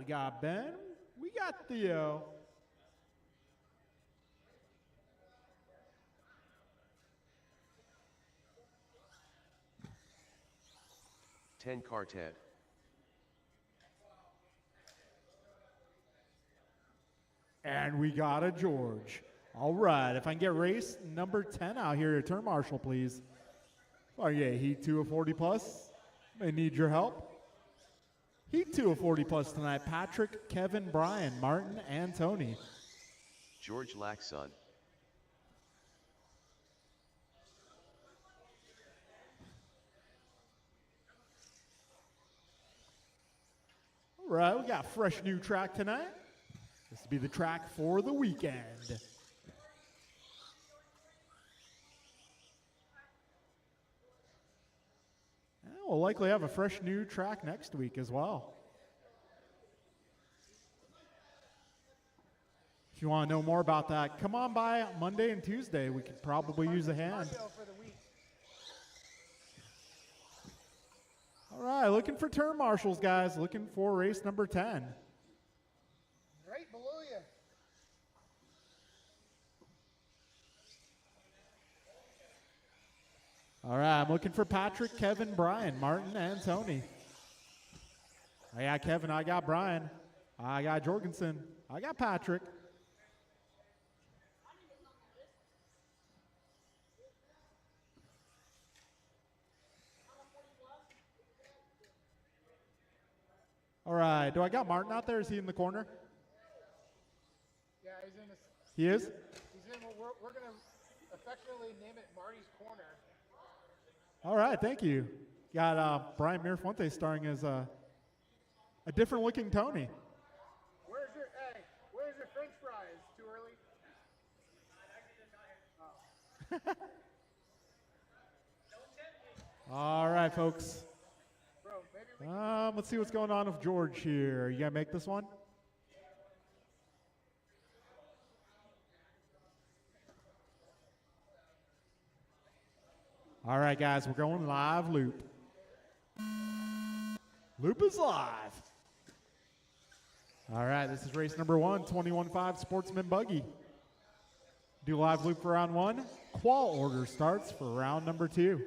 got Ben. We got Theo. Ten car Ted. And we got a George. All right, if I can get race number 10 out here at turn marshal, please. Oh yeah, Heat 2 of 40 plus. May need your help. Heat 2 of 40 plus tonight. Patrick, Kevin, Brian, Martin, and Tony. George Laxon. All right, we got a fresh new track tonight. This will be the track for the weekend. And we'll likely have a fresh new track next week as well. If you want to know more about that, come on by Monday and Tuesday. We could probably use a hand. All right, looking for turn marshals, guys. Looking for race number 10. Right below you. All right, I'm looking for Patrick, Kevin, Brian, Martin, and Tony. I got Kevin, I got Brian, I got Jorgensen, I got Patrick. All right, do I got Martin out there? Is he in the corner? Yeah, he's in this. He is? He's in. We're going to affectionately name it Marty's Corner. All right, thank you. Got Brian Mirafuente starring as a different looking Tony. Where's your French fries? Too early? Oh. All right, folks. Bro, maybe we Let's see what's going on with George here. You gonna make this one? All right, guys, we're going live loop. Loop is live. All right, this is race number 1, 21.5 Sportsman Buggy. Do live loop for round 1. Qual order starts for round number 2.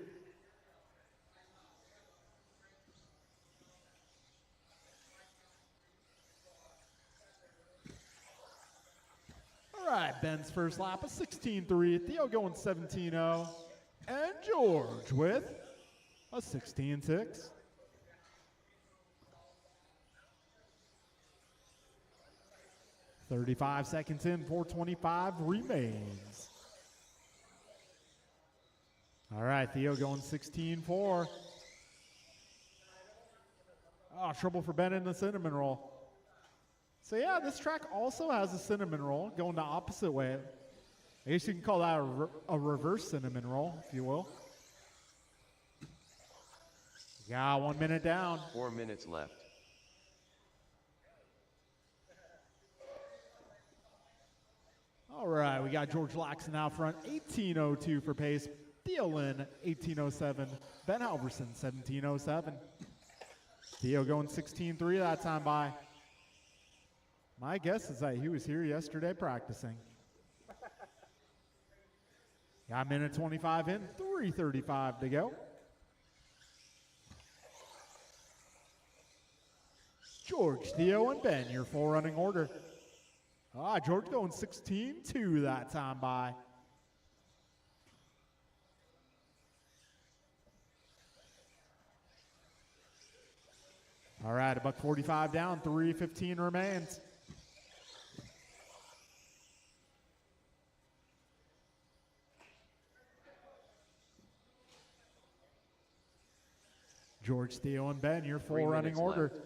All right, Ben's first lap, a 16.3. Theo going 17.0. And George with a 16.6. "35 seconds in, 4:25 remains." All right, Theo going 16.4. Oh, trouble for Ben in the cinnamon roll. So yeah, this track also has a cinnamon roll going the opposite way. I guess you can call that a reverse cinnamon roll, if you will. Yeah, 1 minute down. 4 minutes left. All right, we got George Laxon out front, 18.02 for pace. Theo Lynn, 18.07. Ben Halverson, 17.07. Theo going 16.3 that time by. My guess is that he was here yesterday practicing. Got a minute 25 in, 3:35 to go. George, Theo, and Ben, your full running order. George going 16.2 that time by. All right, about 45 down, 3:15 remains. George, Theo, and Ben, your full running order. Left.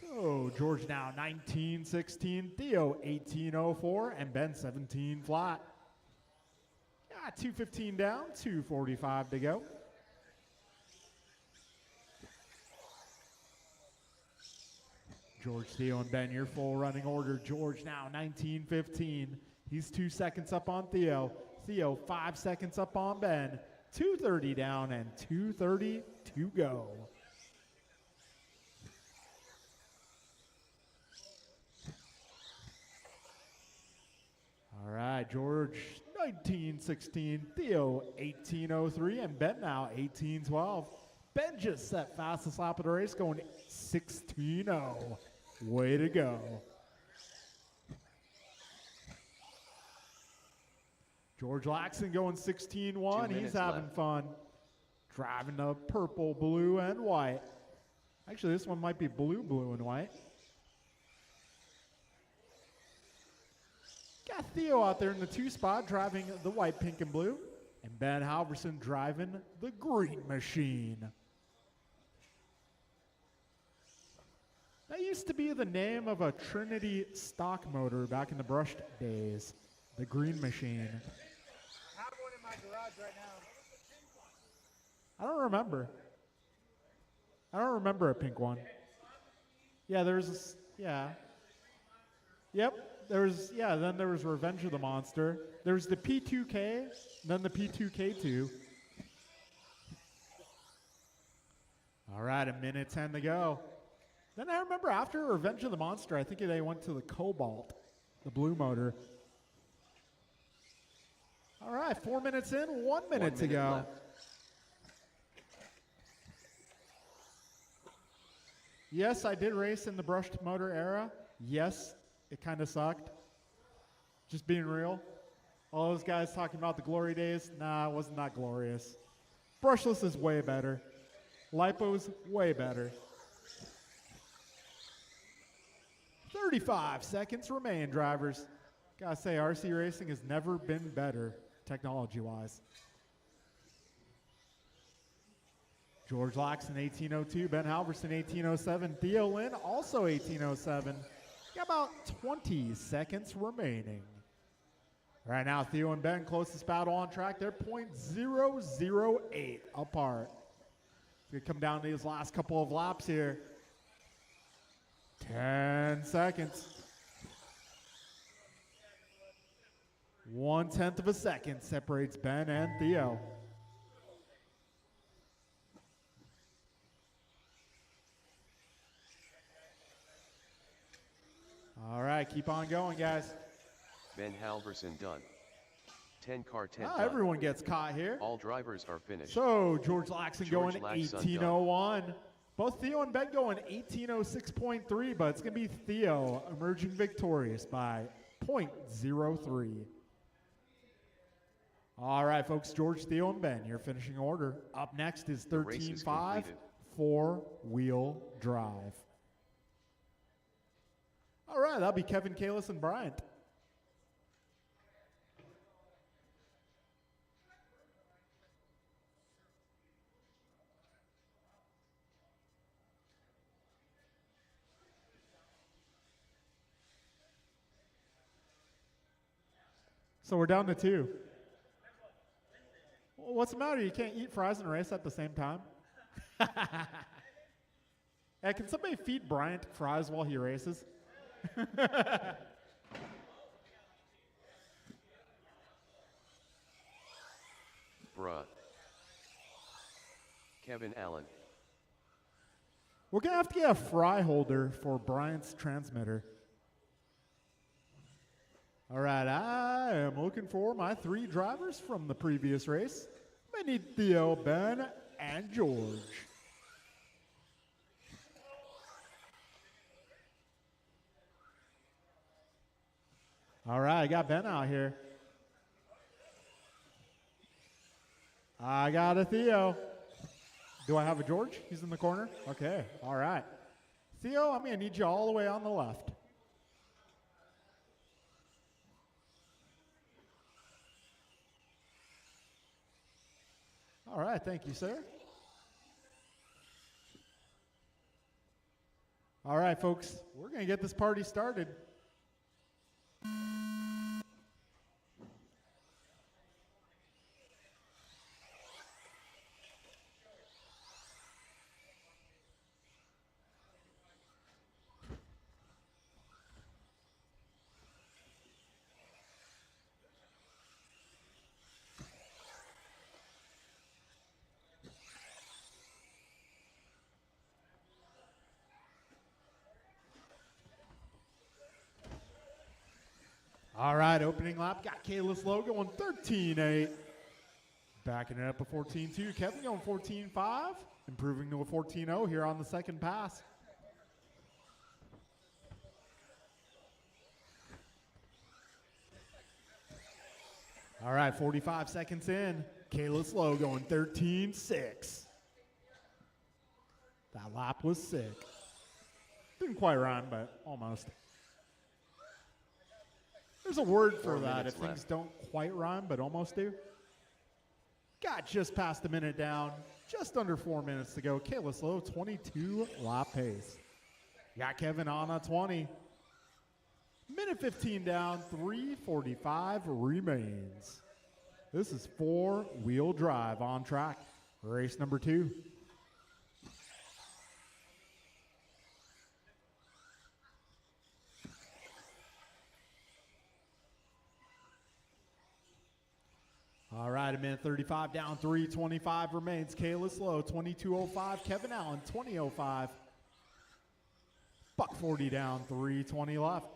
So George now 19.16, Theo 18.04, and Ben 17 flat. 2:15 down, 2:45 to go. George, Theo, and Ben, your full running order. George now 19.15. He's 2 seconds up on Theo. Theo 5 seconds up on Ben. 2:30 down and 2:30 to go. All right, George 1916, Theo 1803, and Ben now 1812. Ben just set fastest lap of the race, going 16-0. Way to go. George Laxon going 16-1. 2 He's minutes having left. fun. Driving the purple, blue, and white. Actually, this one might be blue, blue, and white. Got Theo out there in the 2 spot driving the white, pink, and blue. And Ben Halverson driving the green machine. That used to be the name of a Trinity stock motor back in the brushed days. The green machine. I have one in my garage right now. I don't remember. I don't remember a pink one. Yeah, there's this, yeah. Yep. Then there was Revenge of the Monster. There's the P2K, then the P2K2. All right, 1:10 to go. Then I remember after Revenge of the Monster, I think they went to the Cobalt, the blue motor. All right, 4 minutes in, 1 minute to go. left. Yes, I did race in the brushed motor era. Yes, it kind of sucked. Just being real. All those guys talking about the glory days, nah, it wasn't that glorious. Brushless is way better. Lipo's way better. 35 seconds remain, drivers. Gotta say, RC racing has never been better, technology-wise. George Laxon, 1802. Ben Halverson, 1807. Theo Lynn, also 1807. Got about 20 seconds remaining. Right now, Theo and Ben, closest battle on track. They're .008 apart. We come down to these last couple of laps here. 10 seconds. 1/10 of a second separates Ben and Theo. All right, keep on going, guys. Ben Halverson done. 10 car 10 Ah, done. everyone gets caught here. All drivers are finished. So, George Laxon George going Laxon 1801. Both Theo and Ben going 1806.3, but it's going to be Theo emerging victorious by .03. All right, folks, George, Theo, and Ben, your finishing order. Up next is The race is 13.5 completed. four-wheel drive. All right, that'll be Kevin, Kalis, and Bryant. So we're down to 2. Well, what's the matter? You can't eat fries and race at the same time? Hey, can somebody feed Bryant fries while he races? Bruh. Kevin Allen. We're going to have to get a fry holder for Bryant's transmitter. All right, I am looking for my 3 drivers from the previous race. I need Theo, Ben, and George. All right, I got Ben out here. I got a Theo. Do I have a George? He's in the corner? Okay, all right. Theo, I'm going to need you all the way on the left. All right, thank you, sir. All right, folks, we're going to get this party started. All right, opening lap got Kalis Lowe going 13.8. Backing it up a 14.2. Kevin going 14.5. Improving to a 14.0 here on the second pass. All right, 45 seconds in. Kalis Lowe going 13.6. That lap was sick. Didn't quite run, but almost. There's a word for 4 that minutes if things left. don't quite run, but almost do. Got just past a minute down. Just under 4 minutes to go. Kalis Lowe, 22 lap pace. Got Kevin on a 20. Minute 15 down, 3:45 remains. This is four-wheel drive on track. Race number 2. All right, a minute 35 down, 3:25 remains. Kalis Lowe, 22.05. Kevin Allen, 20.05. Buck 40 down, 3:20 left.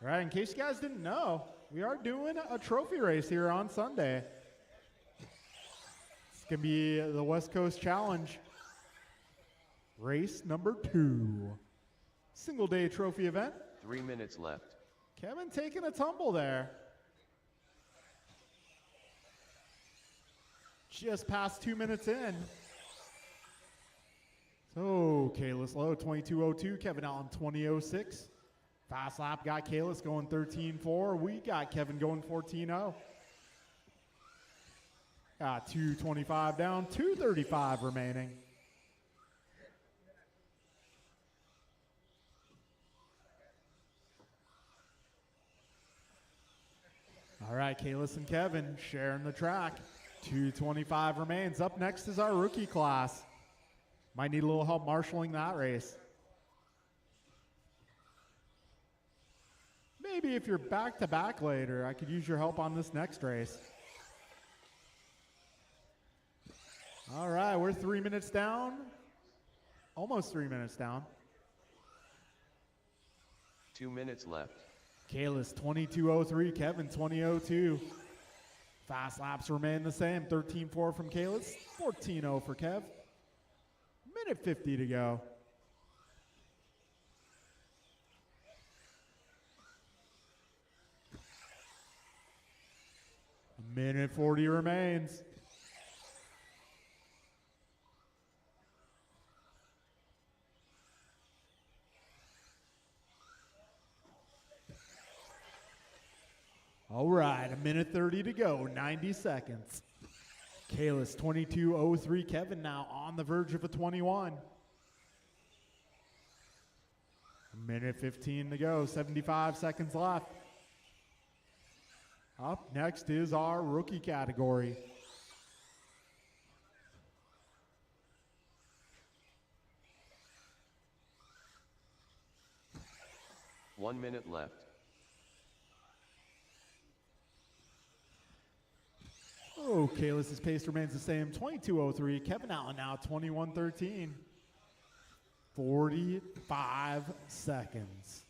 All right, in case you guys didn't know, we are doing a trophy race here on Sunday. It's going to be the West Coast Challenge. Race number 2. Single day trophy event. 3 minutes left. Kevin taking a tumble there. Just past 2 minutes in. So, Kalis Lowe, 22.02. Kevin Allen, 20.06. Fast lap got Kalis going 13.4. We got Kevin going 14.0. Got 2:25 down, 2:35 remaining. All right, Kalis and Kevin sharing the track. 2:25 remains. Up next is our rookie class. Might need a little help marshaling that race. Maybe if you're back-to-back later, I could use your help on this next race. All right, we're 3 minutes down. Almost 3 minutes down. 2 minutes left. Kalis, 22.03. Kevin, 20.02. Fast laps remain the same. 13.4 from Kalis, 14.0 for Kev. Minute 50 to go. Minute 40 remains. All right, a minute 30 to go, 90 seconds. Kalis, 22.03. Kevin now on the verge of a 21. Minute 15 to go, 75 seconds left. Up next is our rookie category. One minute left. Oh, Kalis' pace remains the same, 22.03. Kevin Allen now 21.13. 45 seconds.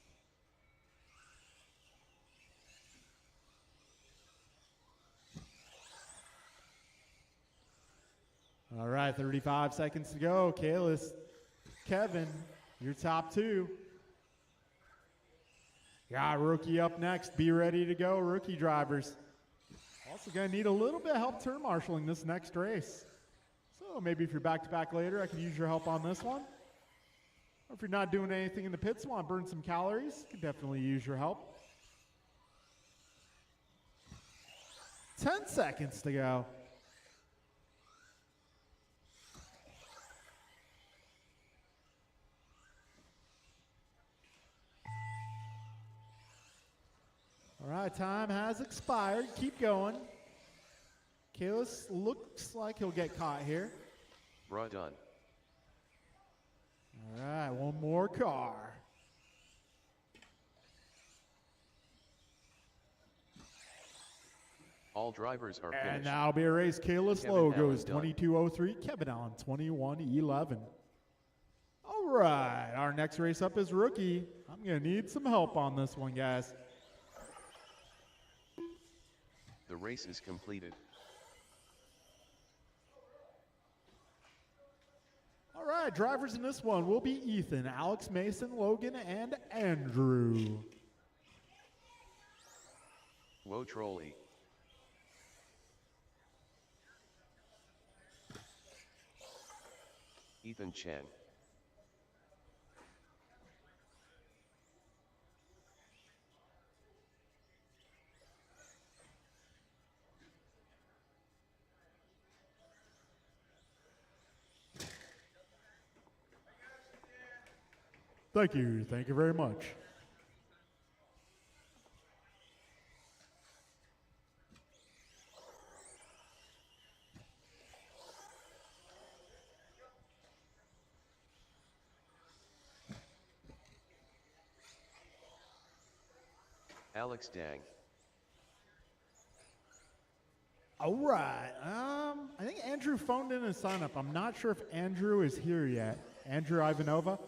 All right, 35 seconds to go. Kalis, Kevin, your top two. Got rookie up next. Be ready to go, rookie drivers. Also going to need a little bit of help turn marshaling this next race. So maybe if you're back-to-back later, I could use your help on this one. Or if you're not doing anything in the pits, want to burn some calories, could definitely use your help. 10 seconds to go. All right, time has expired. Keep going. Kalis looks like he'll get caught here. Bruh done. All right, one more car. All drivers are And finished. that'll be a race. Kalis Kevin Lowe Allen goes done. 22.03. Kevin Allen 21.11. All right, our next race up is rookie. I'm I'm going to need some help on this one, guys. The race is completed. All right, drivers in this one will be Ethan, Alex, Mason, Logan, and Andrew. Whoa trolley. Ethan Chen. Thank you. Thank you very much. Alex Dang. All right. I think Andrew phoned in a sign up. I'm not sure if Andrew is here yet. Andrew Ivanova.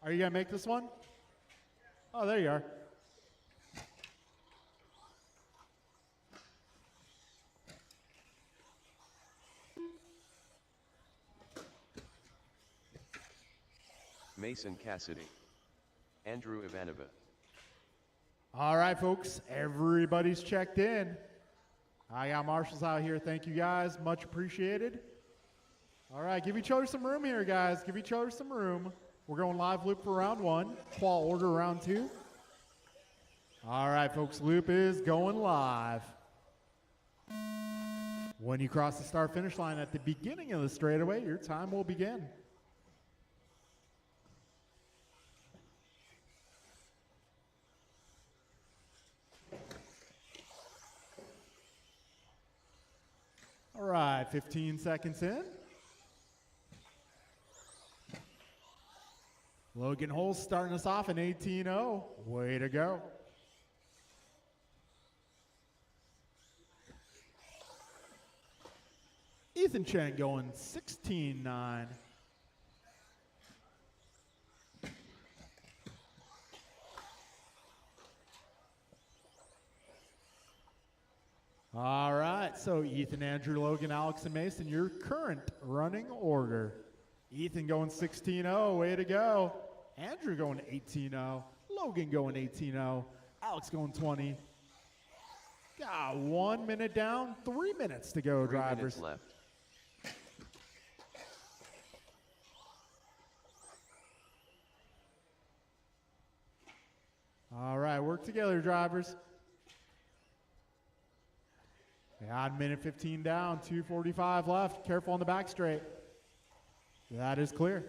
Are you going to make this one? Oh, there you are. Mason Cassidy. Andrew Ivanova. All right, folks. Everybody's checked in. I got marshals out here. Thank you, guys. Much appreciated. All right, give each other some room here, guys. Give each other some room. We're going live loop for round one. Qual order round two. All right, folks. Loop is going live. When you cross the start-finish line at the beginning of the straightaway, your time will begin. All right, 15 seconds in. Logan Holst starting us off in 18-0. Way to go. Ethan Chen going 16-9. All right, so Ethan, Andrew, Logan, Alex, and Mason, your current running order. Ethan going 16-0, way to go. Andrew going 18-0. Logan going 18-0. Alex going 20. Got 1 minute down, 3 minutes to go, 3 drivers. minutes left. All right, work together, drivers. Got minute 15 down, 2:45 left. Careful on the back straight. That is clear.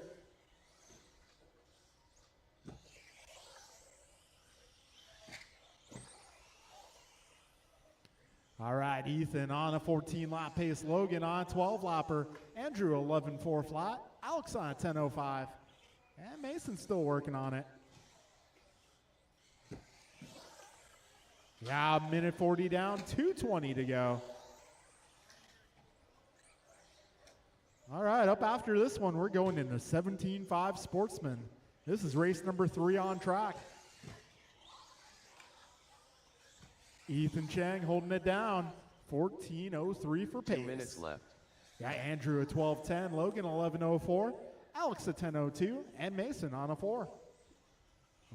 All right, Ethan on a 14-lap pace. Logan on a 12-lapper. Andrew 11.4 flat. Alex on a 10.05. And Mason's still working on it. Yeah, minute 40 down, 2:20 to go. All right, up after this one, we're going into 17.5 Sportsman. This is race number 3 on track. Ethan Chang holding it down, 14.03 for pace. 2 minutes left. Got Andrew at 12.10, Logan 11.04, Alex at 10.02, and Mason on a 4.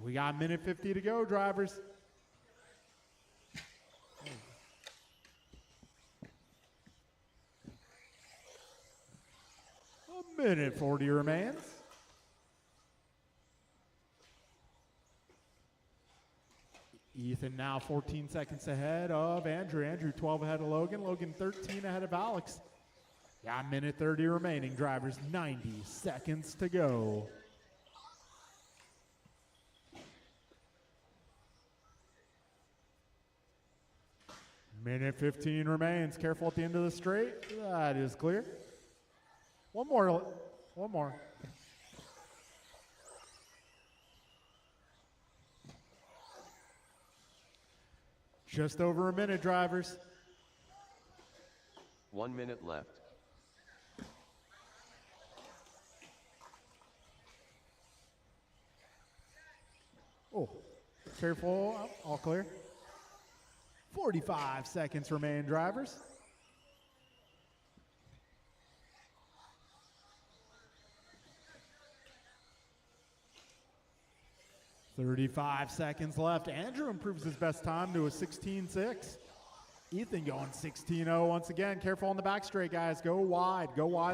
We got minute 50 to go, drivers. A minute 40 remains. Ethan now 14 seconds ahead of Andrew. Andrew 12 ahead of Logan. Logan 13 ahead of Alex. Got a minute 30 remaining, drivers. 90 seconds to go. Minute 15 remains. Careful at the end of the straight. That is clear. One more. One more. Just over a minute, drivers. 1 minute left. Careful, all clear. 45 seconds remain, drivers. .35 seconds left. Andrew improves his best time to a 16.6. Ethan going 16.0 once again. Careful on the back straight, guys. Go wide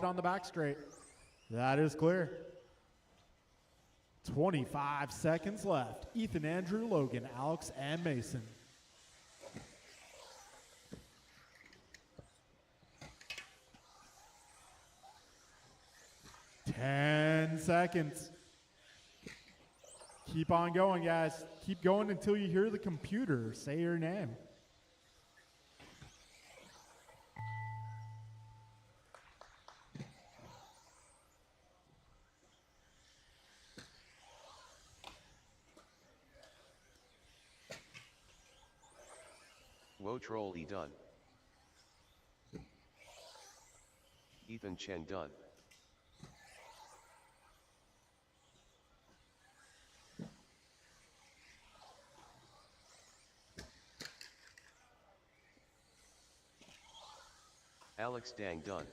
on the back straight. That is clear. 25 seconds left. Ethan, Andrew, Logan, Alex, and Mason. Ten seconds. Keep on going, guys. Keep going until you hear the computer say your name. Wo Troll E done. Ethan Chen done. Alex Dang done.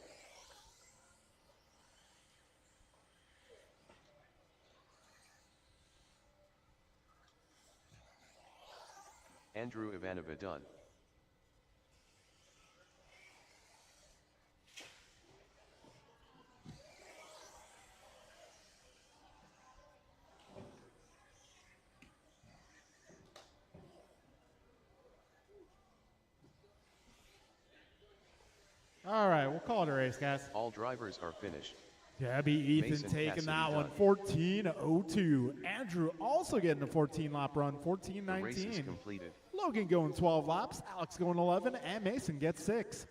Andrew Ivanova done. All right, we'll call it a race, guys. All drivers are finished. Debbie Ethan Mason taking Cassidy that one, done. 14.02. Andrew also getting a 14-lap run, The race is 14.19. completed. Logan going 12 laps, Alex going 11, and Mason gets 6.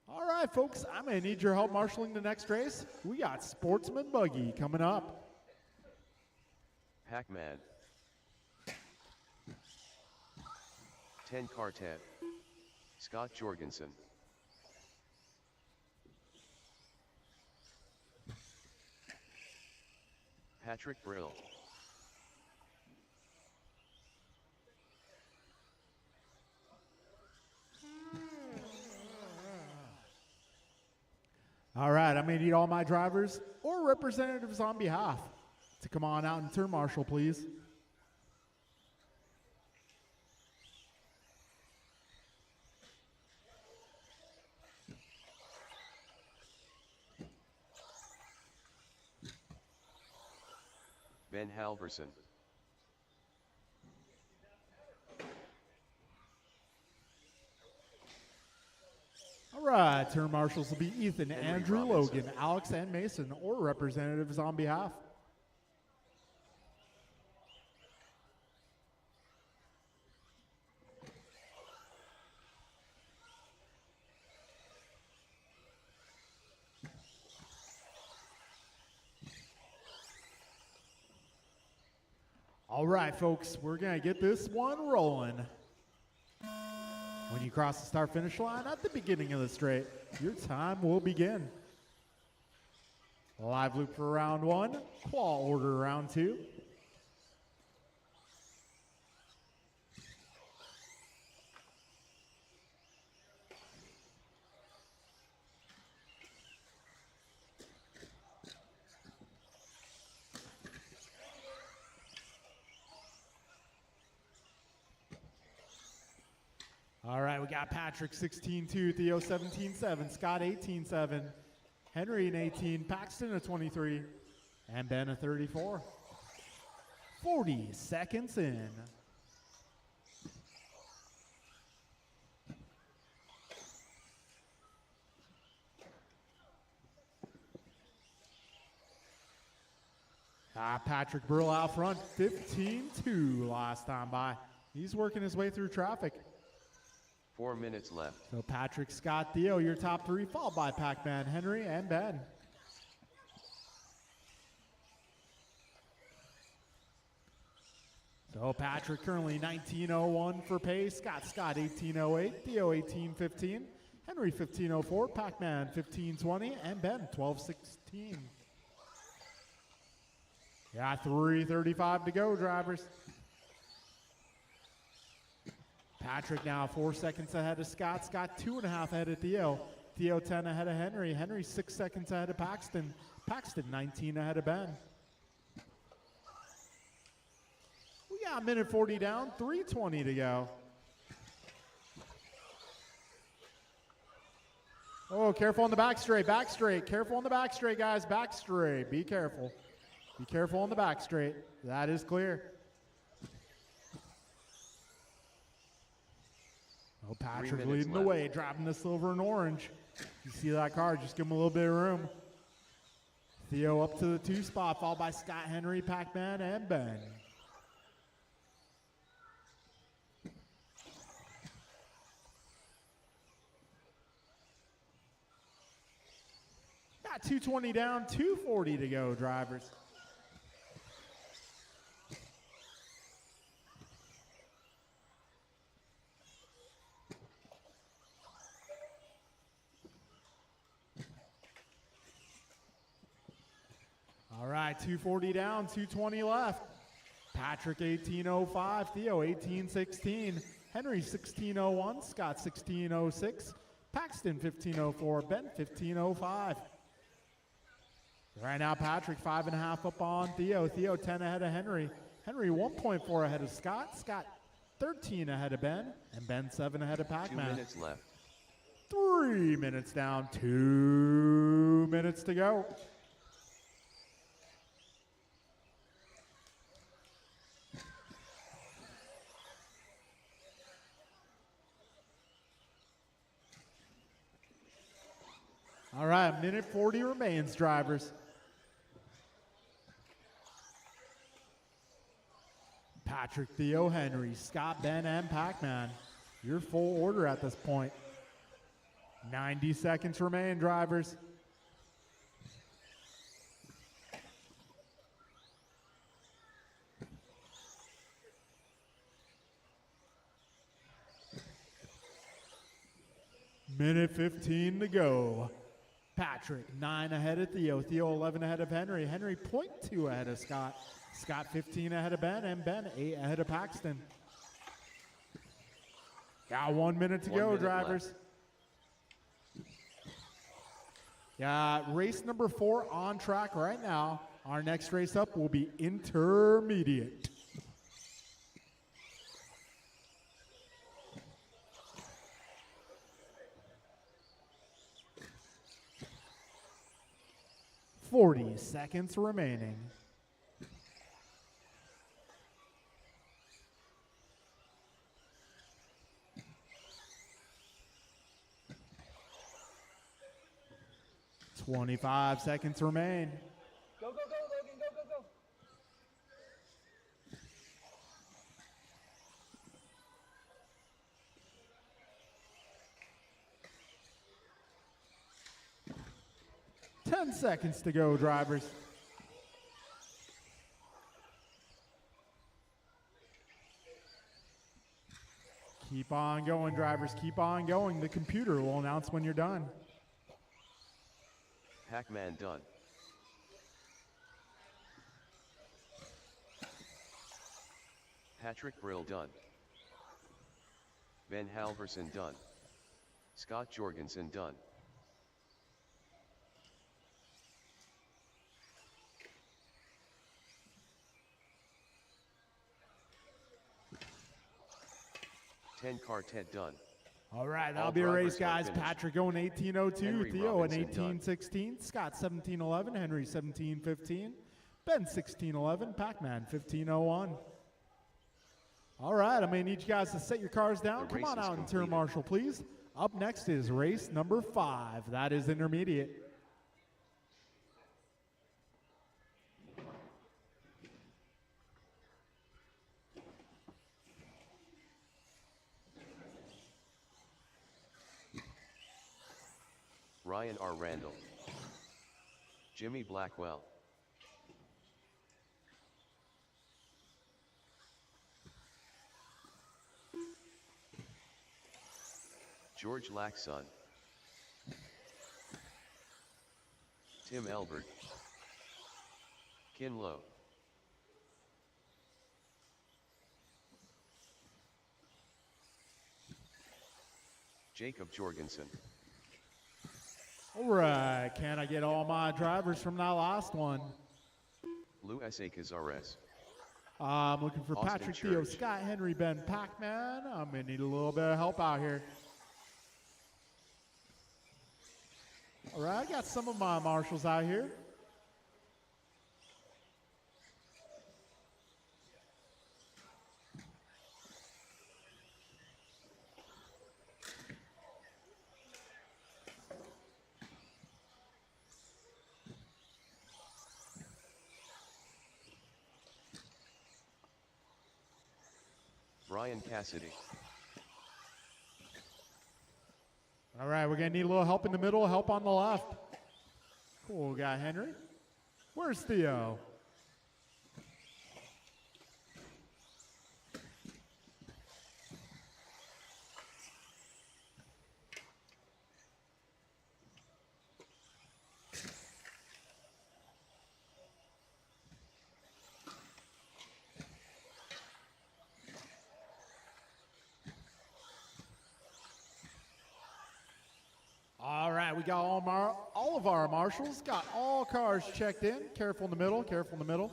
All right, folks, I'm going to need your help marshaling the next race. We got Sportsman Buggy coming up. Pac-Man. 10 Quartet. Scott Jorgensen. Patrick Brill. All right, I'm going to need all my drivers or representatives on behalf to come on out and turn marshal, please. Ben Halverson. All right, turn marshals will be Ethan, Henry Andrew, Robinson. Logan, Alex, and Mason, or representatives on behalf. All right, folks, we're going to get this one rolling. When you cross the start-finish line at the beginning of the straight, your time will begin. Live loop for round one, qual order round two. All right, we got Patrick 16.2, Theo 17.7, Scott 18.7, Henry an 18, Paxton a 23, and Ben a 34. 40 seconds in. Patrick Burl out front, 15.2 last time by. He's working his way through traffic. 4 minutes left. So Patrick, Scott, Theo, your top three, followed by Pac-Man, Henry, and Ben. So Patrick currently 19.01 for pace, Scott 18.08, Theo 18.15, Henry 15.04, Pac-Man 15.20, and Ben 12.16. Yeah, 3:35 to go, drivers. Patrick now 4 seconds ahead of Scott. Scott 2.5 ahead of Theo. Theo 10 ahead of Henry. Henry 6 seconds ahead of Paxton. Paxton 19 ahead of Ben. We got a minute 40 down, 3:20 to go. Oh, careful on the back straight, back straight. Careful on the back straight, guys, back straight. Be careful. Be careful on the back straight. That is clear. Oh, Patrick leading the way, driving the silver and orange. You see that car, just give him a little bit of room. Theo up to the 2 spot, followed by Scott, Henry, Pac-Man, and Ben. Got 2:20 down, 2:40 to go, drivers. All right, 2:40 down, 2:20 left. Patrick 18:05, Theo 18:16, Henry 16:01, Scott 16:06, Paxton 15:04, Ben 15:05. Right now, Patrick 5.5 up on Theo. Theo 10 ahead of Henry. Henry 1.4 ahead of Scott. Scott 13 ahead of Ben, and Ben 7 ahead of Pac-Man. 2 minutes left. 3 minutes down, 2 minutes to go. All right, minute 40 remains, drivers. Patrick, Theo, Henry, Scott, Ben, and Pac-Man. Your full order at this point. 90 seconds remain, drivers. Minute 15 to go. Patrick, 9 ahead of Theo. Theo, 11 ahead of Henry. Henry, 0.2 ahead of Scott. Scott, 15 ahead of Ben. And Ben, 8 ahead of Paxton. Got 1 minute to go, drivers. Yeah, race number 4 on track right now. Our next race up will be intermediate. .40 seconds remaining. .25 seconds remain. Go, go, go, Logan, go, go, go. .10 seconds to go, drivers. Keep on going, drivers. Keep on going. The computer will announce when you're done. Pac-Man done. Patrick Brill done. Ben Halverson done. Scott Jorgensen done. Ten Quartet done. All right, that'll All be a drivers race, are guys. finished. Patrick going 18:02, Henry Theo in Robinson done. 18:16, Scott 17:11, Henry 17:15, Ben 16:11, Pac-Man 15:01. All right, I'm going to need you guys to set your cars down. The Come race on is out and turn completed. marshal, please. Up next is race number 5. That is intermediate. Ryan R. Randall. Jimmy Blackwell. George Laxon. Tim Elbert. Kin Lowe. Jacob Jorgensen. All right, can I get all my drivers from that last one? Luis A. Cazares. I'm looking for Austin Patrick Theo, Church. Scott Henry, Ben Pacman. I'm going to need a little bit of help out here. All right, I got some of my marshals out here. Ryan Cassidy. All right, we're going to need a little help in the middle, help on the left. Cool, we got Henry. Where's Theo? All right, we got all of our marshals, got all cars checked in. Careful in the middle, careful in the middle.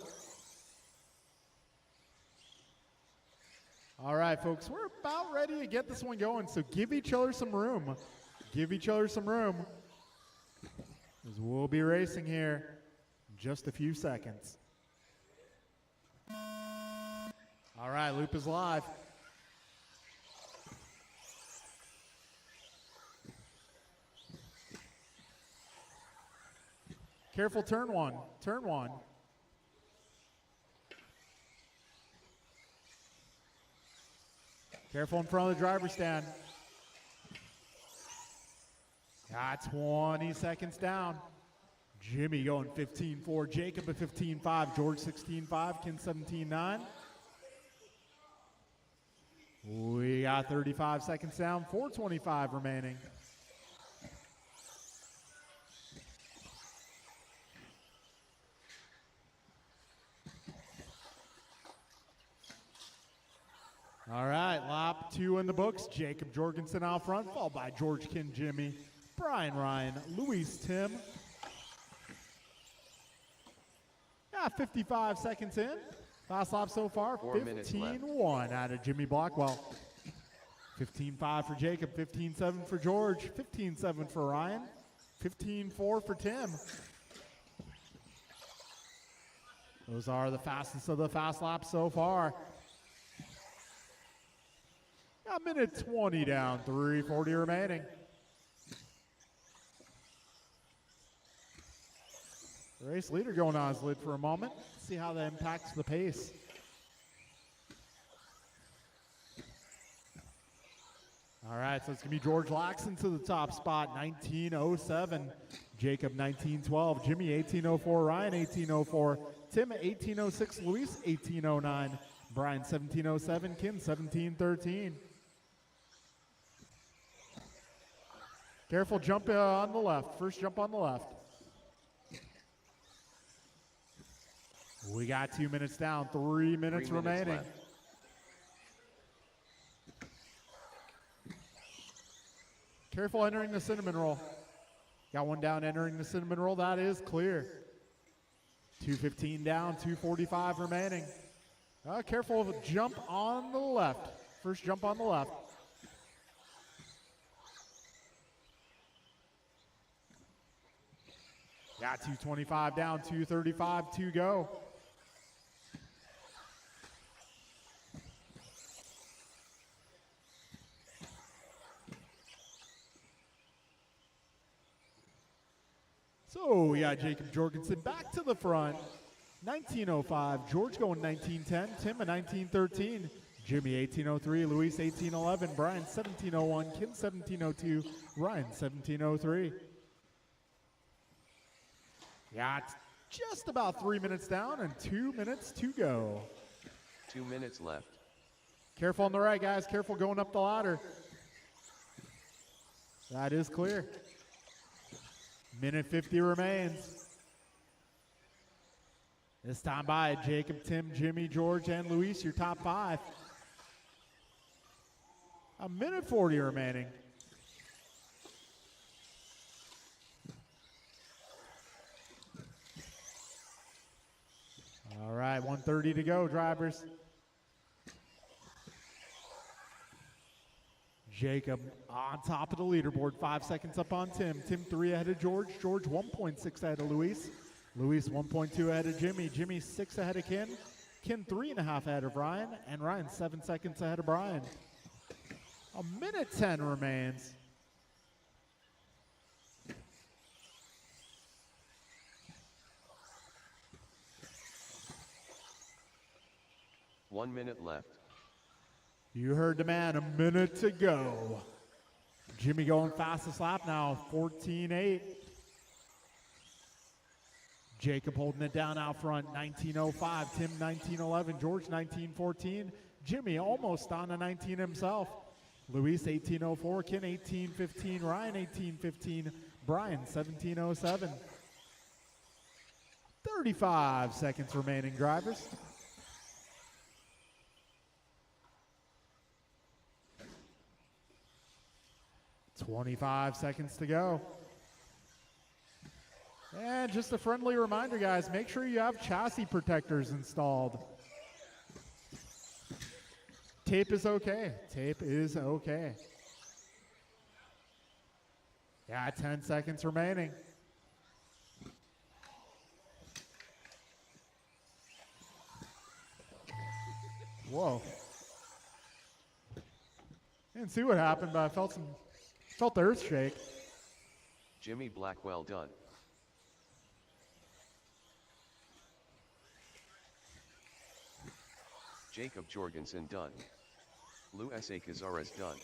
All right, folks, we're about ready to get this one going, so give each other some room. Give each other some room, as we'll be racing here in just a few seconds. All right, loop is live. Careful, turn one, turn one. Careful in front of the driver's stand. Got 20 seconds down. Jimmy going 15-4, Jacob at 15-5, George 16-5, Ken 17-9. We got 35 seconds down, 4:25 remaining. All right, lap 2 in the books. Jacob Jorgensen out front, followed by George, Ken, Jimmy, Brian, Ryan, Luis, Tim. Yeah, 55 seconds in. Last lap so far, 15-1 out of Jimmy Blackwell. 15-5 for Jacob, 15-7 for George, 15-7 for Ryan, 15-4 for Tim. Those are the fastest of the fast laps so far. A minute 20 down, 3:40 remaining. Race leader going on his lid for a moment. See how that impacts the pace. All right, so it's going to be George Laxon to the top spot, 19:07. Jacob, 19:12. Jimmy, 18:04. Ryan, 18:04. Tim, 18:06. Luis, 18:09. Brian, 17:07. Kim, 17:13. Careful jump on the left. First jump on the left. We got 2 minutes down, 3 minutes remaining. Left. Careful entering the cinnamon roll. Got one down entering the cinnamon roll. That is clear. 2:15 down, 2:45 remaining. Careful of a jump on the left. First jump on the left. Got 2:25 down, 2:35 to go. So we got Jacob Jorgensen back to the front. 19:05. George going 19:10. Tim at 19:13. Jimmy 18:03. Luis 18:11. Brian 17:01. Kim 17:02. Ryan 17:03. Got just about 3 minutes down and 2 minutes to go. 2 minutes left. Careful on the right, guys. Careful going up the ladder. That is clear. Minute 50 remains. This time by Jacob, Tim, Jimmy, George, and Luis, your top 5. A minute 40 remaining. 7:30 to go, drivers. Jacob on top of the leaderboard, 5 seconds up on Tim. Tim 3 ahead of George. George 1.6 ahead of Luis. Luis 1.2 ahead of Jimmy. Jimmy 6 ahead of Ken. Ken 3.5 ahead of Ryan. And Ryan 7 seconds ahead of Brian. A minute 10 remains. One minute left. You heard the man, a minute to go. Jimmy going fastest lap now, 14.8. Jacob holding it down out front, 19.05. Tim 19.11. George 19.14. Jimmy almost on to 19 himself. Luis 18.04. Ken 18.15. Ryan 18.15. Brian 17.07. 35 seconds remaining, drivers. 25 seconds to go. And just a friendly reminder, guys, make sure you have chassis protectors installed. Tape is okay. Tape is okay. Yeah, 10 seconds remaining. Whoa. Didn't see what happened, but I felt the earth shake. Jimmy Blackwell done. Jacob Jorgensen done. Lou S.A. Cazares done.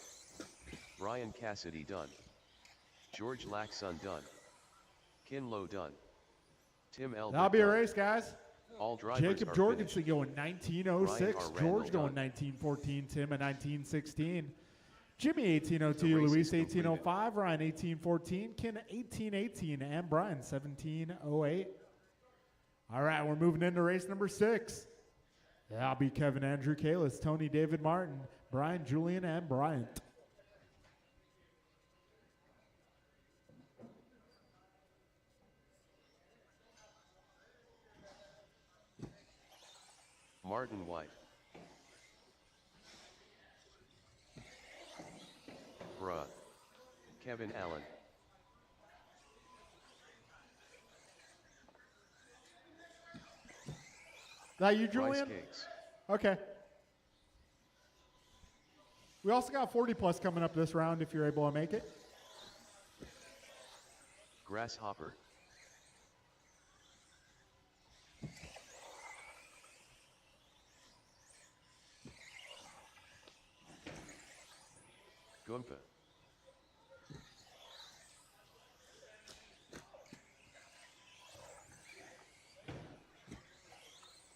Brian Cassidy done. George Laxon done. Kin Lowe done. Tim L. That'll be a race, guys. All drivers Jacob are Jorgensen finished. going 19.06. Ryan R. George going done. 19.14. Tim at 19.16. Jimmy 18.02. The race Luis is completed. 18.05. Ryan 18.14. Ken 18.18. And Brian 17.08. All right, we're moving into race number 6. That'll be Kevin Andrew Kalis, Tony David Martin, Brian Julian, and Bryant. Martin White. Bruh. Kevin Allen. That you, Bryce Julian? Cakes. Okay. We also got 40 plus coming up this round if you're able to make it. Grasshopper. Goompa.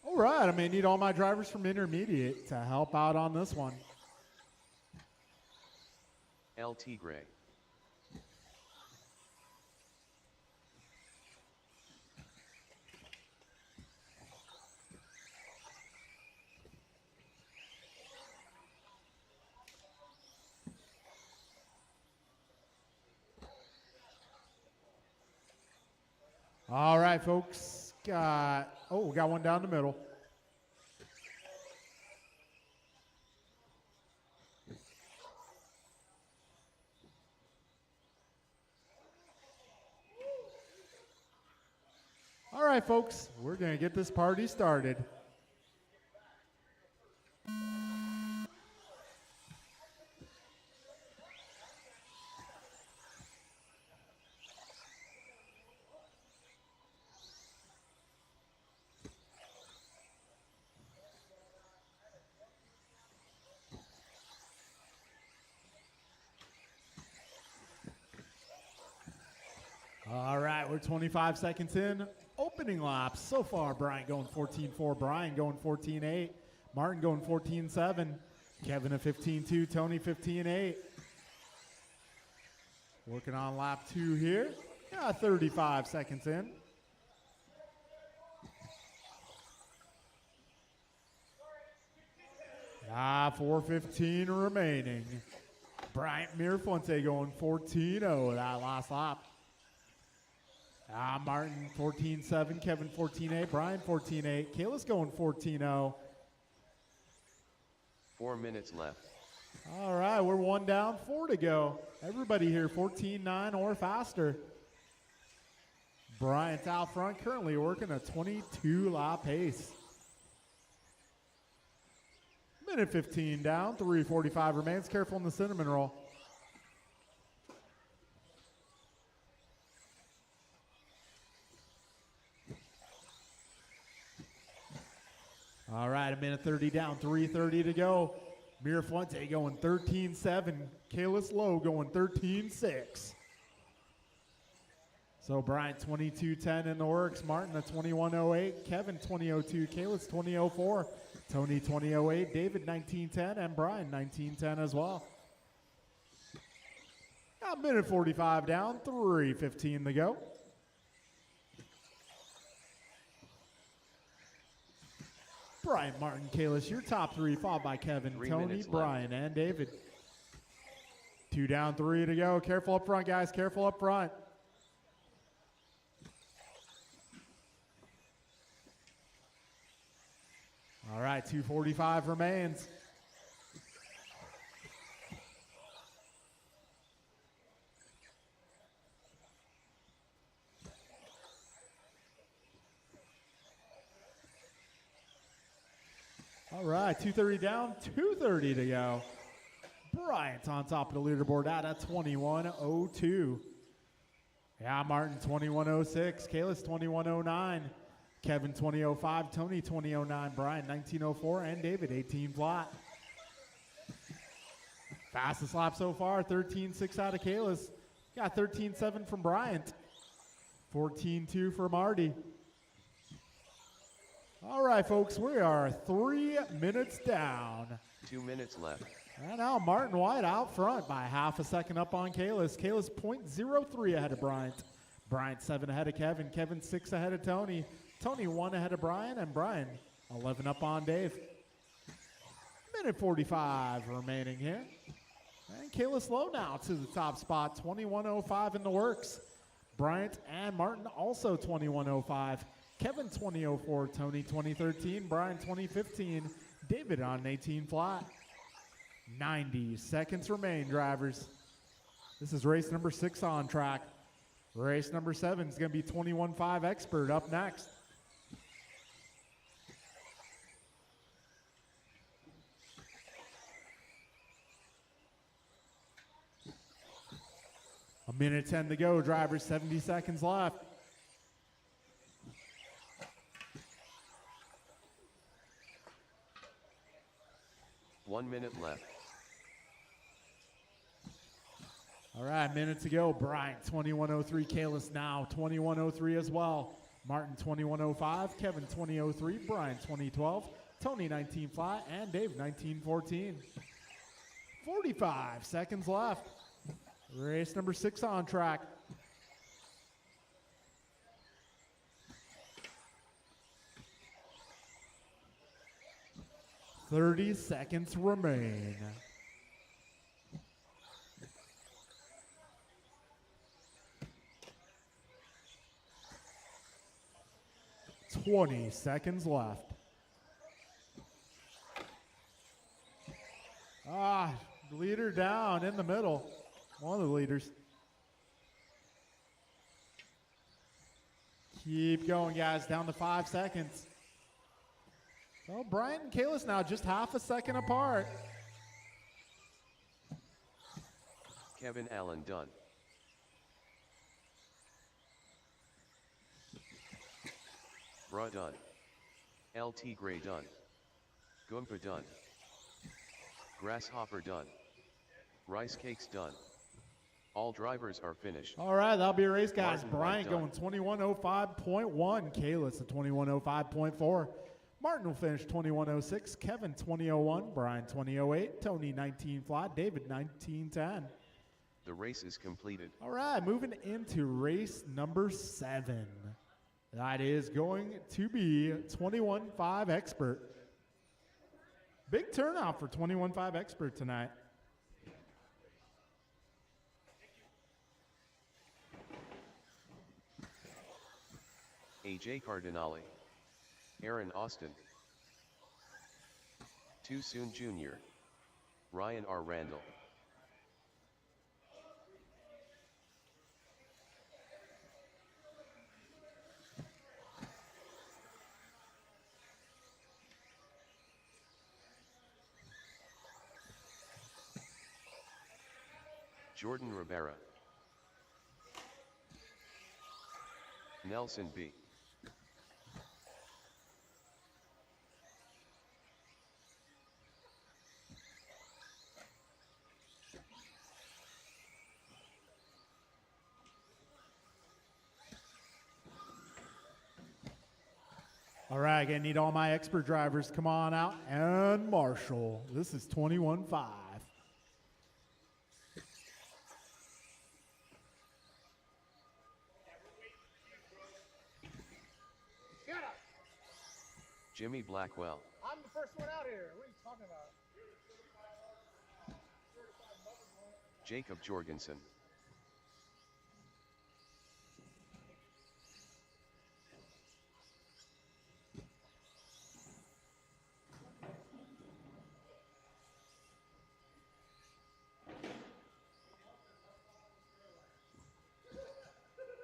All right, I may need all my drivers from intermediate to help out on this one. El Tigre. All right, folks. We got one down the middle. All right, folks, we're going to get this party started. All right, we're 25 seconds in. Opening laps so far. Brian going 14.4. Brian going 14.8. Martin going 14.7. Kevin at 15.2. Tony 15.8. Working on lap 2 here. 35 seconds in. Ah, 4:15 remaining. Bryant Mirafuente going 14.0 that last lap. Martin 14-7, Kevin 14-8, Brian 14-8, Kayla's going 14-0. 4 minutes left. All right, we're 1 down, 4 to go. Everybody here 14-9 or faster. Bryant's out front, currently working a 22-lap pace. Minute 15 down, 3:45 remains. Careful in the cinnamon roll. All right, a minute 30 down, 3:30 to go. Mirafuente going 13-7. Kalis Lowe going 13-6. So Bryant 22-10 in the works. Martin a 21:08. Kevin 20:02. Kalis 20:04. Tony 20:08. David 19:10. And Brian 19:10 as well. A minute 45 down, 3:15 to go. Brian, Martin, Kalis, your top three, followed by Kevin, 3 Tony, minutes Brian, left. and David. 2 down, 3 to go. Careful up front, guys. Careful up front. All right, 2:45 remains. All right, 2:30 down, 2:30 to go. Bryant on top of the leaderboard at a 21:02. Yeah, Martin 21:06, Kalis 21:09, Kevin 20:05, Tony 20:09, Brian 19:04, and David 18 flat. Fastest lap so far, 13.6 out of Kalis. Got 13.7 from Bryant, 14.2 for Marty. All right, folks, we are 3 minutes down. 2 minutes left. And now Martin White out front by half a second up on Kalis. Kalis 0.03 ahead of Bryant. Bryant 7 ahead of Kevin. Kevin 6 ahead of Tony. Tony 1 ahead of Brian. And Brian 11 up on Dave. Minute 45 remaining here. And Kalis Lowe now to the top spot. 21:05 in the works. Bryant and Martin also 21:05. Kevin 20:04, Tony 2013, Brian 2015, David on 18 flat. 90 seconds remain, drivers. This is race number 6 on track. Race number 7 is going to be 21.5 Expert up next. A minute 10 to go, drivers, 70 seconds left. One minute left. All right, minute to go. Bryant 21:03, Kalis now 21:03 as well. Martin 21:05, Kevin 20:03, Brian 20:12, Tony 19 flat, and Dave 19:14. 45 seconds left. Race number 6 on track. "30 seconds remain. "20 seconds left. Leader down in the middle. One of the leaders. Keep going, guys. Down to 5 seconds. So Bryant and Kalis now just half a second apart. Kevin Allen done. Bra done. LT Gray done. Goomba done. Grasshopper done. Rice cakes done. All drivers are finished. All right, that'll be a race, guys. Martin Bryant White going 21:05.1. Kalis at 21:05.4. Martin will finish 21:06. Kevin 20:01. Brian 20:08. Tony 19 flat. David 19:10. The race is completed. All right, moving into race number 7. That is going to be 21.5 Expert. Big turnout for 21.5 Expert tonight. AJ Cardinale. Aaron Austin. Too Soon Jr. Ryan R. Randall. Jordan Rivera. Nelson B. All right, I need all my expert drivers. Come on out and Marshall. This is 21-5. Shut up! Jimmy Blackwell. I'm the first one out here. What are you talking about? Jacob Jorgensen.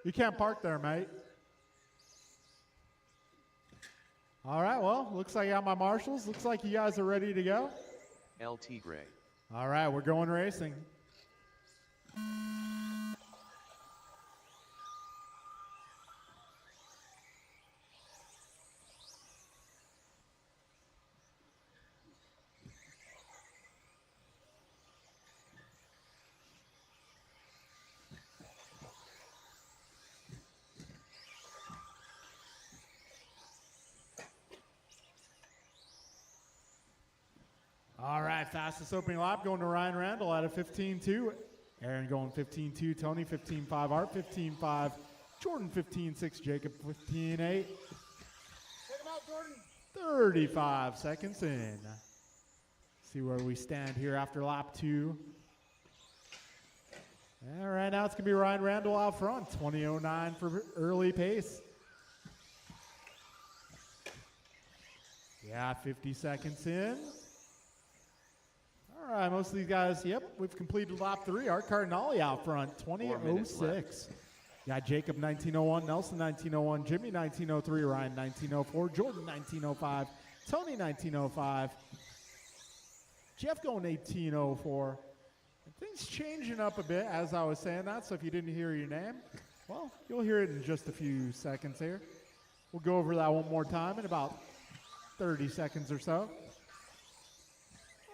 You can't park there, mate. All right, well, looks like I got my marshals. Looks like you guys are ready to go. El Tigre. All right, we're going racing. All right, fastest opening lap going to Ryan Randall at a 15.2. Aaron going 15.2. Tony 15.5. Art 15.5. Jordan 15.6. Jacob 15.8. Take him out, Jordan. 35 seconds in. See where we stand here after lap 2. All right, now it's going to be Ryan Randall out front. 20.09 for early pace. Yeah, 50 seconds in. All right, most of these guys, yep, we've completed lap 3. Art Cardinale out front, 20.06. Got Jacob 19.01, Nelson 19.01, Jimmy 19.03, Ryan 19.04, Jordan 19.05, Tony 19.05, Jeff going 18.04. Things changing up a bit as I was saying that, so if you didn't hear your name, well, you'll hear it in just a few seconds here. We'll go over that one more time in about 30 seconds or so.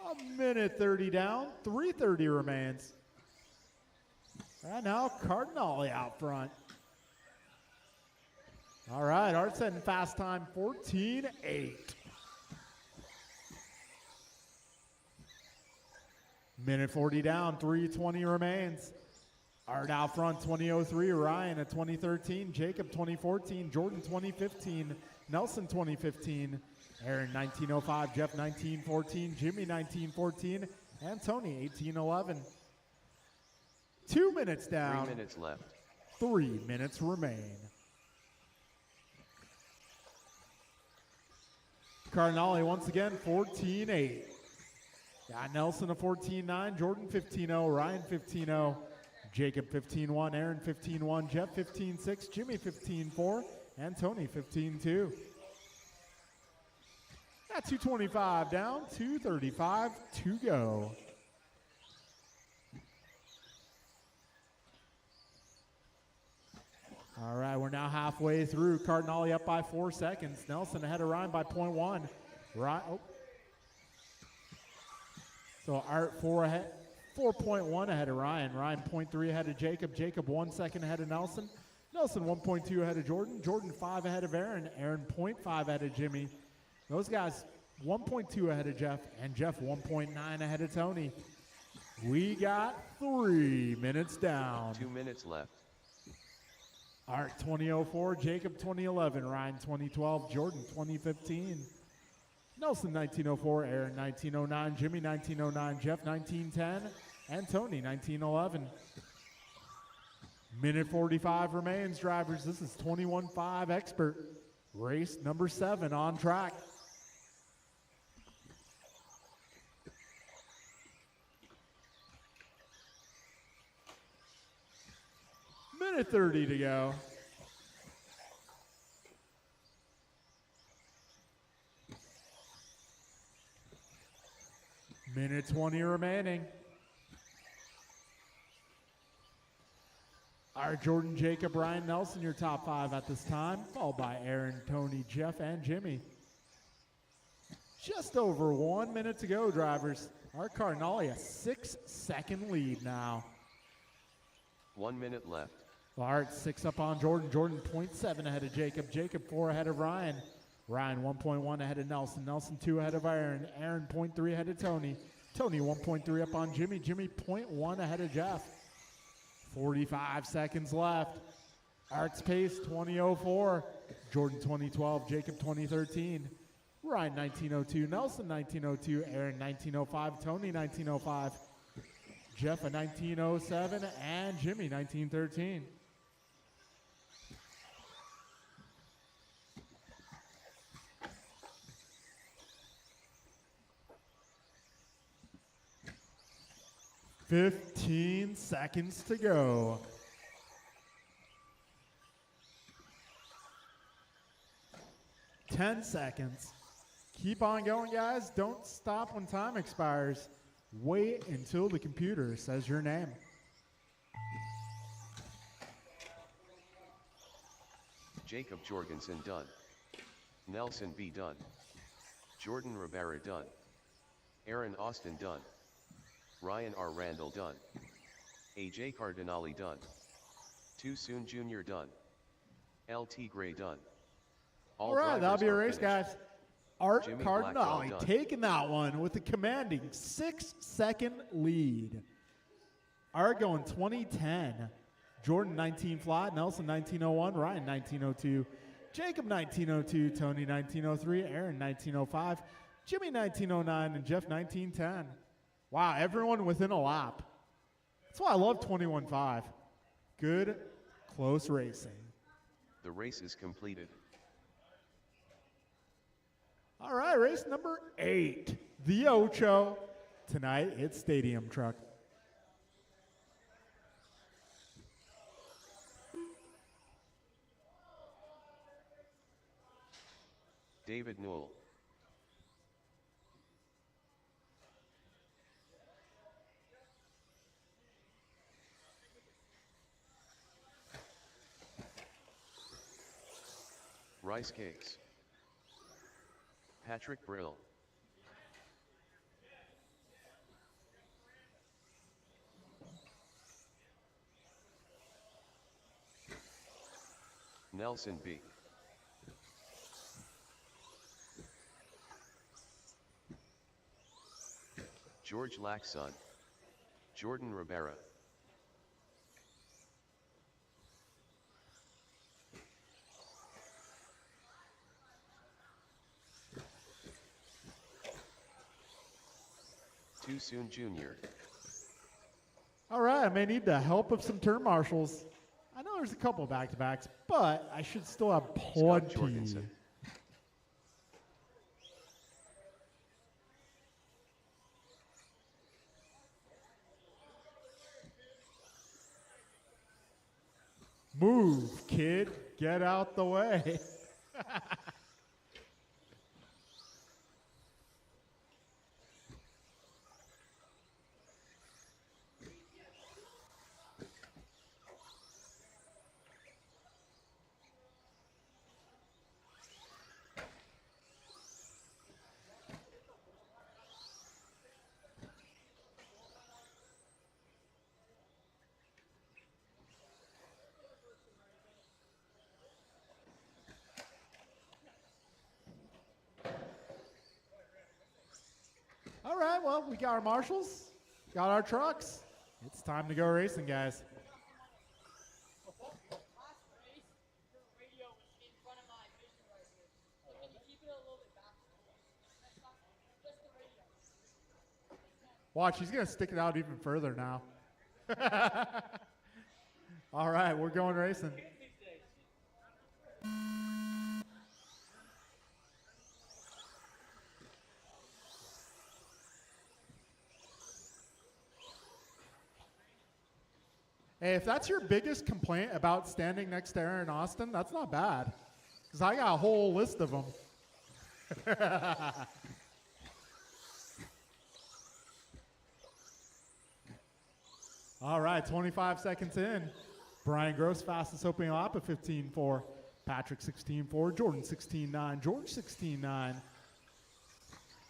A minute 30 down, 3:30 remains. Right now, Cardinale out front. All right, Art setting fast time 14.8. Minute 40 down, 3:20 remains. Art out front 20.03, Ryan at 2013, Jacob 2014, Jordan 2015, Nelson 2015. Aaron 19.05, Jeff 19.14, Jimmy 19.14, and Tony 18.11. 2 minutes down. 3 minutes left. 3 minutes remain. Cardinale once again 14.8. Got Nelson a 14.9, Jordan 15.0, Ryan 15.0, Jacob 15.1, Aaron 15.1, Jeff 15.6, Jimmy 15.4, and Tony 15.2. Got 2:25 down, 2:35 to go. All right, we're now halfway through. Cardinale up by 4 seconds. Nelson ahead of Ryan by 0.1. So Art 4.1 ahead of Ryan. Ryan 0.3 ahead of Jacob. Jacob 1 second ahead of Nelson. Nelson 1.2 ahead of Jordan. Jordan 5 ahead of Aaron. Aaron 0.5 ahead of Jimmy. Those guys 1.2 ahead of Jeff, and Jeff 1.9 ahead of Tony. We got 3 minutes down. 2 minutes left. Art 20.04, Jacob 20.11, Ryan 2012, Jordan 2015. Nelson 19.04, Aaron 19.09, Jimmy 19.09, Jeff 19.10, and Tony 19.11. Minute 45 remains, drivers. This is 21.5 Expert. Race number 7 on track. Minute 30 to go. Minute 20 remaining. All right, Jordan, Jacob, Ryan, Nelson, your top 5 at this time, followed by Aaron, Tony, Jeff, and Jimmy. Just over 1 minute to go, drivers. Art Cardinale, a 6-second lead now. 1 minute left. Art 6 up on Jordan. Jordan 0.7 ahead of Jacob. Jacob 4 ahead of Ryan. Ryan 1.1 ahead of Nelson. Nelson 2 ahead of Aaron. Aaron 0.3 ahead of Tony. Tony 1.3 up on Jimmy. Jimmy 0.1 ahead of Jeff. 45 seconds left. Art's pace 20:04. Jordan 2012. Jacob 2013. Ryan 19:02. Nelson 19:02. Aaron 19:05. Tony 19:05. Jeff a 19:07. And Jimmy 19:13. "15 seconds to go." "10 seconds. Keep on going, guys. Don't stop when time expires. Wait until the computer says your name. Jacob Jorgensen done. Nelson B done. Jordan Rivera done. Aaron Austin done. Ryan R. Randall done. AJ Cardinale done. Too Soon Jr. done. LT Gray done. All right, that'll be a race, finished. guys. Art Jimmy Cardinale Blackwell done. taking that one with a commanding 6-second lead. Art going 20:10. Jordan 19 flat, Nelson 19:01, Ryan 19:02, Jacob 19:02, Tony 19:03, Aaron 19:05, Jimmy 19:09, and Jeff 19:10. Wow, everyone within a lap. That's why I love 21.5. Good, close racing. The race is completed. All right, race number 8, the Ocho. Tonight, it's Stadium Truck. David Newell. Rice Cakes. Patrick Brill. Nelson B. George Laxon. Jordan Rivera. Too Soon Jr. All right, I may need the help of some turn marshals. I know there's a couple back-to-backs, but I should still have Scott plenty. Jorgensen. Move, kid. Get out the way. All right, well, we got our marshals, got our trucks. It's time to go racing, guys. Last race, your radio was in front of my vision right here. So can you keep it a little bit back? Just the radio. Watch, he's going to stick it out even further now. All right, we're going racing. Hey, if that's your biggest complaint about standing next to Aaron Austin, that's not bad. Because I got a whole list of them. All right, 25 seconds in. Brian Gross, fastest opening lap of 15.4. Patrick 16.4. Jordan 16.9. George 16.9.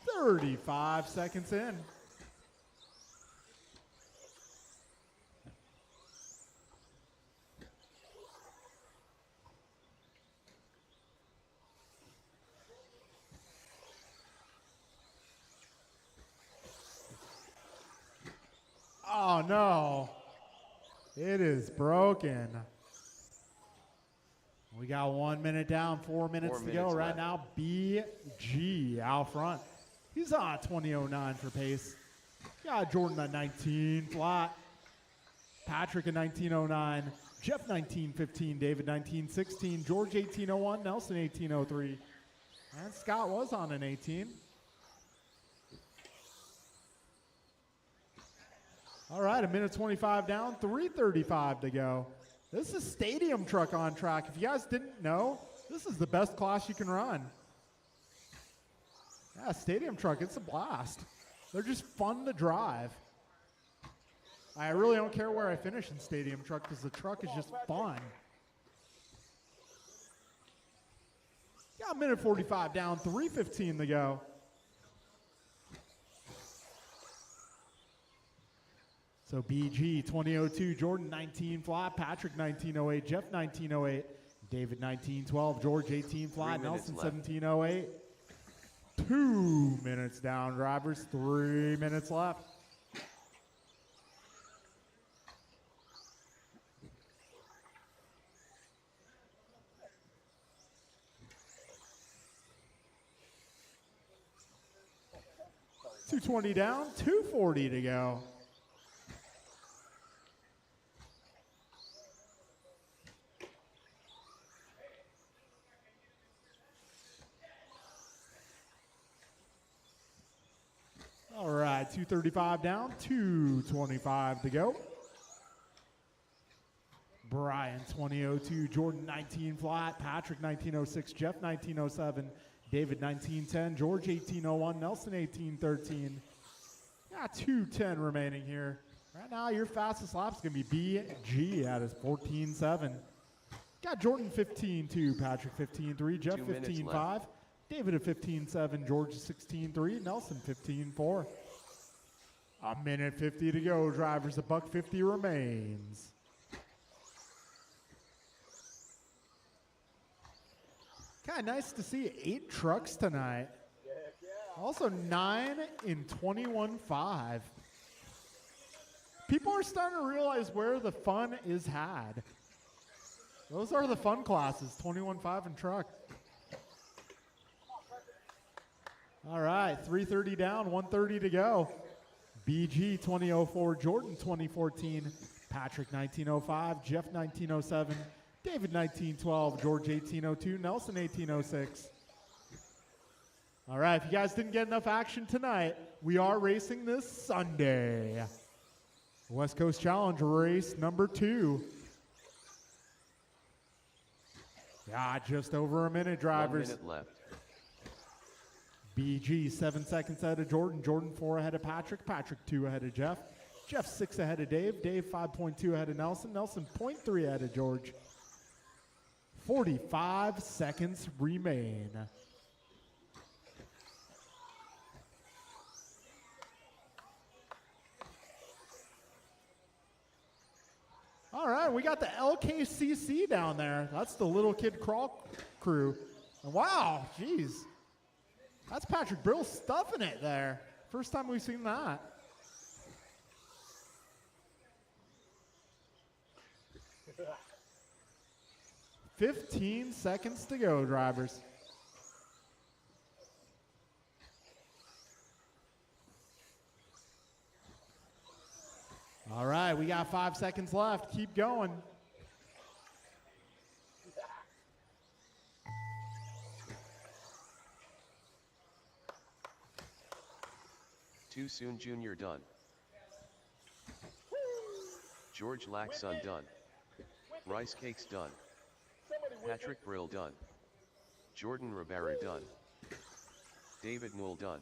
35 seconds in. Oh no, it is broken. We got 1 minute down, 4 minutes to go. Right now, BG out front. He's on 20.09 for pace. Got Jordan at 19 flat. Patrick at 19.09. Jeff 19.15. David 19.16. George 18.01. Nelson 18.03. And Scott was on an 18. All right, a minute 25 down, 3:35 to go. This is Stadium Truck on track. If you guys didn't know, this is the best class you can run. Yeah, Stadium Truck, it's a blast. They're just fun to drive. I really don't care where I finish in Stadium Truck because the truck is just fun. Got a minute 45 down, 3:15 to go. So BG 20.02, Jordan 19 flat, Patrick 19.08, Jeff 19.08, David 19.12, George 18 flat, Nelson 17.08. 2 minutes down, drivers, 3 minutes left. $220 down, $240 to go. All right, 235 down, 225 to go. Brian 20.02, Jordan 19 flat, Patrick 19.06, Jeff 19.07, David 19.10, George 18.01, Nelson 18.13. Got 2:10 remaining here. Right now, your fastest lap is going to be BG at his 14.7. Got Jordan 15.2, Patrick 15.3, Jeff 15.5. David at 15.7, George 16.3, Nelson 15.4. A minute 50 to go, drivers. $150 remains. Kind of nice to see 8 trucks tonight. Also 9 in 21.5. People are starting to realize where the fun is had. Those are the fun classes, 21.5 and truck. All right, 3:30 down, 1:30 to go. BG 20.04, Jordan 20.14, Patrick 19.05, Jeff 19.07, David 19.12, George 18.02, Nelson 18.06. All right, if you guys didn't get enough action tonight, we are racing this Sunday. West Coast Challenge race number 2. Yeah, just over a minute, drivers. 1 minute left. BG 7 seconds ahead of Jordan. Jordan 4 ahead of Patrick. Patrick 2 ahead of Jeff. Jeff 6 ahead of Dave. Dave 5.2 ahead of Nelson. Nelson 0.3 ahead of George. 45 seconds remain. All right, we got the LKCC down there. That's the Little Kid Crawl crew. And wow, geez. That's Patrick Brill stuffing it there. First time we've seen that. $15 seconds to go, drivers. All right, we got 5 seconds left. Keep going. Too Soon Jr. done. George Laxon done. Rice Cakes done. Patrick Brill done. Jordan Rivera done. David Newell done.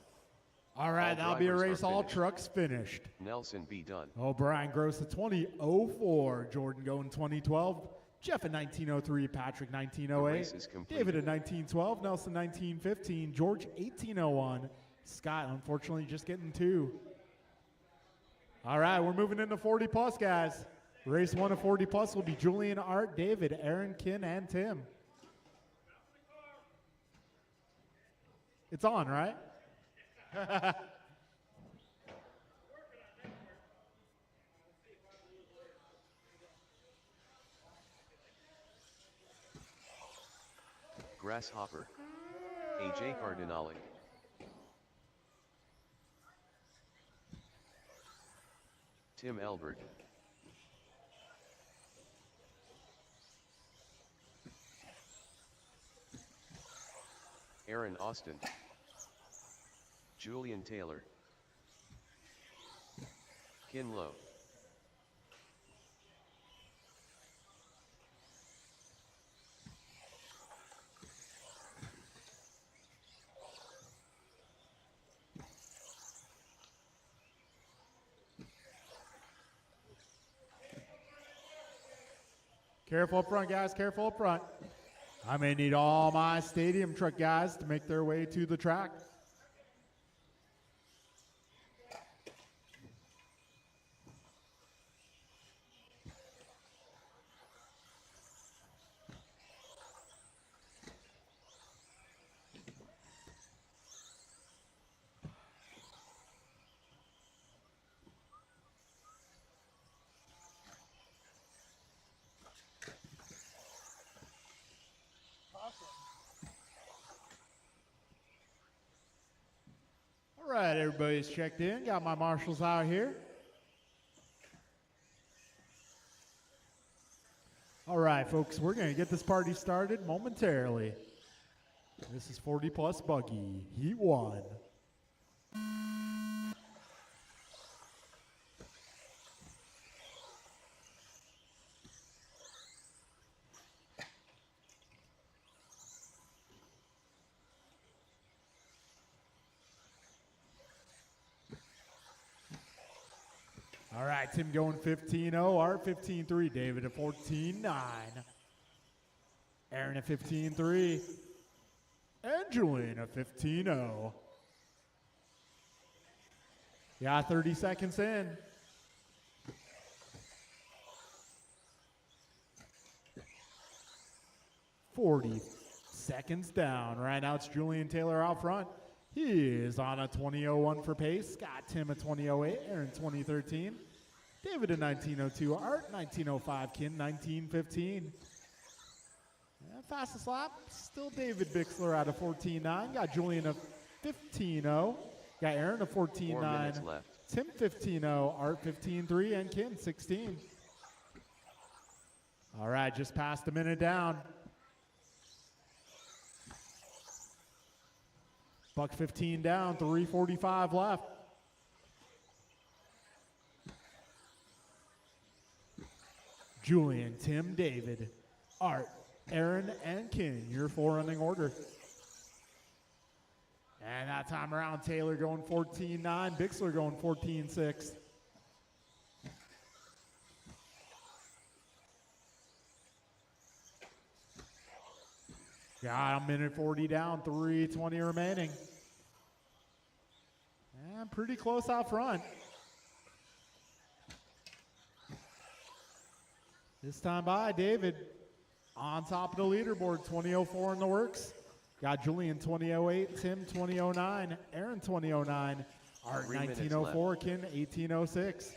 All right, All that'll be a drivers are race. All finished. trucks finished. Nelson B done. O'Brien Gross at 2004. Jordan going 2012. Jeff at 1903. Patrick The 1908. race is completed. David at 1912. Nelson 1915. George 1801. Scott, unfortunately, just getting 2. All right, we're moving into 40 plus, guys. Race 1 of 40 plus will be Julian, Art, David, Aaron, Kin, and Tim. It's on, right? Grasshopper. AJ Cardinale. Tim Elbert. Aaron Austin. Julian Taylor. Kin Lowe. Careful up front, guys. Careful up front. I may need all my stadium truck guys to make their way to the track. All right, everybody's checked in. Got my marshals out here. All right, folks, we're going to get this party started momentarily. This is 40 plus buggy, heat 1. All right, Tim going 15-0, Art 15-3, David at 14-9, Aaron at 15-3, and Julian at 15-0. Yeah, 30 seconds in. $40 seconds down. Right now it's Julian Taylor out front. He is on a 20:01 for pace. Scott Tim at 20:08, Aaron 20:13, David at 19:02, Art 19:05, Kin 19:15. Fastest lap, still David Bixler out of 14:9. Got Julian at 15:0. Got Aaron at 4 minutes 14:9. left. Tim 15:0, Art 15:3, and Kin 16. All right, just past a minute down. Buck 15 down, 3:45 left. Julian, Tim, David, Art, Aaron, and Kin, your 4 running order. And that time around, Taylor going 14:9, Bixler going 14:6. Got a minute 40 down, 3:20 remaining. And pretty close out front. This time by David on top of the leaderboard, 20:04 in the works. Got Julian 20:08, Tim 20:09, Aaron 20:09, Art 3 minutes 19:04, Kin 18:06.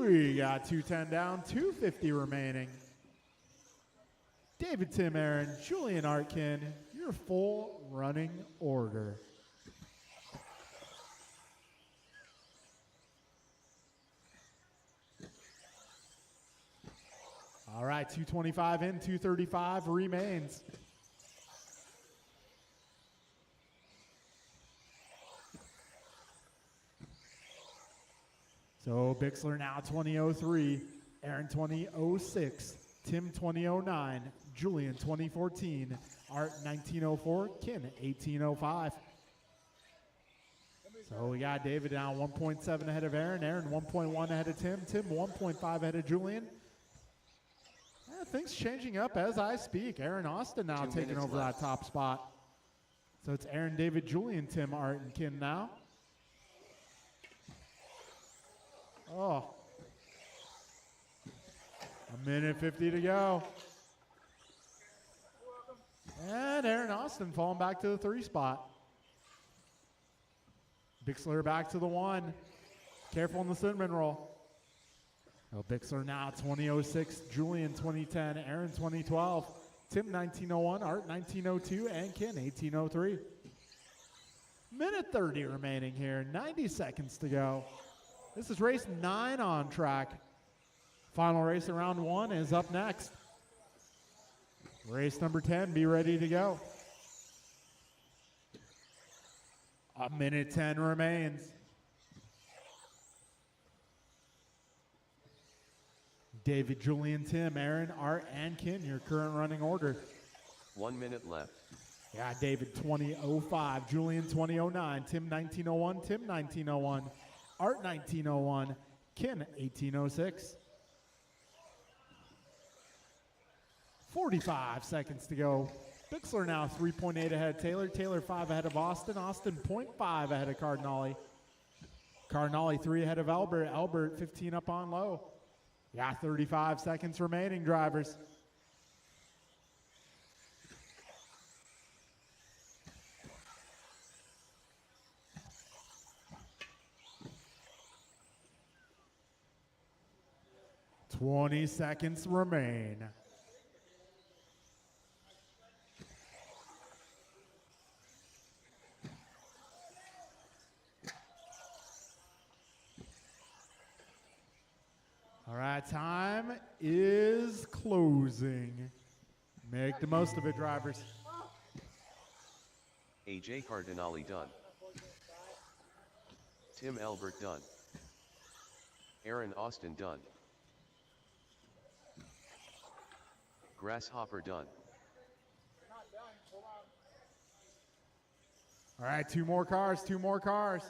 We got 2:10 down, 2:50 remaining. David, Tim, Aaron, Julian, Artkin, your full running order. All right, 2:25 in, 2:35 remains. So Bixler now 2003, Aaron 2006, Tim 2009, Julian 2014, Art 1904, Kin 1805. So we got David now 1.7 ahead of Aaron, Aaron 1.1 ahead of Tim, Tim 1.5 ahead of Julian. Things changing up as I speak. Aaron Austin now 2 taking minutes over left. that top spot. So it's Aaron, David, Julian, Tim, Art, and Kin now. Oh. 1:50 to go. And Aaron Austin falling back to the 3 spot. Bixler back to the 1. Careful in the cinnamon roll. Oh, Bixler now 2006, Julian 2010, Aaron 2012, Tim 1901, Art 1902, and Ken 1803. Minute 30 remaining here, 90 seconds to go. This is race 9 on track. Final race of round 1 is up next. Race number 10, be ready to go. 1:10 remains. David, Julian, Tim, Aaron, Art, and Ken, your current running order. 1 minute left. Yeah, David 2005, Julian 2009, Tim 1901, Tim 1901, Art 1901, Ken 1806. 45 seconds to go. Bixler now 3.8 ahead of Taylor, Taylor 5 ahead of Austin, Austin 0.5 ahead of Cardinale. Cardinale 3 ahead of Albert, Albert 15 up on low. Yeah, 35 seconds remaining, drivers. Twenty seconds remain. All right, time is closing. Make the most of it, drivers. AJ Cardinale done. Tim Albert done. Aaron Austin done. Grasshopper done. Not done. Hold on. All right, two more cars, two more cars.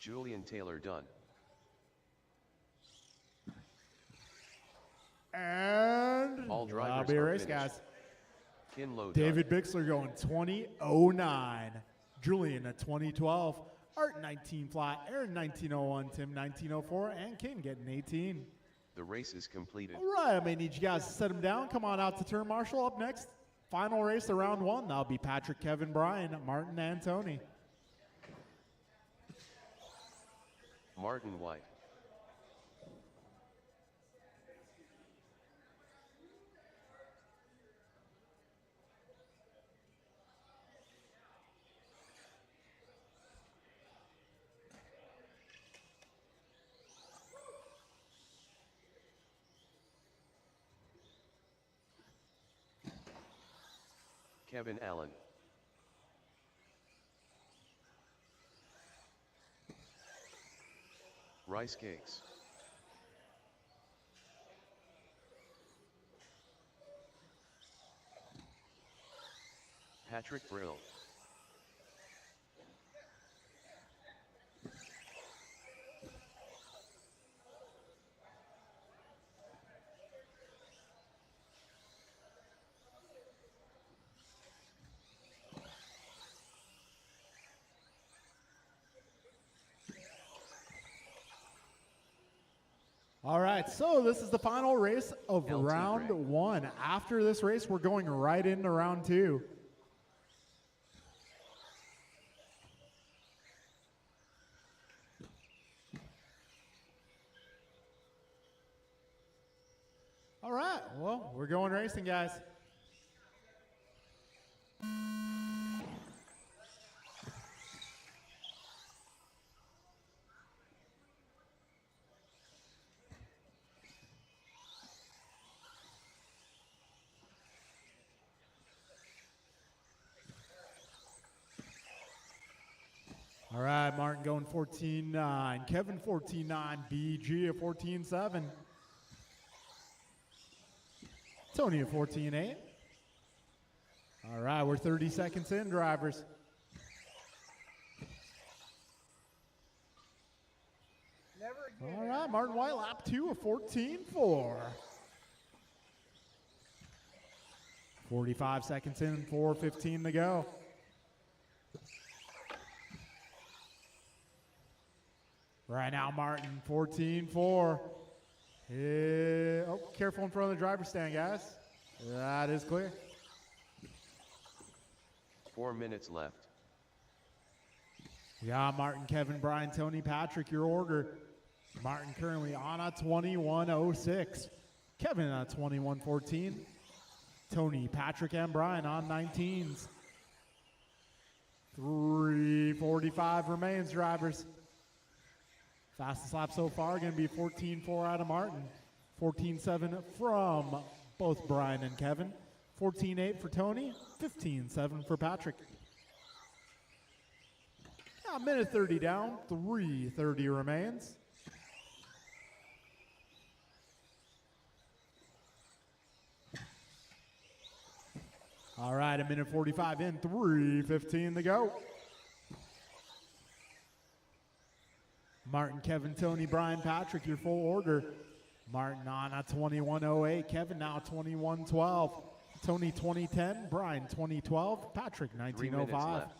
Julian Taylor done. And All drivers that'll be a are race, finished. guys. Kinlow David done. Bixler going 2009. Julian at 2012. Art 19 flat. Aaron 1901. Tim 1904. And King getting 18. The race is completed. All right, I may need you guys to set them down. Come on out to turn marshal. Up next, final race of round 1. That'll be Patrick, Kevin, Brian, Martin, and Tony. Martin White. Kevin Allen. Rice cakes. Patrick Brill. All right, so this is the final race of LT round Gray. 1. After this race, we're going right into round 2. All right, well, we're going racing, guys. All right, Martin going 14-9. Kevin 14-9. BG at 14-7. Tony at 14-8. All right, we're 30 seconds in, drivers. Never again. All right, Martin White, lap 2 of 14-4. 45 seconds in, 4:15 to go. Right now, Martin, 14-4. Oh, careful in front of the driver's stand, guys. That is clear. 4 minutes left. Yeah, Martin, Kevin, Brian, Tony, Patrick, your order. Martin currently on a 21.06. Kevin on a 21.14. Tony, Patrick, and Brian on 19s. 3:45 remains, drivers. Fastest lap so far going to be 14.4 out of Martin. 14.7 from both Brian and Kevin. 14.8 for Tony. 15.7 for Patrick. A minute 30 down. 3:30 remains. All right, a minute 45 in. 3:15 to go. Martin, Kevin, Tony, Brian, Patrick, your full order. Martin on a 21.08. Kevin now 21.12. Tony 20.10. Brian 20.12. Patrick 3 minutes 19.05. left.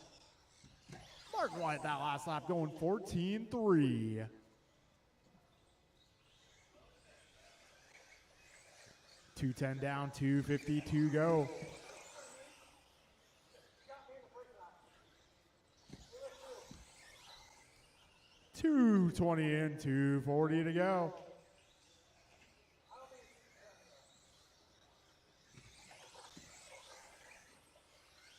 Martin White that last lap going 14.3. $2:10 down, 2:52 go. $2:20 in, 2:40 to go.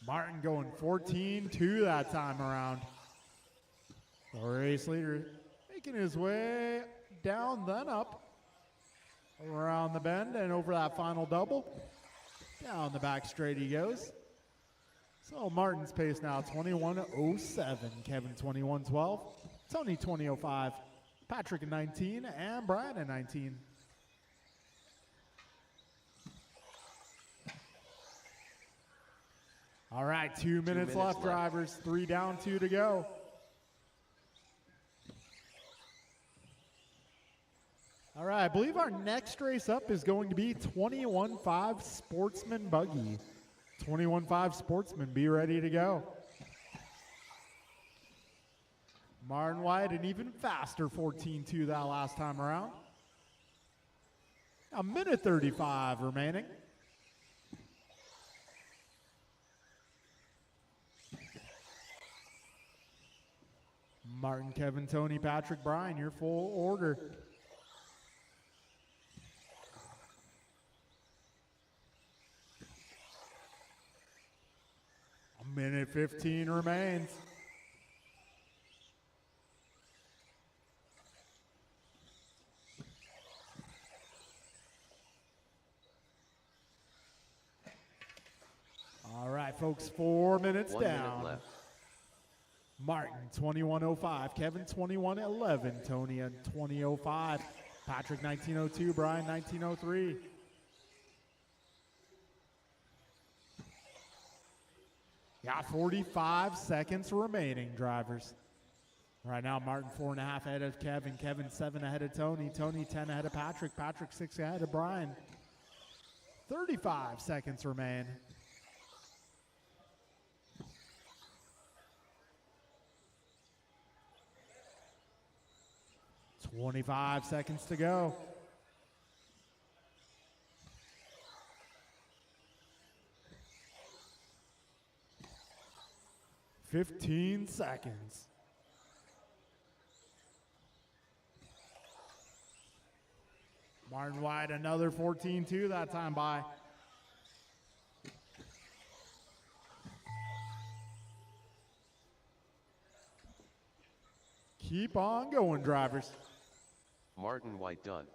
Martin going 14-2 that time around. The race leader making his way down, then up. Around the bend and over that final double. Down the back straight he goes. So Martin's pace now 21.07. Kevin 21.12. Tony 20.05. Patrick at 19 and Brian at 19. All right, 2 minutes left, drivers. 3 down, 2 to go. All right, I believe our next race up is going to be 21.5 Sportsman Buggy. 21.5 Sportsman, be ready to go. Martin White, an even faster 14-2 that last time around. A minute 35 remaining. Martin, Kevin, Tony, Patrick, Brian, your full order. A minute 15 remains. All right, folks, 4 minutes 1 down. minute left. Martin, 21.05. Kevin, 21.11. Tony at 20.05. Patrick, 19.02. Brian, 19.03. Got 45 seconds remaining, drivers. Right now, Martin 4.5 ahead of Kevin. Kevin 7 ahead of Tony. Tony 10 ahead of Patrick. Patrick 6 ahead of Brian. 35 seconds remain. $25 seconds to go. $15 seconds. Martin White, another 14-2 that time by. Keep on going, drivers. Martin White done.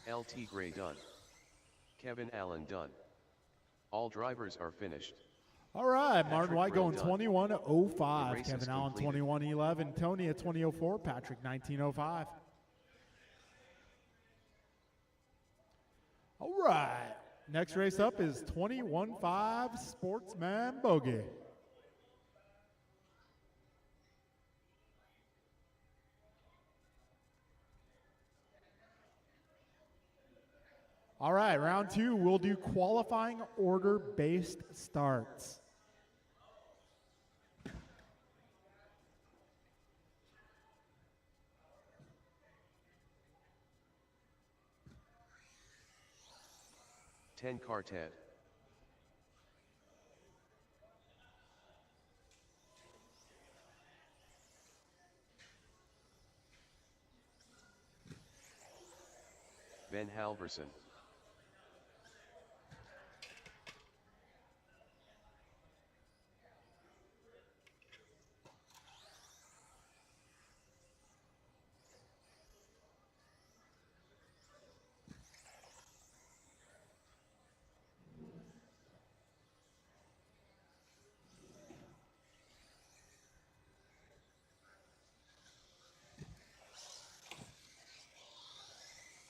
LT Gray done. Kevin Allen done. All drivers are finished. All right, Patrick Martin White going Bray done. 21:05. The race Kevin is Allen completed. 21:11. Tony at 20:04. Patrick 19:05. All right, next race up is 21:5 Sportsman Bogey. All right, round 2, we'll do qualifying order-based starts. Ten car Ted. Ben Halverson.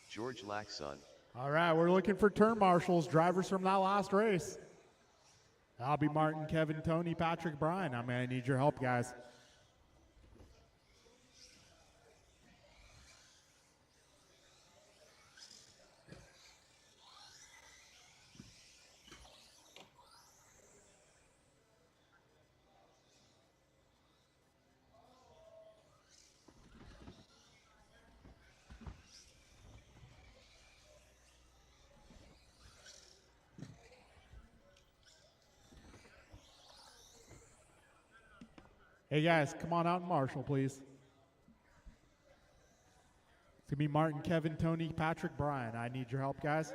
George Laxon. All right, we're looking for turn marshals, drivers from that last race. I'll be Martin, Kevin, Tony, Patrick, Brian. I'm going to need your help, guys. Hey guys, come on out and marshal, please. It's gonna be Martin, Kevin, Tony, Patrick, Brian. I need your help, guys.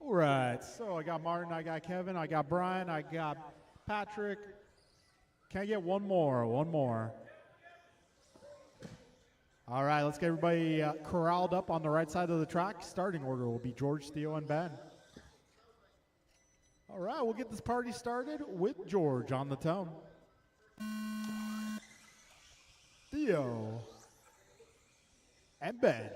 All right, so I got Martin, I got Kevin, I got Brian, I got Patrick. Can I get one more? One more. All right, let's get everybody corralled up on the right side of the track. Starting order will be George, Theo, and Ben. All right, we'll get this party started with George on the tone. Theo and Ben.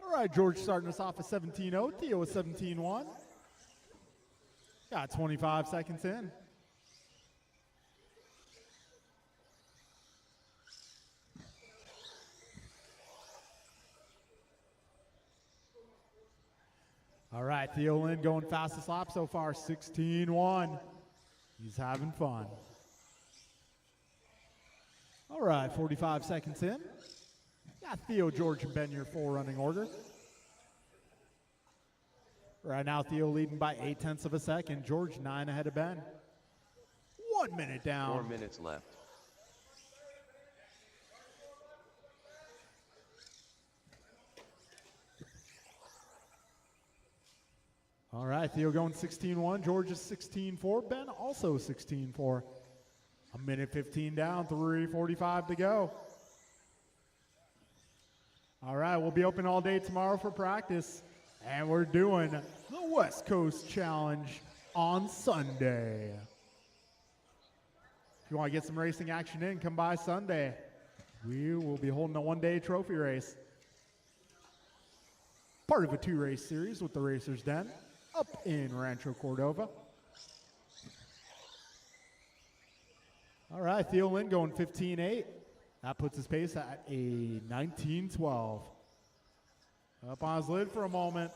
All right, George starting us off at 17-0. Theo with 17-1. Got 25 seconds in. All right, Theo Lynn going fastest lap so far, 16-1. He's having fun. All right, 45 seconds in. Got Theo, George, and Ben your full running order. Right now, Theo leading by 0.8 of a second. George 9 ahead of Ben. 1 minute down. 4 minutes left. All right, Theo going 16-1. George is 16-4. Ben also 16-4. 1:15 down, 3:45 to go. All right, we'll be open all day tomorrow for practice, and we're doing the West Coast Challenge on Sunday. If you want to get some racing action in, come by Sunday. We will be holding a one-day trophy race. Part of a 2-race series with the Racers Den up in Rancho Cordova. All right, Theo Lynn going 15-8. That puts his pace at a 19-12. Up on his lid for a moment.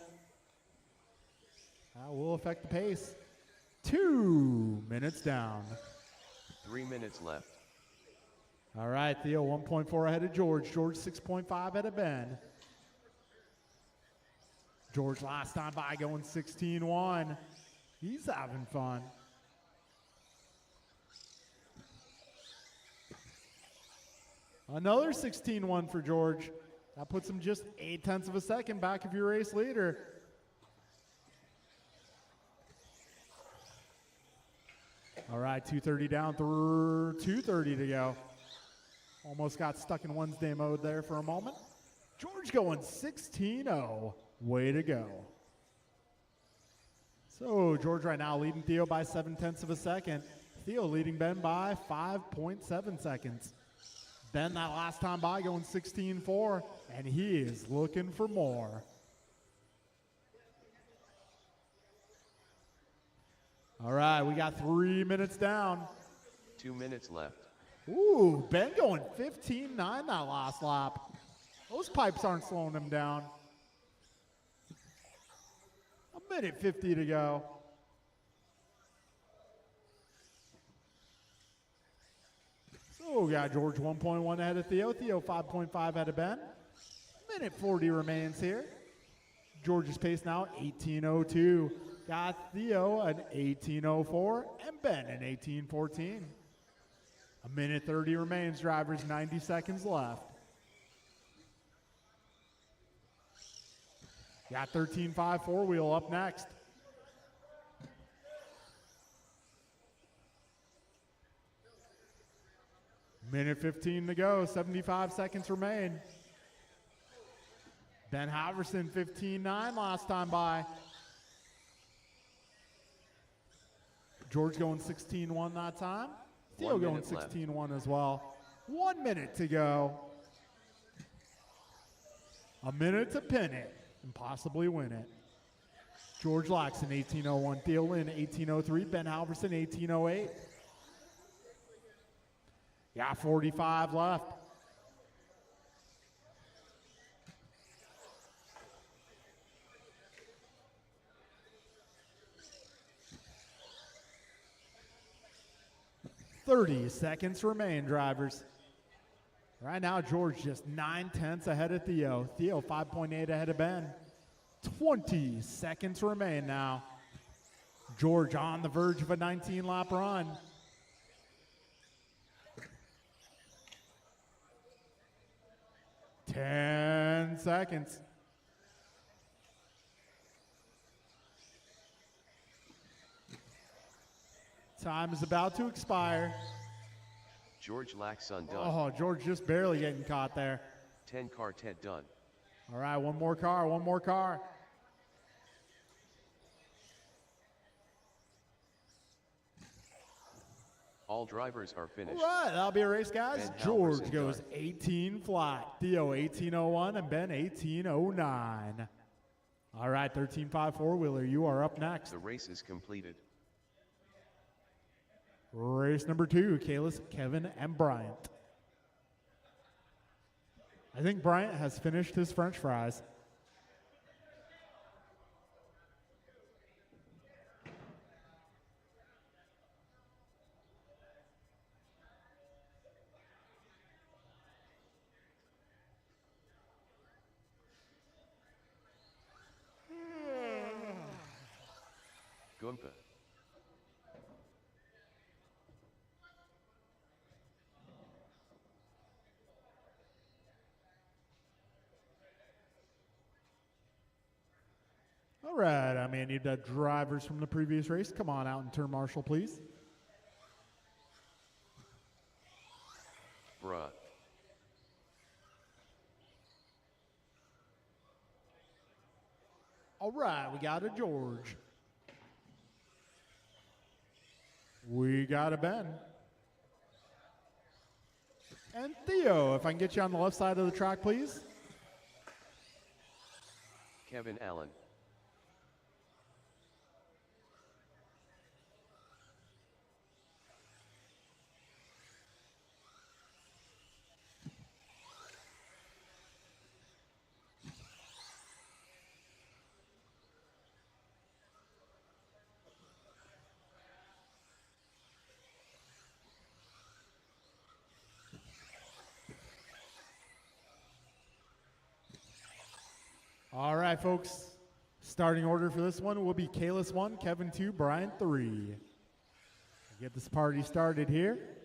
That will affect the pace. 2 minutes down. 3 minutes left. All right, Theo 1.4 ahead of George. George 6.5 ahead of Ben. George last time by going 16-1. He's having fun. Another 16-1 for George. That puts him just 0.8 of a second back of your race leader. All right, 2:30 down through 2:30 to go. Almost got stuck in Wednesday mode there for a moment. George going 16-0. Way to go. So George right now leading Theo by 0.7 of a second. Theo leading Ben by 5.7 seconds. Ben that last time by going 16-4, and he is looking for more. All right, we got 3 minutes down. 2 minutes left. Ooh, Ben going 15-9 that last lap. Those pipes aren't slowing him down. 1:50 to go. So we got George 1.1 ahead of Theo. Theo 5.5 ahead of Ben. 1:40 remains here. George's pace now 18:02. Got Theo an 18:04 and Ben an 18:14. 1:30 remains, drivers, 90 seconds left. Got 13.5 four-wheel up next. Minute 15 to go, 75 seconds remain. Ben Halverson 15.9 last time by. George going 16.1 that time. Theo 1 going minute left. 16.1 as well. 1 minute to go. A minute to pin it and possibly win it. George Laxon 18:01, Theo Lynn 18:03, Ben Halverson 18:08. Yeah, 45 left. .30 seconds remain, drivers. Right now, George just 0.9 ahead of Theo. Theo 5.8 ahead of Ben. 20 seconds remain now. George on the verge of a 19-lap run. Ten seconds. Time is about to expire. George Laxon done. Oh, George just barely getting caught there. 10 car Ted done. All right, one more car, one more car. All drivers are finished. All right, that'll be a race, guys. Ben George Halverson goes done. 18 flat. Theo 18:01 and Ben 18:09. All right, 13.5 four-wheeler, you are up next. The race is completed. Race number 2, Kalis, Kevin, and Bryant. I think Bryant has finished his French fries. Goompa. All right, I may need the drivers from the previous race. Come on out and turn marshal, please. Bruh. All right, we got a George. We got a Ben. And Theo, if I can get you on the left side of the track, please. Kevin Allen. All right, folks. Starting order for this one will be Kalis 1, Kevin 2, Brian 3. Get this party started here.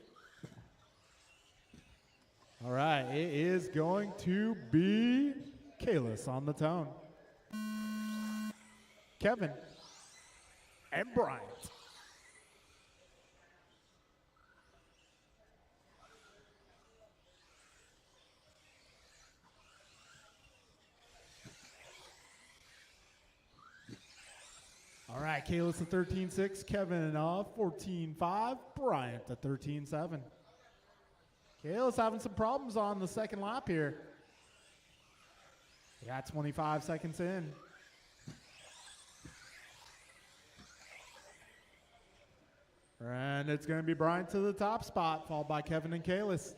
All right, it is going to be Kalis on the tone. Kevin and Bryant. All right, Kalis at 13-6, Kevin 14-5, Bryant at 13-7. Kalis having some problems on the second lap here. We got 25 seconds in. And it's going to be Bryant to the top spot, followed by Kevin and Kalis.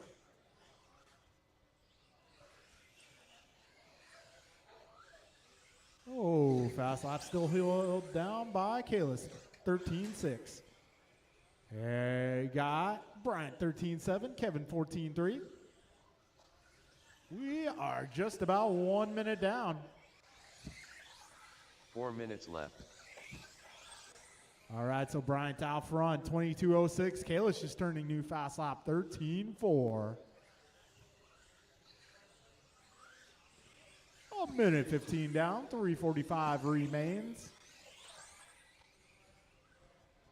Oh, fast lap still held down by Kalis, 13-6. Hey, got Bryant 13-7, Kevin 14-3. We are just about 1 minute down. 4 minutes left. All right, so Bryant out front, 22.06. Kalis just turning new fast lap, 13-4. A minute 15 down, 3:45 remains.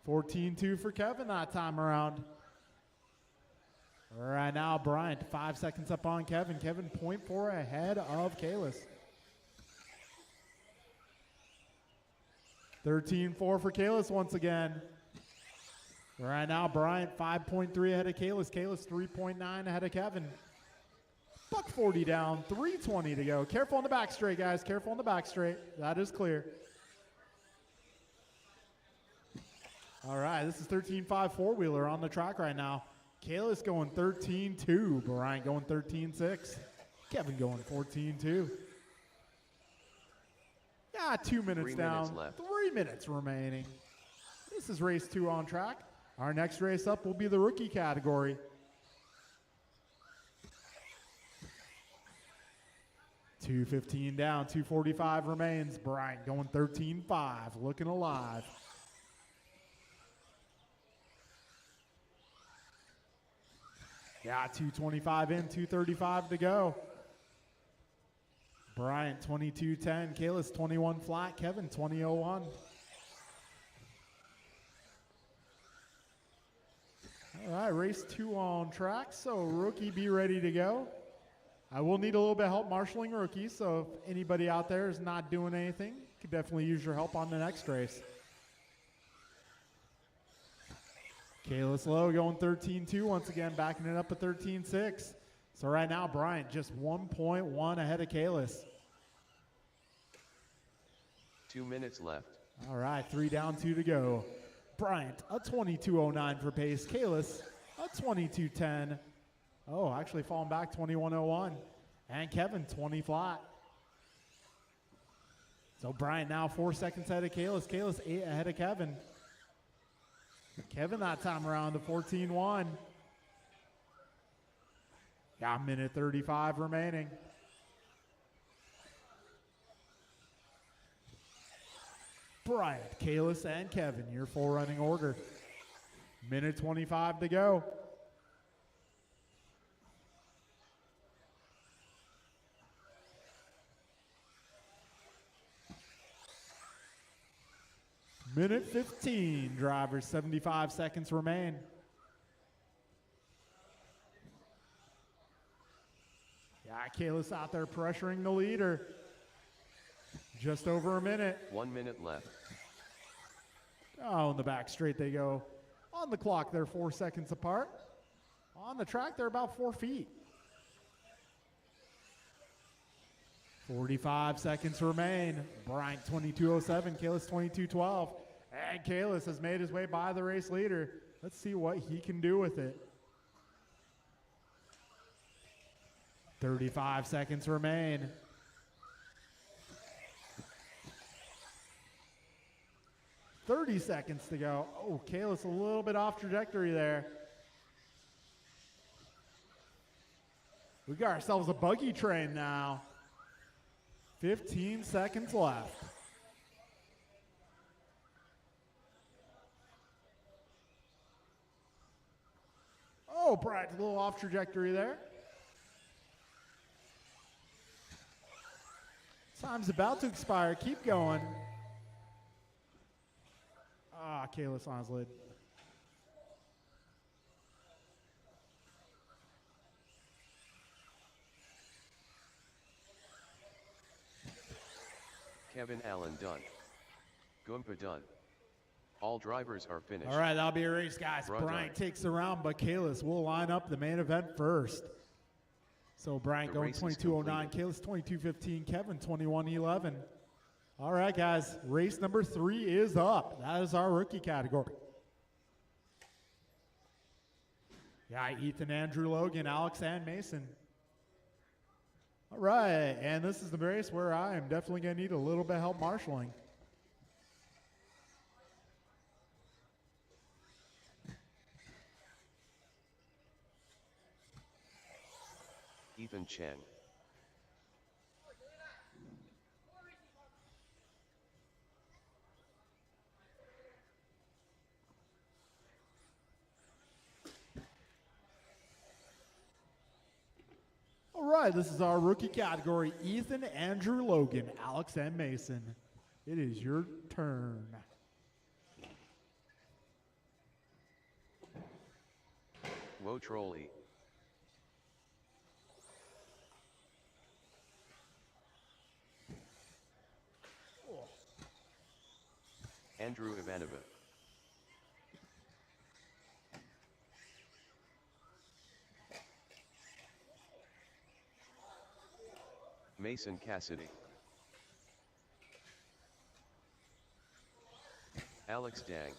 14-2 for Kevin that time around. All right, now Bryant, 5 seconds up on Kevin. Kevin 0.4 ahead of Kalis. 13-4 for Kalis once again. All right, now Bryant 5.3 ahead of Kalis. Kalis 3.9 ahead of Kevin. Buck 40 down, 3:20 to go. Careful on the back straight, guys. Careful on the back straight. That is clear. All right, this is 13.5 four-wheeler on the track right now. Kalis going 13-2. Bryant going 13-6. Kevin going 14-2. Yeah, 2 minutes 3 down. minutes left. 3 minutes remaining. This is race 2 on track. Our next race up will be the rookie category. 2:15 down, 2:45 remains. Bryant going 13-5, looking alive. Yeah, 2:25 in, 2:35 to go. Bryant 22.10, Kalis 21 flat, Kevin 20.01. All right, race 2 on track, so rookie be ready to go. I will need a little bit of help marshaling rookies, so if anybody out there is not doing anything, you could definitely use your help on the next race. Kalis Lowe going 13-2 once again, backing it up at 13-6. So right now, Bryant just 1.1 ahead of Kalis. 2 minutes left. All right, 3 down, 2 to go. Bryant, a 22.09 for pace. Kalis, a 22.10. Oh, actually falling back 21.01. And Kevin, 20 flat. So Bryant now 4 seconds ahead of Kalis. Kalis 8 ahead of Kevin. Kevin that time around to 14.1. Got a minute 35 remaining. Bryant, Kalis, and Kevin, your full running order. Minute 25 to go. Minute 15, drivers, 75 seconds remain. Yeah, Kalis out there pressuring the leader. Just over a minute. 1 minute left. Oh, in the back straight they go. On the clock, they're 4 seconds apart. On the track, they're about 4 feet. 45 seconds remain. Bryant 22.07, Kalis 22.12. And Kalis has made his way by the race leader. Let's see what he can do with it. 35 seconds remain. $30 seconds to go. Oh, Kalis a little bit off trajectory there. We got ourselves a buggy train now. 15 seconds left. Oh, Bryant a little off trajectory there. Time's about to expire. Keep going. Ah, Kalis on his lid. Kevin Allen done. Goompa done. All drivers are finished. All right, that'll be a race, guys. Brought Bryant on. takes the round, but Kalis will line up the main event first. So Bryant The going race is 22:09, Kalis 22:15, Kevin 21:11. All right, guys, race number 3 is up. That is our rookie category. Yeah, Ethan, Andrew, Logan, Alex, and Mason. All right, and this is the race where I am definitely going to need a little bit of help marshaling. Ethan Chang. All right, this is our rookie category. Ethan, Andrew, Logan, Alex, and Mason. It is your turn. Woe Trolley. Andrew Ivanova. Mason Cassidy. Alex Dang.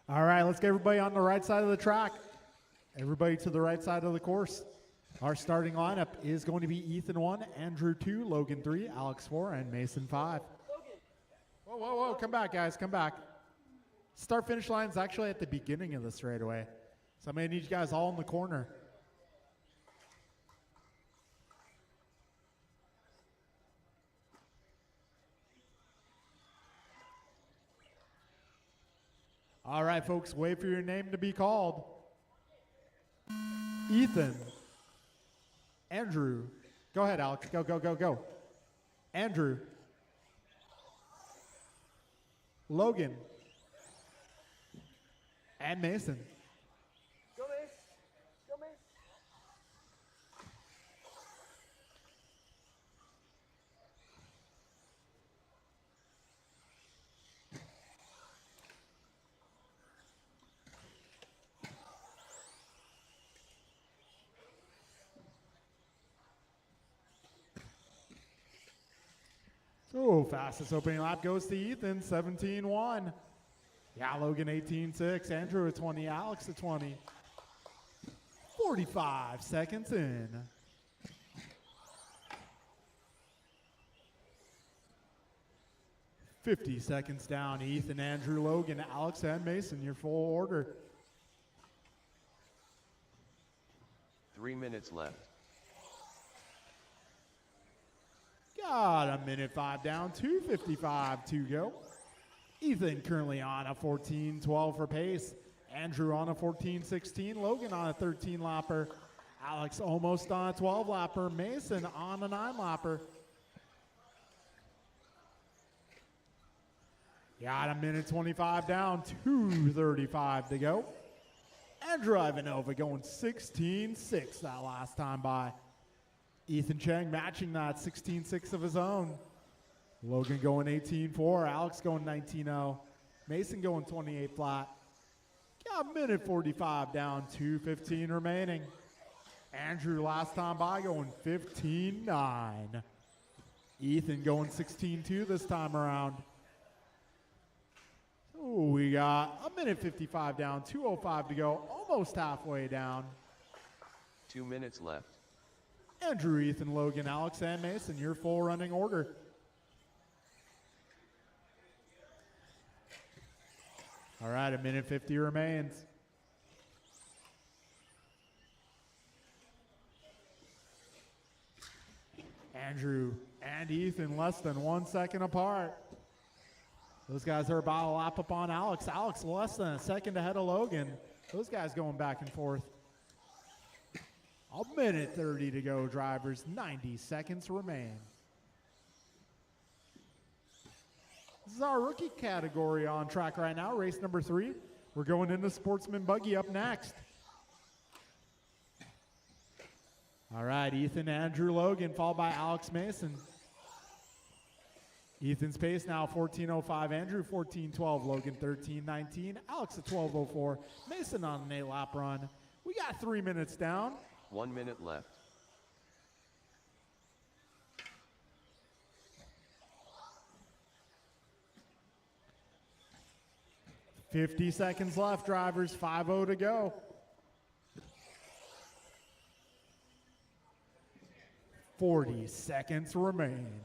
All right, let's get everybody on the right side of the track. Everybody to the right side of the course. Our starting lineup is going to be Ethan 1, Andrew 2, Logan 3, Alex 4, and Mason 5. Whoa, whoa, whoa, come back, guys, come back. Start-finish line is actually at the beginning of the straightaway. So I'm going to need you guys all in the corner. All right, folks, wait for your name to be called. Ethan. Andrew. Go ahead, Alex. Go, go, go, go. Andrew. Logan. And Mason. Go, Mace. Go, Mace. So fastest opening lap goes to Ethan, 17-1. Yeah, Logan 18-6, Andrew at 20, Alex at 20. 45 seconds in. $50 seconds down. Ethan, Andrew, Logan, Alex, and Mason, your full order. 3 minutes left. Got a minute 5 down, 2:55 to go. Ethan currently on a 14-12 for pace. Andrew on a 14-16. Logan on a 13-lapper. Alex almost on a 12-lapper. Mason on a 9-lapper. Got a minute 25 down, 2:35 to go. Andrew Ivanova going 16-6 that last time by. Ethan Chang matching that 16-6 of his own. Logan going 18-4, Alex going 19-0, Mason going 28 flat. Got a minute 45 down, 2:15 remaining. Andrew last time by going 15-9. Ethan going 16-2 this time around. So we got a minute 55 down, 2:05 to go, almost halfway down. 2 minutes left. Andrew, Ethan, Logan, Alex, and Mason, your full running order. All right, a minute 50 remains. Andrew and Ethan less than 1 second apart. Those guys are about a lap up on Alex. Alex less than a second ahead of Logan. Those guys going back and forth. A minute 30 to go, drivers. 90 seconds remain. This is our rookie category on track right now, race number 3. We're going into Sportsman Buggy up next. All right, Ethan, Andrew, Logan, followed by Alex Mason. Ethan's pace now 14:05, Andrew 14:12, Logan 13:19, Alex at 12:04, Mason on an 8-lap run. We got 3 minutes down. 1 minute left. $50 seconds left, drivers. 5:0 to go. $40 seconds remain.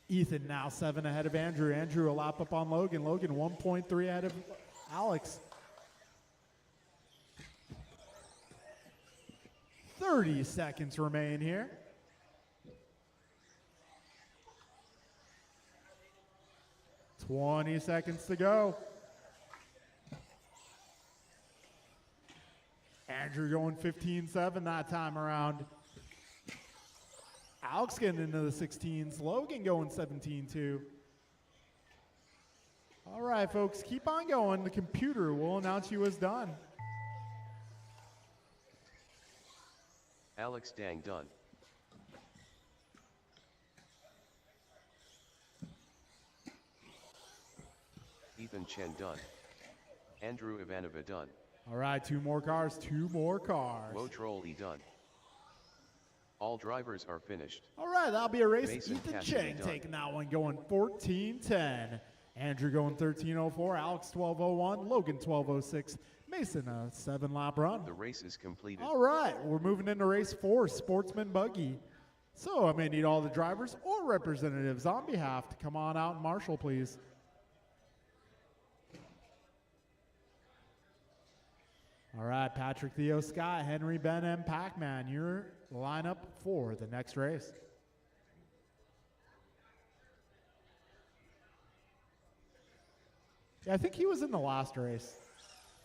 Ethan now 7 ahead of Andrew. Andrew a lap up on Logan. Logan 1.3 ahead of Alex. 30 seconds remain here. $20 seconds to go. Andrew going 15.7 that time around. Alex getting into the 16s. Logan going 17.2. All right, folks, keep on going. The computer will announce you as done. Alex Dang done. Ethan Chen done. Andrew Ivanova done. All right, 2 more cars, 2 more cars. Wo Troll E done. All drivers are finished. All right, that'll be a race. Mason Ethan Cassidy Chang done. taking that one, going 14:10. Andrew going 13:04. Alex 12:01. Logan 12:06. Mason a 7-lap run. The race is completed. All right, we're moving into race 4, Sportsman Buggy. So I may need all the drivers or representatives on behalf to come on out and marshal, please. All right, Patrick, Theo, Scott, Henry, Ben, and Pac-Man, your lineup for the next race. Yeah, I think he was in the last race.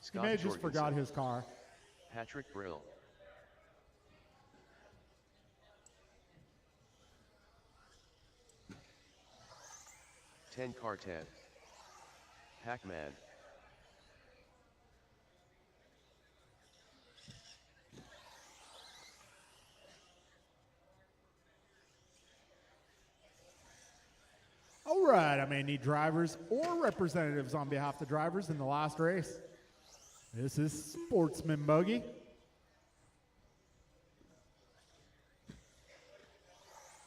Scott He may have just Jorgensen. forgot his car. Patrick Brill. Ten Car-10. Pac-Man. All right, I may need drivers or representatives on behalf of the drivers in the last race. This is Sportsman Buggy.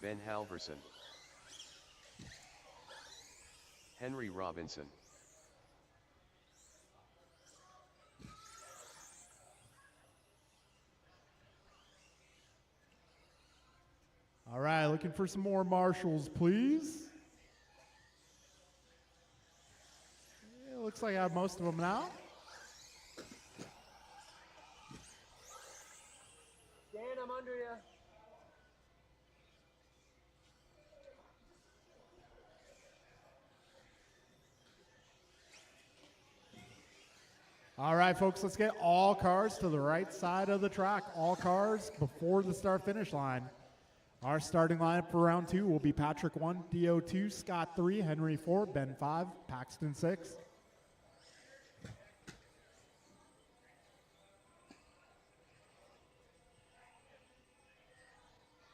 Ben Halverson. Henry Robinson. All right, looking for some more marshals, please. Yeah, looks like I have most of them now. Dan, I'm under you. All right, folks, let's get all cars to the right side of the track. All cars before the start-finish line. Our starting lineup for round 2 will be Patrick 1, Theo 2, Scott 3, Henry 4, Ben 5, Paxton 6.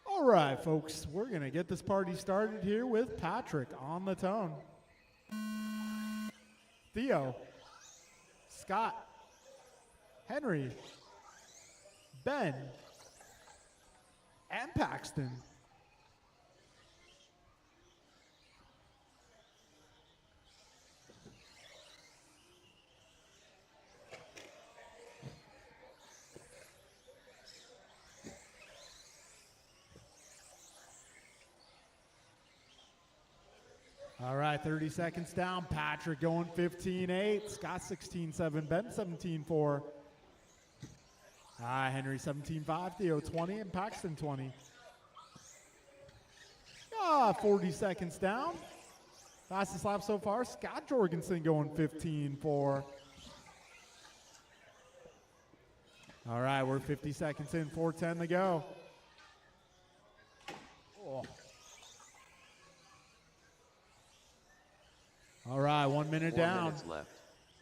All right, folks, we're going to get this party started here with Patrick on the tone. Theo, Scott, Henry, Ben, and Paxton. All right, 30 seconds down. Patrick going 15.8. Scott 16.7. Ben 17.4. Henry 17.5, Theo 20, and Paxton 20. 40 seconds down. Fastest lap so far, Scott Jorgensen going 15.4. All right, we're 50 seconds in, 4:10 to go. Oh. All right, 1 minute 4 down. minutes left.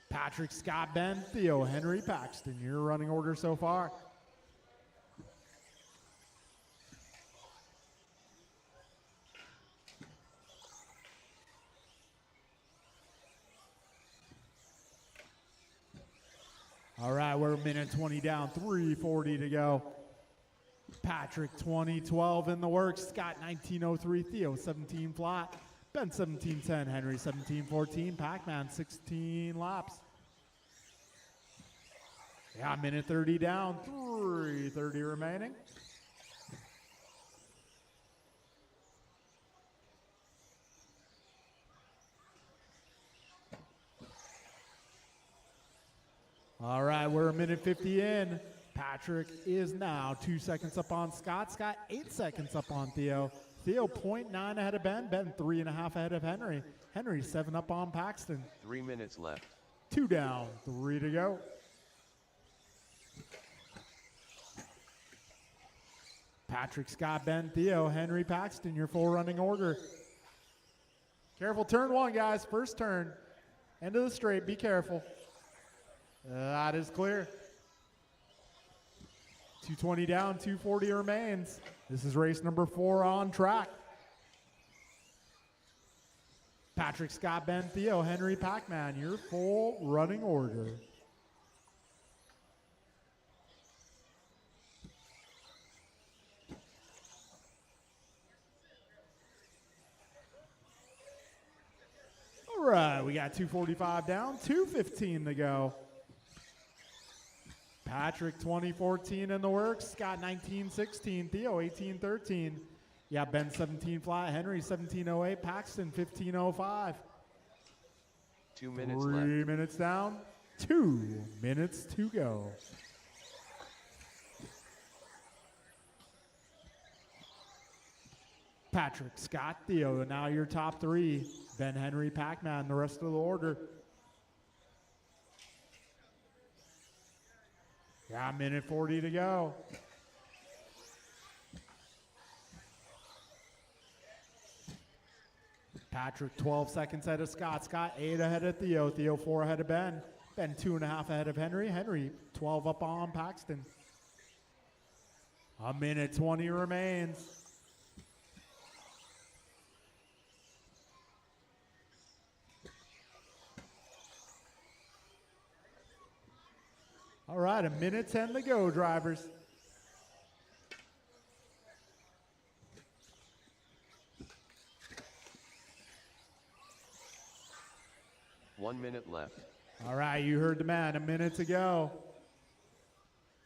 Patrick, Scott, Ben, Theo, Henry, Paxton, your running order so far. All right, we're a minute 20 down, 3:40 to go. Patrick 20.12 in the works, Scott 19.03, Theo 17 flat, Ben 17.10, Henry 17.14, Pac-Man 16 laps. Yeah, minute 30 down, 3:30 remaining. All right, we're a minute 50 in. Patrick is now 2 seconds up on Scott. Scott 8 seconds up on Theo. Theo 0.9 ahead of Ben. Ben 3.5 ahead of Henry. Henry 7 up on Paxton. 3 minutes left. 2 down, 3 to go. Patrick, Scott, Ben, Theo, Henry, Paxton, your full running order. Careful, turn 1, guys. First turn. End of the straight, be careful. That is clear. 2:20 down, 2:40 remains. This is race number 4 on track. Patrick, Scott, Ben, Theo, Henry, Pac-Man, your full running order. All right, we got 2:45 down, 2:15 to go. Patrick 20.14 in the works, Scott 19.16, Theo 18.13. Yeah, Ben 17 flat, Henry 17.08, Paxton 15.05. 2 minutes 3 left. minutes down, 2 minutes to go. Patrick, Scott, Theo, now your top 3. Ben, Henry, Pac-Man, the rest of the order. Yeah, minute 40 to go. Patrick 12 seconds ahead of Scott. Scott 8 ahead of Theo. Theo 4 ahead of Ben. Ben 2.5 ahead of Henry. Henry 12 up on Paxton. A minute 20 remains. All right, a minute 10 to go, drivers. One minute left. All right, you heard the man, a minute to go.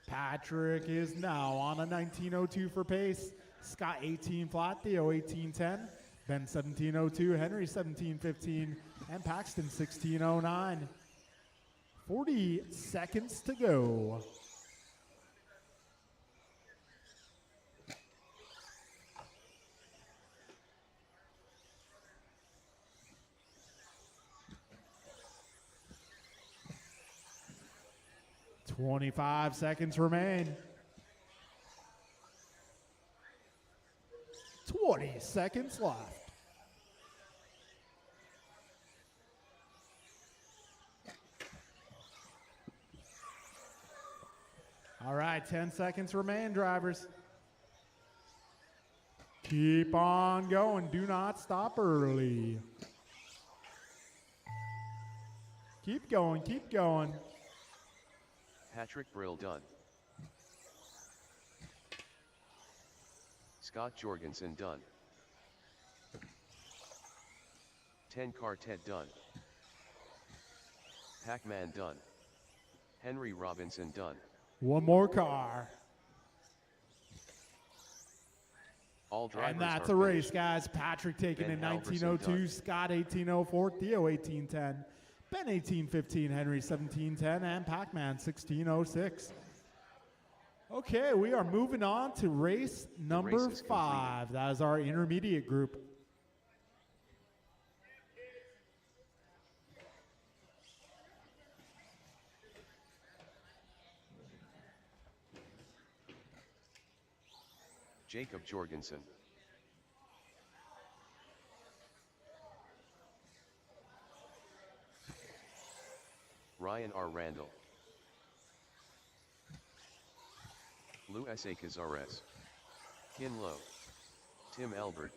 Patrick is now on a 19.02 for pace. Scott 18 flat, Theo 18.10, Ben 17.02, Henry 17.15, and Paxton 16.09. 40 seconds to go. "25 seconds remain. 20 seconds left. All right, 10 seconds remain, drivers. Keep on going. Do not stop early. Keep going, keep going. Patrick Brill done. Scott Jorgensen done. 10 Quartet done. Pac-Man done. Henry Robinson done. One more car. All drivers And that's are a race, finished. guys. Patrick taking Ben in Halverson 19.02, done. Scott 18.04, Theo 18.10, Ben 18.15, Henry 17.10, and Pac-Man 16.06. Okay, we are moving on to race number race is 5. That is our intermediate group. Jacob Jorgensen. Ryan R. Randall. Lou S. A. Cazares. Kin Lo. Tim Elbert.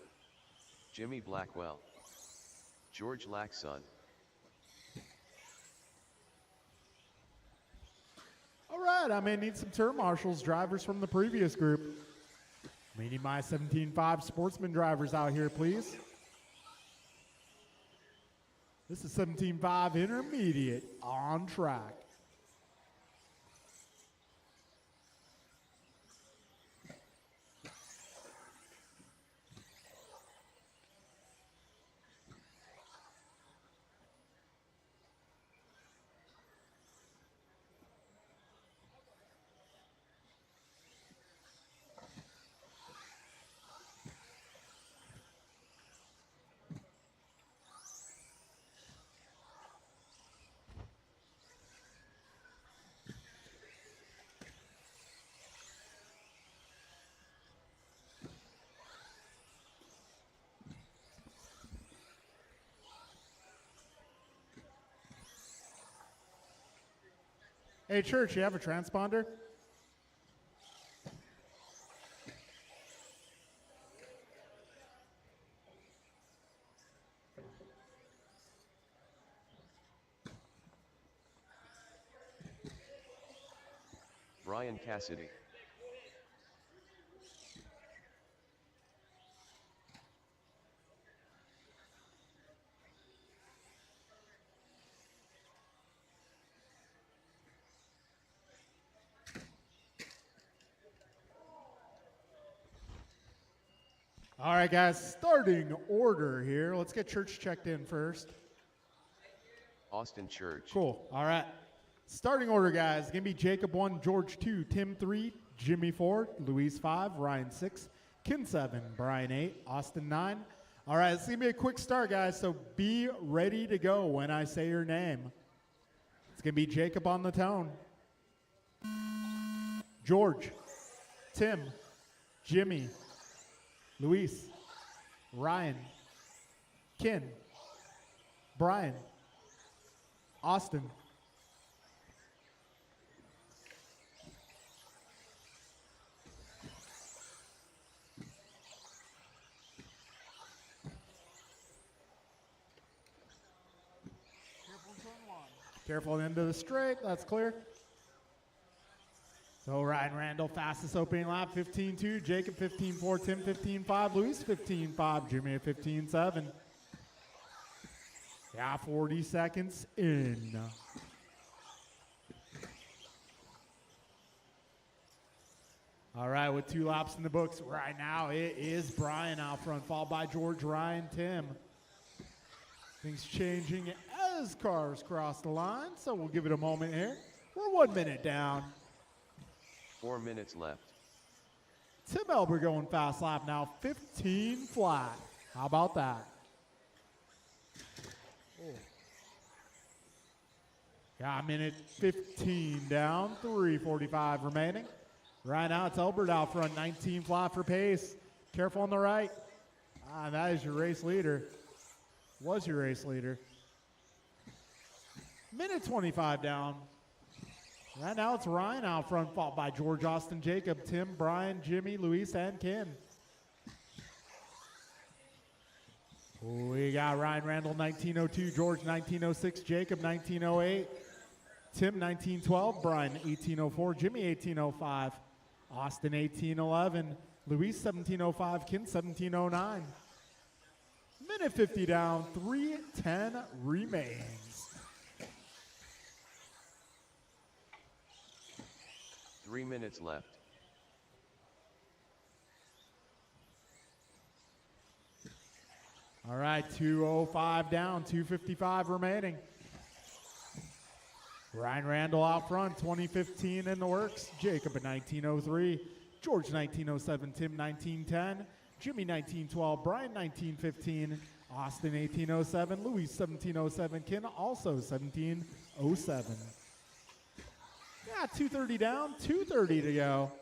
Jimmy Blackwell. George Laxon. All right, I may need some turn marshals, drivers from the previous group. We need my 17.5 sportsman drivers out here, please. This is 17.5 intermediate on track. Hey, Church, you have a transponder? Brian Cassidy. All right, guys, starting order here. Let's get Church checked in first. Austin Church. Cool. All right. Starting order, guys. Going to be Jacob 1, George 2, Tim 3, Jimmy 4, Luis 5, Ryan 6, Kin 7, Brian 8, Austin 9. All right, it's going to be a quick start, guys, so be ready to go when I say your name. It's going to be Jacob on the tone. George, Tim, Jimmy, Luis, Ryan, Kin, Brian, Austin. Careful into the straight, that's clear. So Ryan Randall, fastest opening lap, 15.2. Jacob 15.4, Tim 15.5, Luis 15.5, Jimmy at 15.7. Yeah, 40 seconds in. All right, with 2 laps in the books right now, it is Brian out front, followed by George, Ryan, Tim. Things changing as cars cross the line, so we'll give it a moment here. We're 1 minute down. 4 minutes left. Tim Elber going fast lap now, 15 flat. How about that? Yeah, a minute 15 down, 3:45 remaining. Right now it's Elbert out front, 19 flat for pace. Careful on the right. That is your race leader. Was your race leader. Minute 25 down. Right now it's Ryan out front, followed by George, Austin, Jacob, Tim, Brian, Jimmy, Luis, and Kin. We got Ryan Randall, 1902, George, 1906, Jacob, 1908, Tim, 1912, Brian, 1804, Jimmy, 1805, Austin, 1811, Luis, 1705, Kin, 1709. Minute 50 down, 3:10 remains. 3 minutes left. All right, 2:05 down, 2:55 remaining. Ryan Randall out front, 2015 in the works. Jacob at 1903. George 1907. Tim 1910. Jimmy 1912. Brian 1915. Austin 1807. Luis 1707. Ken also 1707. Yeah, 230 down, 230 to go.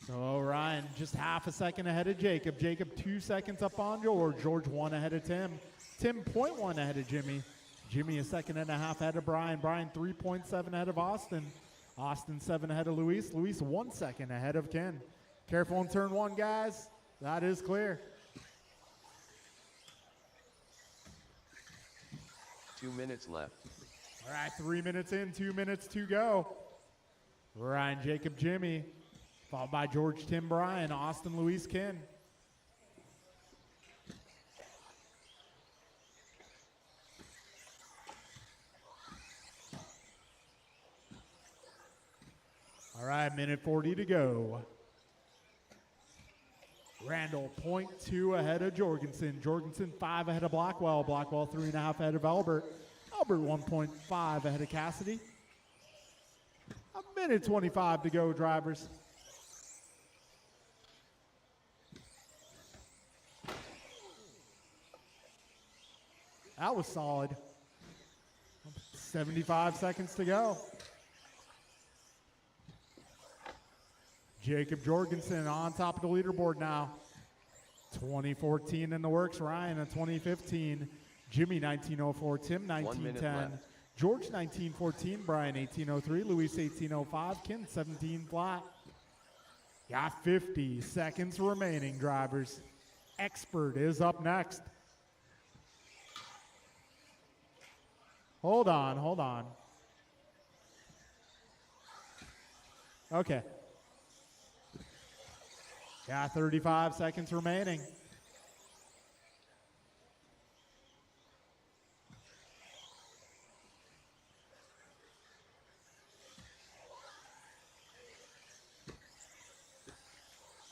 So Ryan just half a second ahead of Jacob. Jacob 2 seconds up on George. George 1 ahead of Tim. Tim 0.1 ahead of Jimmy. Jimmy a second and a half ahead of Brian. Brian 3.7 ahead of Austin. Austin 7 ahead of Luis. Luis 1 second ahead of Ken. Careful in turn 1, guys. That is clear. 2 minutes left. All right, 3 minutes in, 2 minutes to go. Ryan, Jacob, Jimmy, followed by George, Tim, Brian, Austin, Luis, Ken. All right, minute 40 to go. Randall, 0.2 ahead of Jorgensen. Jorgensen 5 ahead of Blackwell. Blackwell 3.5 ahead of Albert. Albert 1.5 ahead of Cassidy. A minute 25 to go, drivers. That was solid. 75 seconds to go. Jacob Jorgensen on top of the leaderboard now. 2014 in the works. Ryan in 2015. Jimmy 1904. Tim 1910. George 1914. Brian 1803. Luis 1805. Ken 17 flat. Got 50 seconds remaining, drivers. Expert is up next. Hold on, hold on. Okay. Got 35 seconds remaining.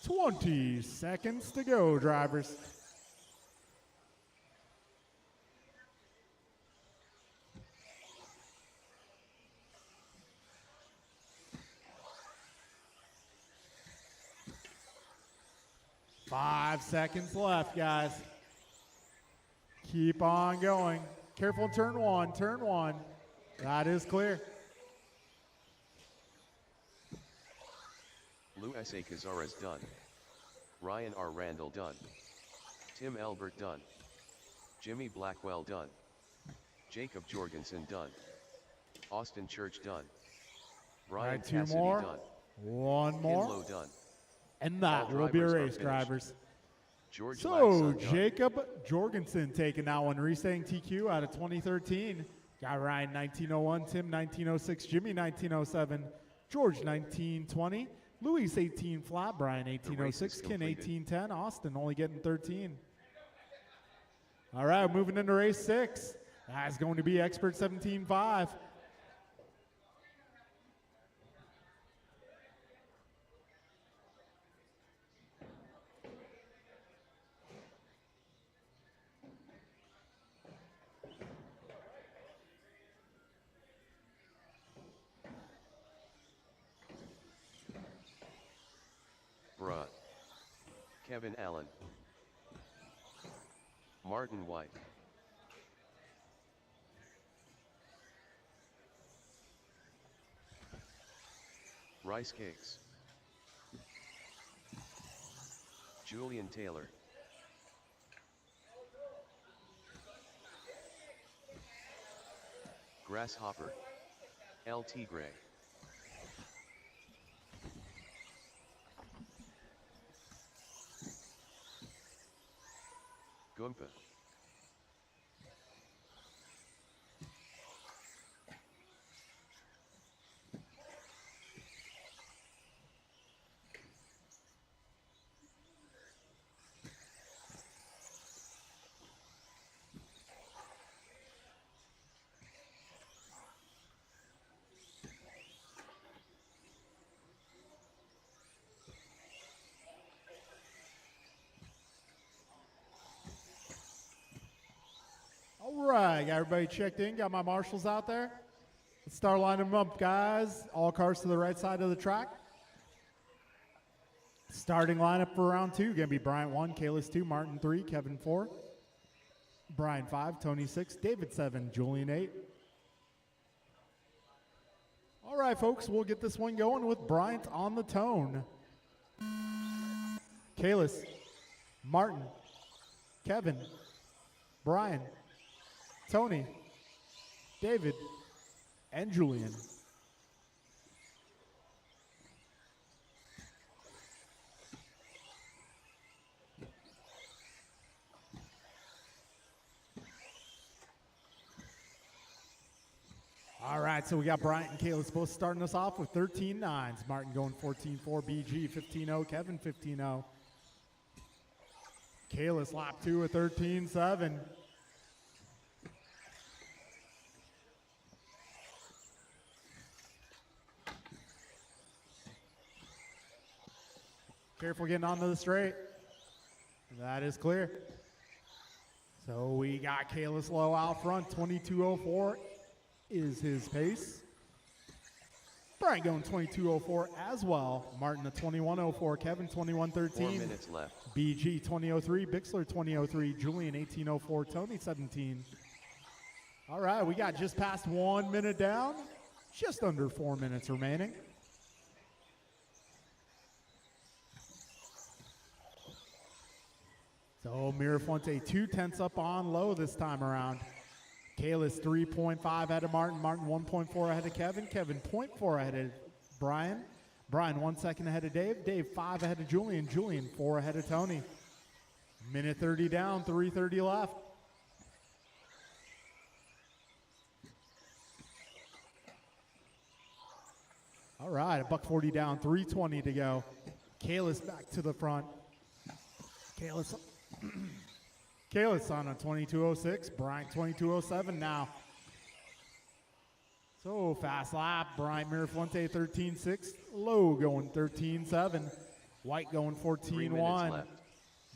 $20 seconds to go, drivers. Five seconds left, guys. Keep on going. Careful in turn one, turn one. That is clear. Lou S.A. Cazares done. Ryan R. Randall done. Tim Albert done. Jimmy Blackwell done. Jacob Jorgensen done. Austin Church done. Brian Right, two Cassidy more. done. One more. Kinlow done. And that All will be a drivers are race, finished. drivers. George So, Laxon done. Jacob Jorgensen taking that one, restaying TQ out of 2013. Got Ryan 1901, Tim 1906, Jimmy 1907, George 1920, Luis 18 flat, Brian race 1806, is Ken completed. 1810, Austin only getting 13. All right, moving into race 6. That's going to be Expert 17.5. Bruh. Kevin Allen. Martin White. Rice Cakes. Julian Taylor. Grasshopper. El Tigre. Goompa. right, got everybody checked in. Got my marshals out there. Let's start lining them up, guys. All cars to the right side of the track. Starting lineup for round 2, gonna be Bryant 1, Kalis 2, Martin 3, Kevin 4, Brian 5, Tony 6, David 7, Julian 8. All right, folks, we'll get this one going with Bryant on the tone. Kalis, Martin, Kevin, Brian, Tony, David, and Julian. All right, so we got Bryant and Kalis both starting us off with 13.9s. Martin going 14.4, BG 15.0, Kevin 15.0. Kalis lap 2 at 13.7. Careful getting onto the straight. That is clear. So we got Kalis low out front, 22.04 is his pace. Brian going 22.04 as well. Martin at 21.04, Kevin 21.13. 4 minutes left. BG 20.03, Bixler 20.03, Julian 18.04, Tony 17. All right, we got just past 1 minute down, just under 4 minutes remaining. So Mirafuente 2/10 up on low this time around. Kalis 3.5 ahead of Martin, Martin 1.4 ahead of Kevin, Kevin 0.4 ahead of Brian, Brian 1 second ahead of Dave, Dave 5 ahead of Julian, Julian 4 ahead of Tony. Minute 30 down, 3:30 left. All right, $1.40 down, 3:20 to go. Kalis back to the front. Kalis on a 22.06, Bryant 22.07 now. So fast lap, Bryant Mirafuente 13.6, Low going 13.7, White going 14.1,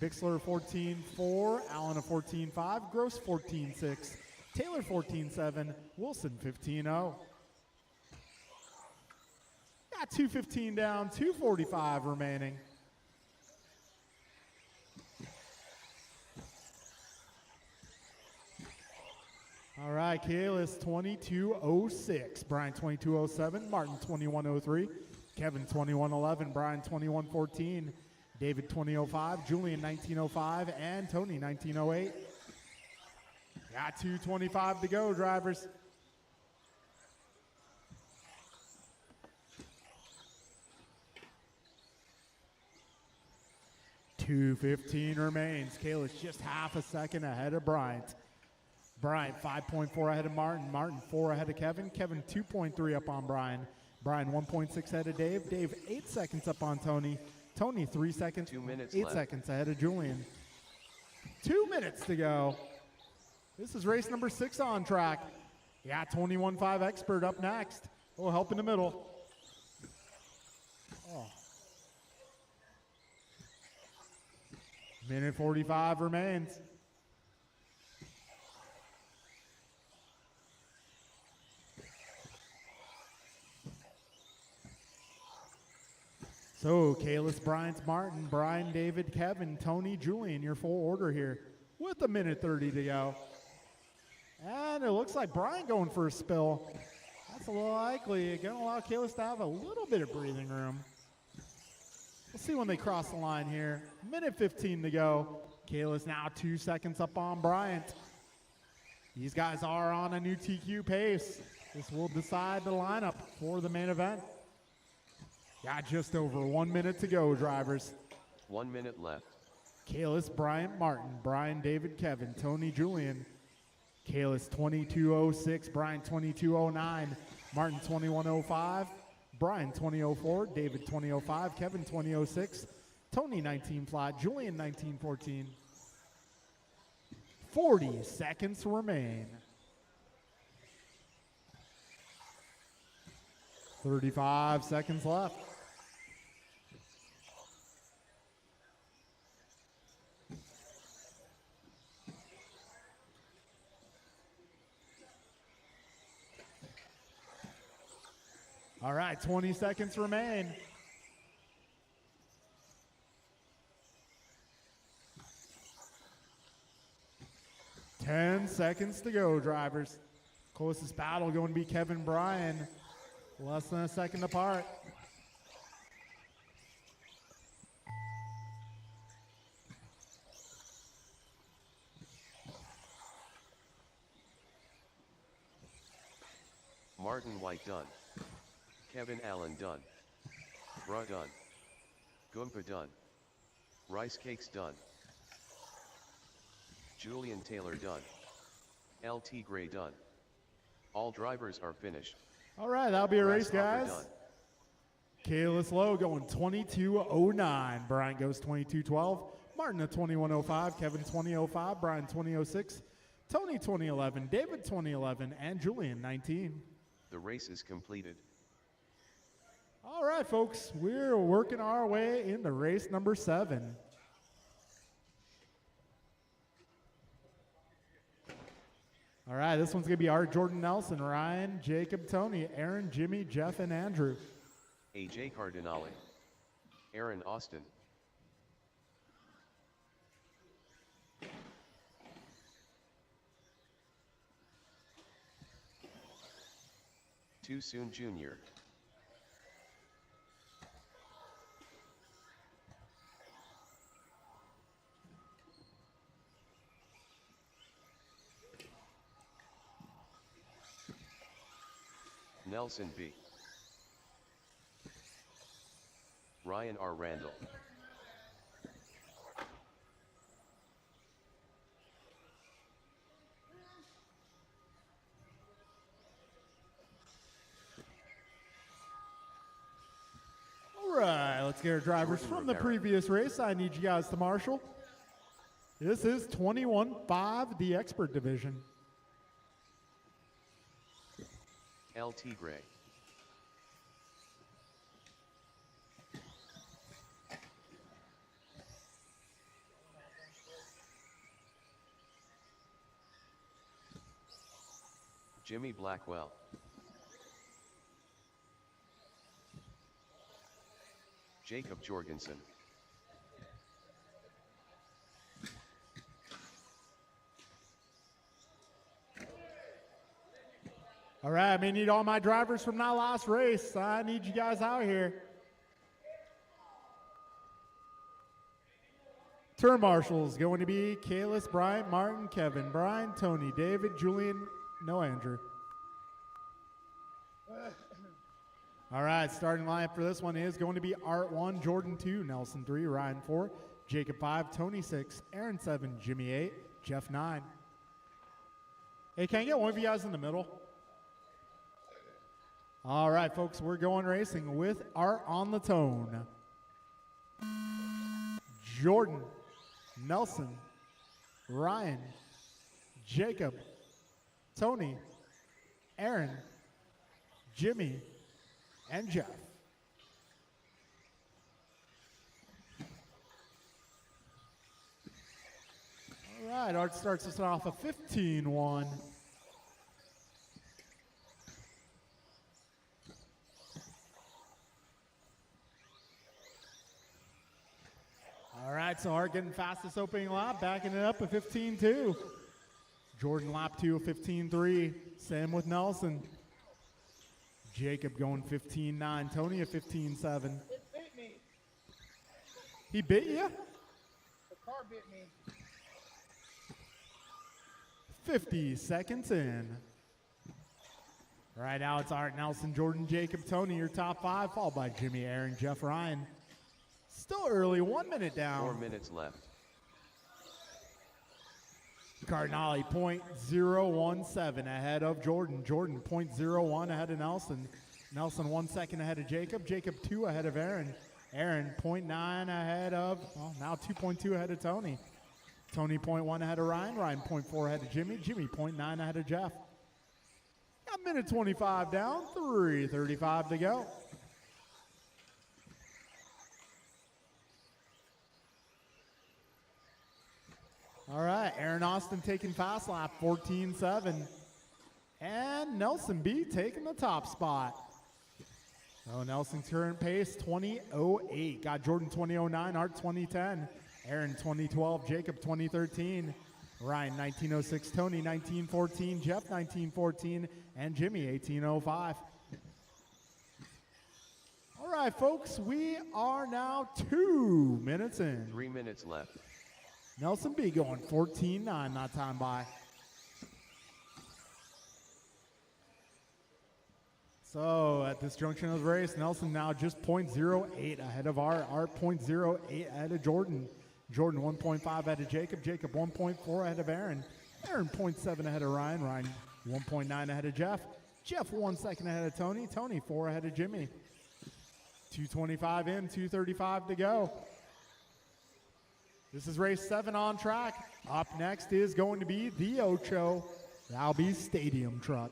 Bixler 14.4, Allen a 14.5, Gross 14.6, Taylor 14.7, Wilson 15.0. Got 2:15 down, 2:45 remaining. All right, Kalis 22.06, Brian 22.07, Martin 21.03, Kevin 21.11, Brian 21.14, David 20.05, Julian 19.05, and Tony 19.08. Got 2:25 to go, drivers. $2:15 remains. Kalis just half a second ahead of Bryant. Bryant 5.4 ahead of Martin, Martin 4 ahead of Kevin, Kevin 2.3 up on Brian, Brian 1.6 ahead of Dave, Dave 8 seconds up on Tony, Tony 3 seconds, 2 minutes 8 left. seconds ahead of Julian. 2 minutes to go. This is race number 6 on track. Yeah, 21.5 Expert up next. Oh, help in the middle. Oh. Minute 45 remains. So, Kalis, Bryant, Martin, Brian, David, Kevin, Tony, Julian, your full order here with a minute 30 to go. And it looks like Brian going for a spill. That's a little likely. Going to allow Kalis to have a little bit of breathing room. We'll see when they cross the line here. Minute 15 to go. Kalis now 2 seconds up on Bryant. These guys are on a new TQ pace. This will decide the lineup for the main event. Got just over 1 minute to go, drivers. 1 minute left. Kalis, Bryant, Martin, Brian, David, Kevin, Tony, Julian. Kalis 22.06, Brian 22.09, Martin 21.05, Brian 20.04, David 20.05, Kevin 20.06, Tony 19 flat, Julian 19.14. 40 seconds remain. 35 seconds left. All right, 20 seconds remain. Ten seconds to go, drivers. Closest battle going to be Kevin Bryan. Less than a second apart. Martin White done. Kevin Allen done. Bra done. Goompa done. Rice Cakes done. Julian Taylor done. LT Gray done. All drivers are finished. All right, that'll be a race, Grasshopper guys. done. Kalis Lowe going 22.09. Brian goes 22.12. Martin at 21.05. Kevin 20.05. Brian 20.06. Tony 20.11. David 20.11. And Julian 19. The race is completed. All right, folks, we're working our way into race number 7. All right, this one's going to be Art, Jordan, Nelson, Ryan, Jacob, Tony, Aaron, Jimmy, Jeff, and Andrew. AJ Cardinale. Aaron Austin. Too Soon Jr. Nelson B. Ryan R. Randall. All right, let's get our drivers Jordan from the Rivera. previous race. I need you guys to marshal. This is 21.5, the expert division. LT Gray. Jimmy Blackwell. Jacob Jorgensen. All right, I may need all my drivers from that last race. I need you guys out here. Turn marshals going to be Kalis, Brian, Martin, Kevin, Brian, Tony, David, Julian, no Andrew. All right, starting lineup for this one is going to be Art 1, Jordan 2, Nelson 3, Ryan 4, Jacob 5, Tony 6, Aaron 7, Jimmy 8, Jeff 9. Hey, can I get one of you guys in the middle? All right, folks, we're going racing with Art on the tone. Jordan, Nelson, Ryan, Jacob, Tony, Aaron, Jimmy, and Jeff. All right, Art starts us off a 15-1. All right, so Art getting fastest opening lap, backing it up a 15-2. Jordan lap 2 a 15-3. Same with Nelson. Jacob going 15-9. Tony a 15-7. It bit me. He bit you? The car bit me. 50 seconds in. Right now it's Art, Nelson, Jordan, Jacob, Tony, your top 5, followed by Jimmy, Aaron, Jeff, Ryan. Still early, 1 minute down. 4 minutes left. Cardinale, .017 ahead of Jordan. Jordan, .01 ahead of Nelson. Nelson, 1 second ahead of Jacob. Jacob, 2 ahead of Aaron. Aaron, .9 ahead of, well, now 2.2 ahead of Tony. Tony, .1 ahead of Ryan. Ryan, .4 ahead of Jimmy. Jimmy, .9 ahead of Jeff. A minute 25 down, 3:35 to go. All right, Aaron Austin taking fast lap, 14-7. And Nelson B taking the top spot. So Nelson's current pace, 20:08. Got Jordan 20:09, Art 20:10, Aaron 2012, Jacob 2013, Ryan 19:06, Tony 19:14, Jeff 19:14, and Jimmy 18:05. All right, folks, we are now 2 minutes in. 3 minutes left. Nelson B going 14:9, not time by. So at this junction of the race, Nelson now just 0.08 ahead of Art 0.08 ahead of Jordan. Jordan 1.5 ahead of Jacob. Jacob 1.4 ahead of Aaron. Aaron 0.7 ahead of Ryan. Ryan 1.9 ahead of Jeff. Jeff 1 second ahead of Tony. Tony 4 ahead of Jimmy. 2:25 in, 2:35 to go. This is race 7 on track. Up next is going to be the Ocho. That'll be Stadium Truck.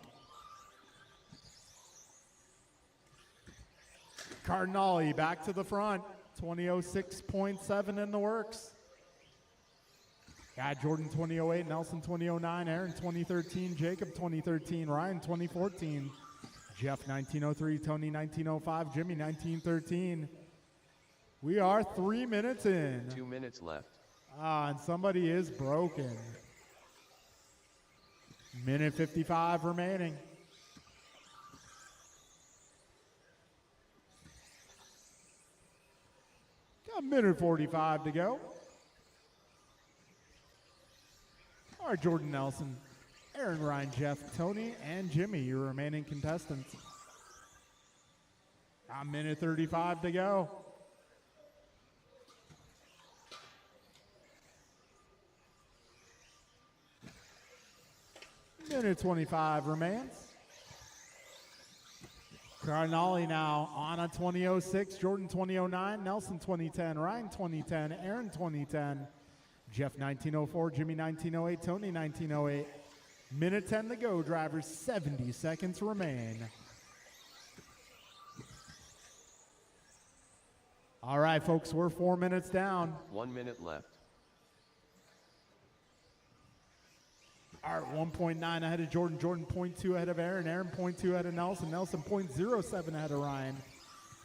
Cardinale back to the front. 20:06.7 in the works. Got Jordan 20:08, Nelson 20:09, Aaron 2013, Jacob 2013, Ryan 2014, Jeff 19:03, Tony 19:05, Jimmy 19:13. We are 3 minutes in. 2 minutes left. And somebody is broken. Minute 55 remaining. Got a minute 45 to go. All right, Jordan Nelson, Aaron, Ryan, Jeff, Tony, and Jimmy, your remaining contestants. A minute 35 to go. Minute 25 remains. Cardinale now on a 20:06, Jordan 20:09, Nelson 20:10, Ryan 20:10, Aaron 20:10, Jeff 19:04, Jimmy 19:08, Tony 19:08. Minute 10 to go, drivers. 70 seconds remain. All right, folks, we're 4 minutes down. 1 minute left. Art 1.9 ahead of Jordan. Jordan 0.2 ahead of Aaron. Aaron 0.2 ahead of Nelson. Nelson 0.07 ahead of Ryan.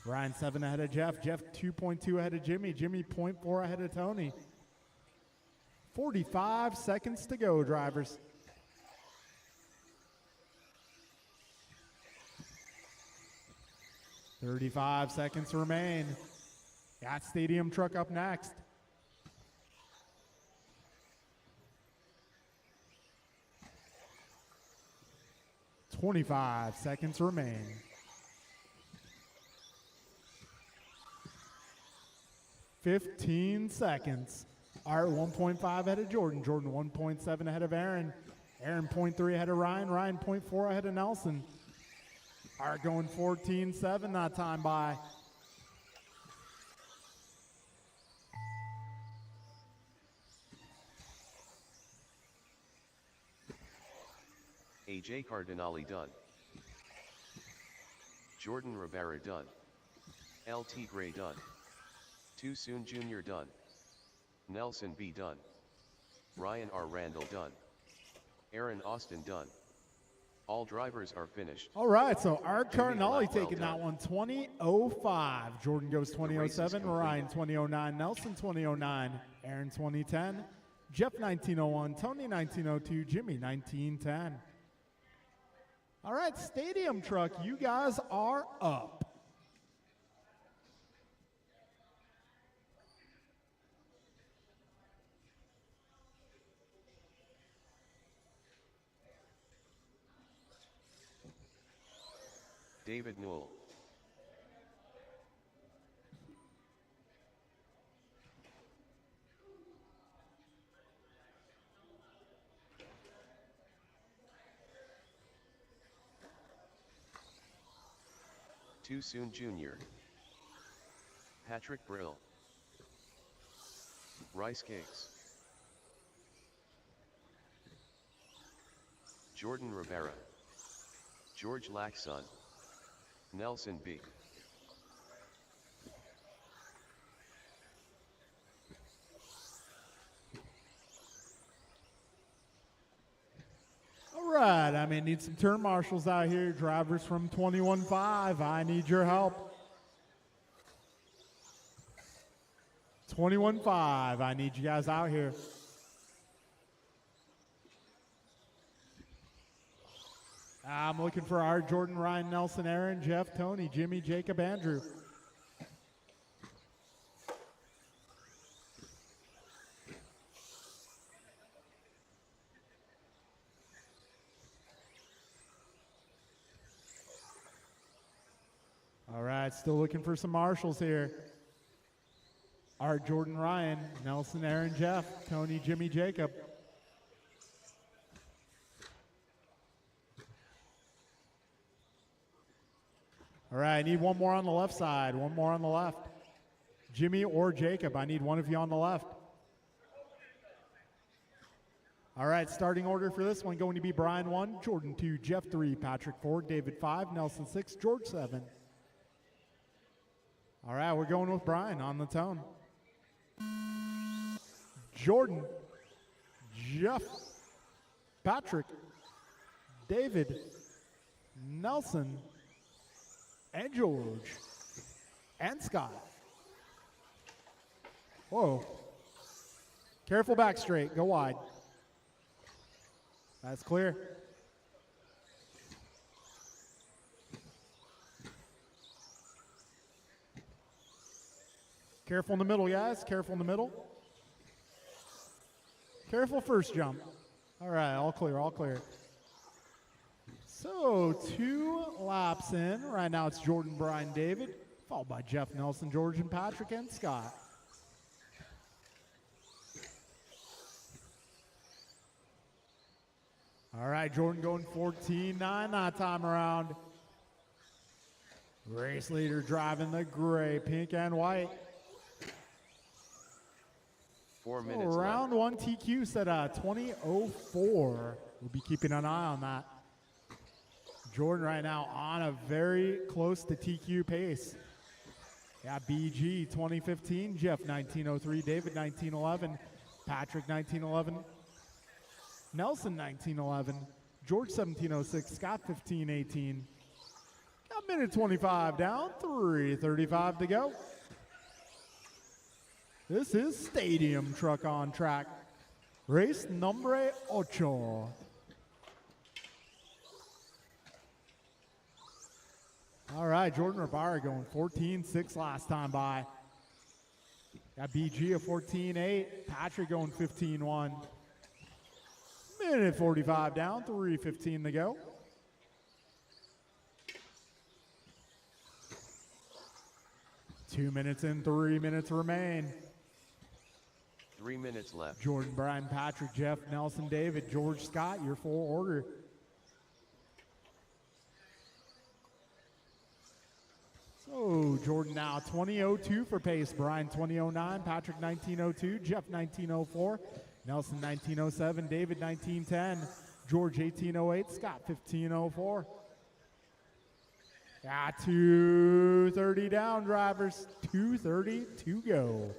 Ryan 7 ahead of Jeff. Jeff 2.2 ahead of Jimmy. Jimmy 0.4 ahead of Tony. 45 seconds to go, drivers. $35 seconds remain. Got Stadium Truck up next. $25 seconds remain. 15 seconds. Art 1.5 ahead of Jordan. Jordan 1.7 ahead of Aaron. Aaron 0.3 ahead of Ryan. Ryan 0.4 ahead of Nelson. Art going 14:7, not time by. AJ Cardinale done. Jordan Rivera done. LT Gray done. Too Soon Jr. done. Nelson B done. Ryan R. Randall done. Aaron Austin done. All drivers are finished. All right, so Art Jimmy Cardinale Blackwell taking done. that one 20:05. Jordan goes The race is 20:07. complete. Ryan 20:09. Nelson 20:09. Aaron 20:10. Jeff 19:01. Tony 19:02. Jimmy 19:10. All right, Stadium Truck, you guys are up. David Newell. Too Soon Jr. Patrick Brill. Rice Cakes. Jordan Rivera. George Laxon. Nelson B. All right, I'm going to need some turn marshals out here. Drivers from 21.5, I need your help. 21.5, I need you guys out here. I'm looking for Art, Jordan, Ryan, Nelson, Aaron, Jeff, Tony, Jimmy, Jacob, Andrew. All right, still looking for some marshals here. Art, Jordan, Ryan, Nelson, Aaron, Jeff, Tony, Jimmy, Jacob. All right, I need one more on the left side, one more on the left. Jimmy or Jacob, I need one of you on the left. All right, starting order for this one going to be Brian 1, Jordan 2, Jeff 3, Patrick 4, David 5, Nelson 6, George 7. All right, we're going with Brian on the tone. Jordan, Jeff, Patrick, David, Nelson, and George, and Scott. Whoa. Careful back straight, go wide. That's clear. Careful in the middle, guys, careful in the middle. Careful first jump. All right, all clear, all clear. So 2 laps in. Right now it's Jordan, Brian, David, followed by Jeff, Nelson, George, and Patrick, and Scott. All right, Jordan going 14.9 that time around. Race leader driving the gray, pink, and white. 4 minutes So round left. 1 TQ set at 20:04. We'll be keeping an eye on that. Jordan right now on a very close to TQ pace. Yeah, BG 2015, Jeff 1903, David 1911, Patrick 1911, Nelson 1911, George 1706, Scott 1518. Got a minute 25 down, 3:35 to go. This is Stadium Truck on Track. Race number 8. All right, Jordan Ribara going 14.6 last time by. Got BG at 14.8. Patrick going 15.1. Minute 45 down, 3:15 to go. Two minutes in, 3 minutes remain. 3 minutes left. Jordan, Brian, Patrick, Jeff, Nelson, David, George, Scott, your full order. So Jordan now 20:02 for pace. Brian 20:09, Patrick 19:02, Jeff 19:04, Nelson 19:07, David 19:10, George 18:08, Scott 15:04. Got 2:30 down, drivers. 2:30 to go.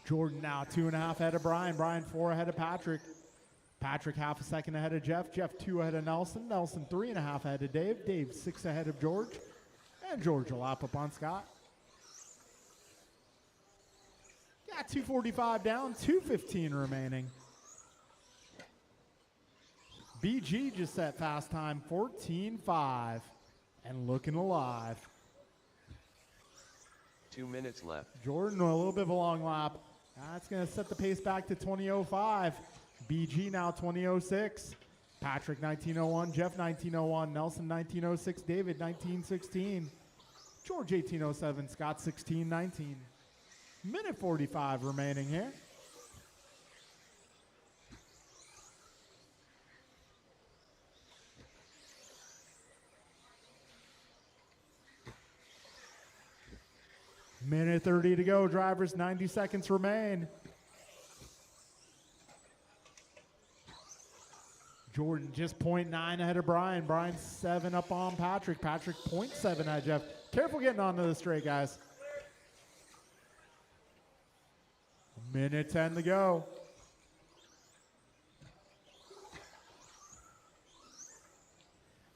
Jordan now 2.5 ahead of Brian. Brian 4 ahead of Patrick. Patrick half a second ahead of Jeff. Jeff 2 ahead of Nelson. Nelson 3.5 ahead of Dave. Dave 6 ahead of George. And George will lap up on Scott. Got 2:45 down, 2:15 remaining. BG just set fast time 14.5 and looking alive. 2 minutes left. Jordan a little bit of a long lap. That's going to set the pace back to 20:05. BG now 20:06. Patrick 19:01. Jeff 19:01. Nelson 19:06. David 19:16. George 18:07. Scott 16:19. Minute 45 remaining here. Minute 30 to go, drivers. 90 seconds remain. Jordan just 0.9 ahead of Brian. Brian 7 up on Patrick. Patrick 0.7 ahead of Jeff. Careful getting onto the straight, guys. Minute 10 to go.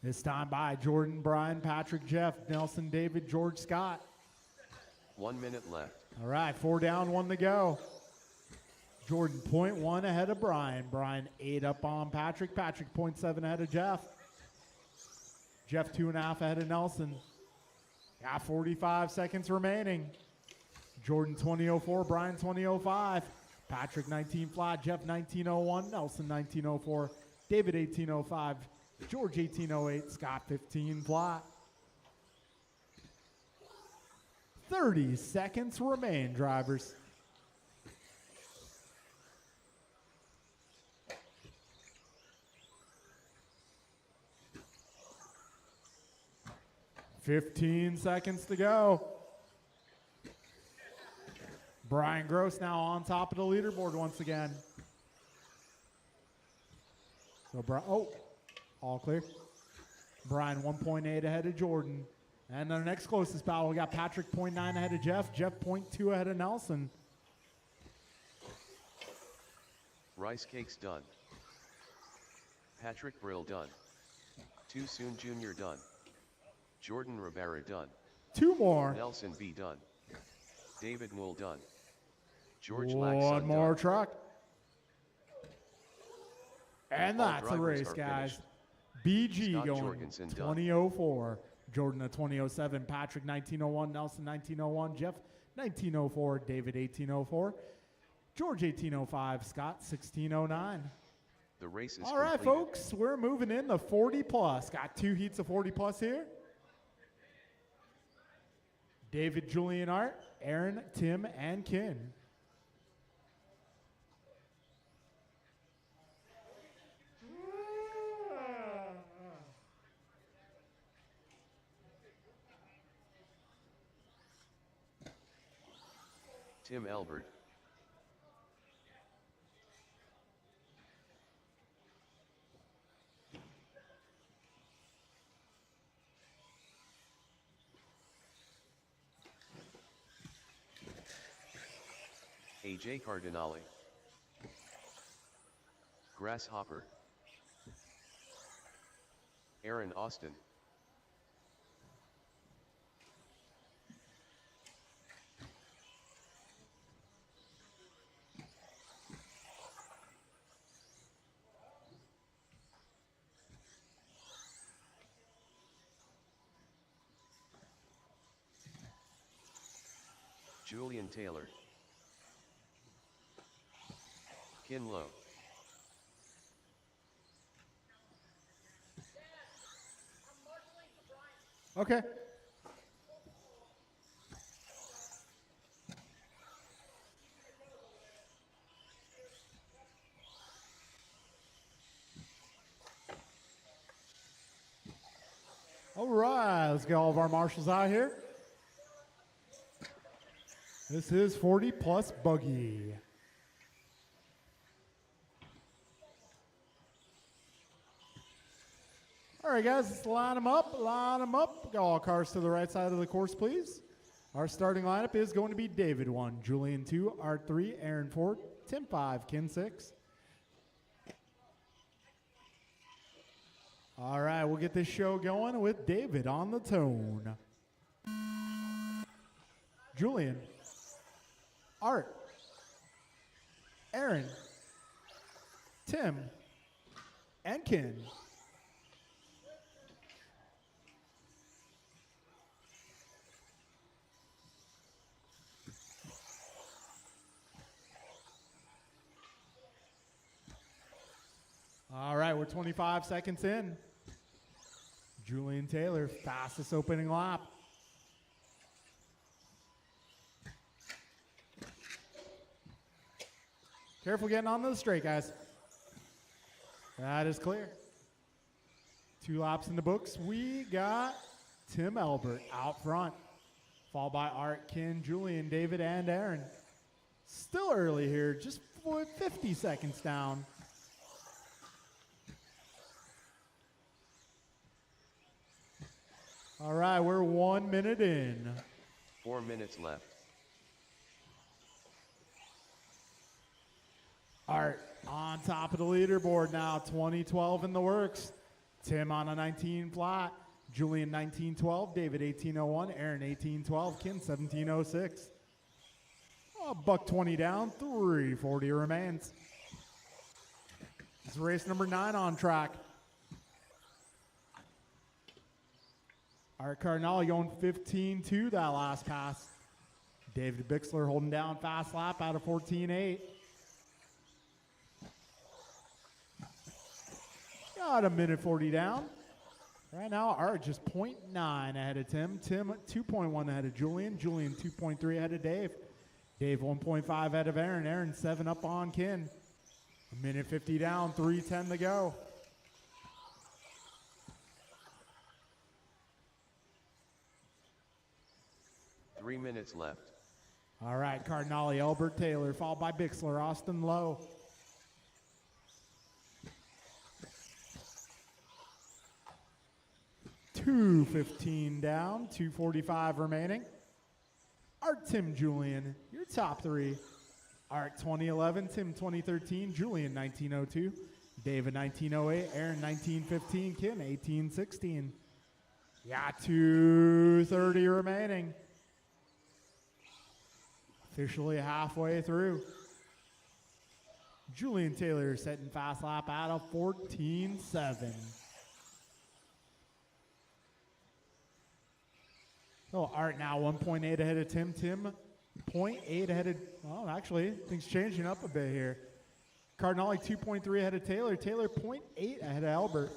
This time by Jordan, Brian, Patrick, Jeff, Nelson, David, George, Scott. 1 minute left. All right, 4 down, 1 to go. Jordan 0.1 ahead of Brian. Brian 8 up on Patrick. Patrick 0.7 ahead of Jeff. Jeff 2.5 ahead of Nelson. Got 45 seconds remaining. Jordan 20.04, Brian 20.05. Patrick 19 flat, Jeff 19.01, Nelson 19.04, David 18.05, George 18.08, Scott 15 flat. 30 seconds remain, drivers. $15 seconds to go. Brian Gross now on top of the leaderboard once again. So, all clear. Brian 1.8 ahead of Jordan. And the next closest battle, we got Patrick 0.9 ahead of Jeff. Jeff 0.2 ahead of Nelson. Rice cakes done. Patrick Brill done. Too Soon Jr. done. Jordan Rivera done. 2 more. Nelson B done. David Wool done. George Laxon One more done. truck. And All that's a drivers race, are guys. finished. BG Scott going Jorgensen done. 20.04. Jordan at 20.07. Patrick 19.01. Nelson 19.01. Jeff 19.04. David 18.04. George 18.05. Scott 16.09. The race is All right, completed. folks, we're moving in the 40 plus. Got 2 heats of 40 plus here. David, Julian, Art, Aaron, Tim, and Ken. Tim Albert. AJ Cardinale. Grasshopper. Aaron Austin. Julian Taylor. Kin Low. Okay. All right, let's get all of our marshals out here. This is 40 plus buggy. All right, guys, let's line them up, Get all cars to the right side of the course, please. Our starting lineup is going to be David 1, Julian 2, Art 3, Aaron 4, Tim 5, Ken 6. All right, we'll get this show going with David on the tone. Julian, Art, Aaron, Tim, and Ken. All right, we're 25 seconds in. Julian Taylor, fastest opening lap. Careful getting onto the straight, guys. That is clear. 2 laps in the books. We got Tim Albert out front, followed by Art, Ken, Julian, David, and Aaron. Still early here, just 50 seconds down. All right, we're 1 minute in. 4 minutes left. Art on top of the leaderboard now, 2012 in the works. Tim on a 19 flat. Julian 1912, David 1801, Aaron 1812, Ken 1706. Buck 20 down, 340 remains. It's race number 9 on track. Art Cardinale going 15-2 that last pass. David Bixler holding down fast lap out of 14.8. Got a minute 40 down. Right now, Art just 0.9 ahead of Tim. Tim 2.1 ahead of Julian. Julian 2.3 ahead of Dave. Dave 1.5 ahead of Aaron. Aaron 7 up on Ken. A minute 50 down, 3:10 to go. Three minutes left. All right, Cardinale, Albert Taylor, followed by Bixler, Austin Lowe. $2.15 down, 2:45 remaining. Art Tim Julian, your top 3. Art 2011, Tim 2013, Julian 1902, David 1908, Aaron 1915, Kim 1816. Yeah, 2:30 remaining. Officially halfway through. Julian Taylor setting fast lap out of 14.7. So Art now 1.8 ahead of Tim. Tim 0.8 ahead of, well, actually, things changing up a bit here. Cardinale 2.3 ahead of Taylor. Taylor 0.8 ahead of Albert.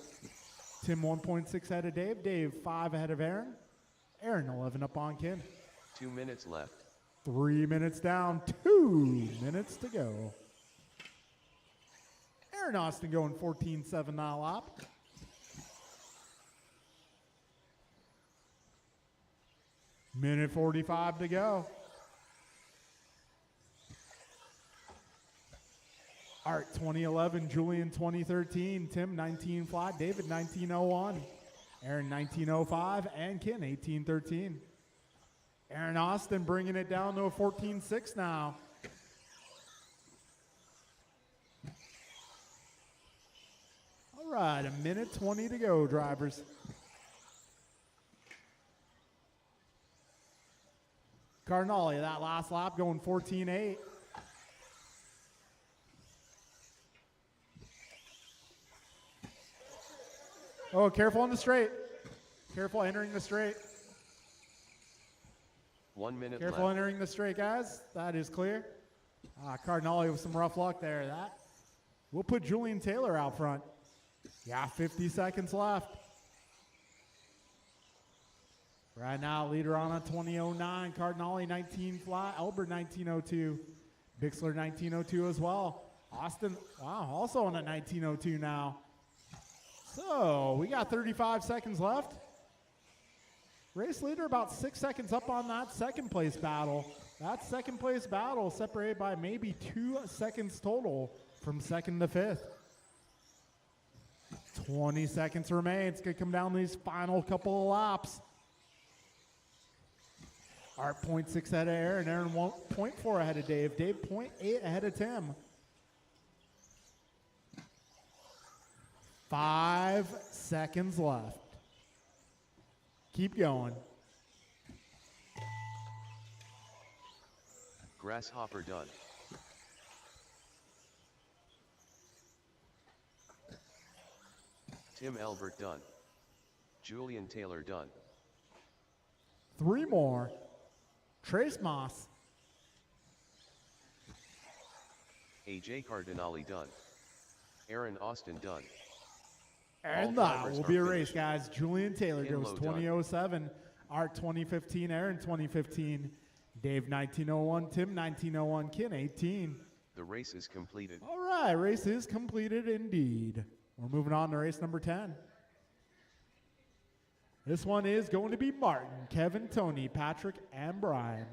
Tim 1.6 ahead of Dave. Dave 5 ahead of Aaron. Aaron 11 up on Ken. 2 minutes left. 3 minutes down, 2 minutes to go. Aaron Austin going 14.7 that lap. Minute 45 to go. Art 2011, Julian 2013, Tim 19 flat, David 1901, Aaron 1905, and Ken 1813. Aaron Austin bringing it down to a 14.6 now. All right, a minute 20 to go, drivers. Cardinale, that last lap going 14.8. Oh, careful on the straight. Careful entering the straight. 1 minute Careful left. entering the straight, guys. That is clear. Cardinale with some rough luck there. We'll put Julian Taylor out front. Yeah, 50 seconds left. Right now, leader on a 20.09. Cardinale 19 flat. Albert 19.02. Bixler 19.02 as well. Austin, wow, also on a 19.02 now. So we got 35 seconds left. Race leader about 6 seconds up on that second place battle. That second place battle separated by maybe 2 seconds total from second to fifth. 20 seconds remain. It's going to come down to these final couple of laps. Art 0.6 ahead of Aaron. Aaron 0.4 ahead of Dave. Dave 0.8 ahead of Tim. 5 seconds left. Keep going. Grasshopper done. Tim Albert done. Julian Taylor done. 3 more. Trace Moss. AJ Cardinale done. Aaron Austin done. And All that drivers will are be a finished. race, guys. Julian Taylor Ken goes Lowe done. 20.07. Art 2015. Aaron 2015. Dave 1901. Tim 1901. Ken 18. The race is completed. All right, race is completed indeed. We're moving on to race number 10. This one is going to be Martin, Kevin, Tony, Patrick, and Brian.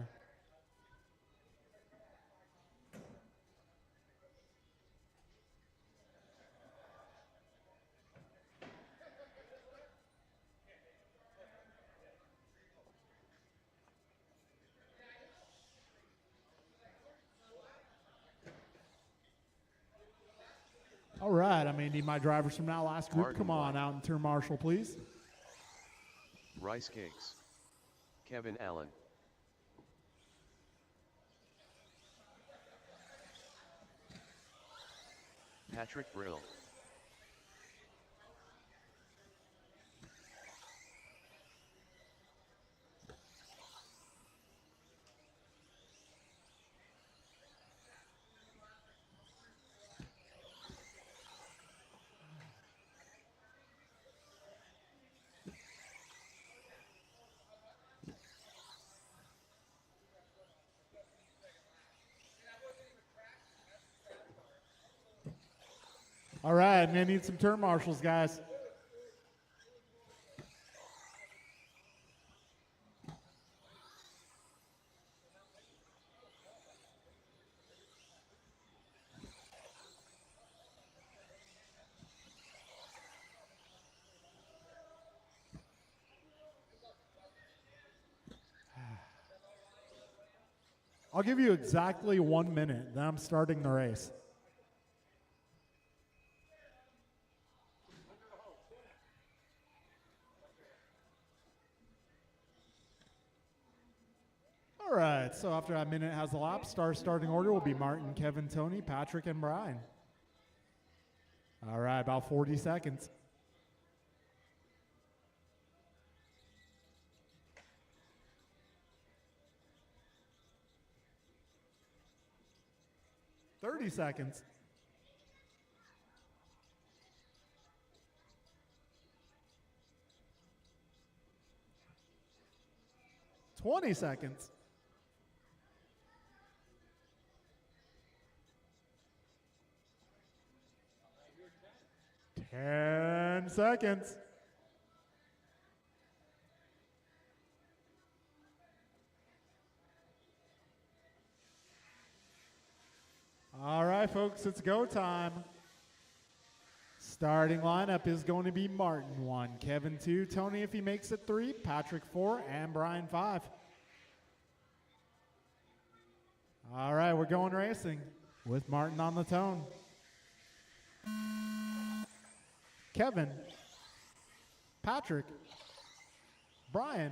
All right, I may need my drivers from now. Last group, Martin come on White. out and turn marshal, please. Rice Cakes. Kevin Allen. Patrick Brill. All right, I'm gonna need some turn marshals, guys. I'll give you exactly 1 minute, then I'm starting the race. All right, so after that minute has elapsed, our starting order will be Martin, Kevin, Tony, Patrick, and Brian. All right, about 40 seconds. Seconds. 20 seconds. 10 seconds. All right, folks, it's go time. Starting lineup is going to be Martin 1, Kevin 2, Tony if he makes it 3, Patrick 4, and Brian 5. All right, we're going racing with Martin on the tone. Kevin, Patrick, Brian,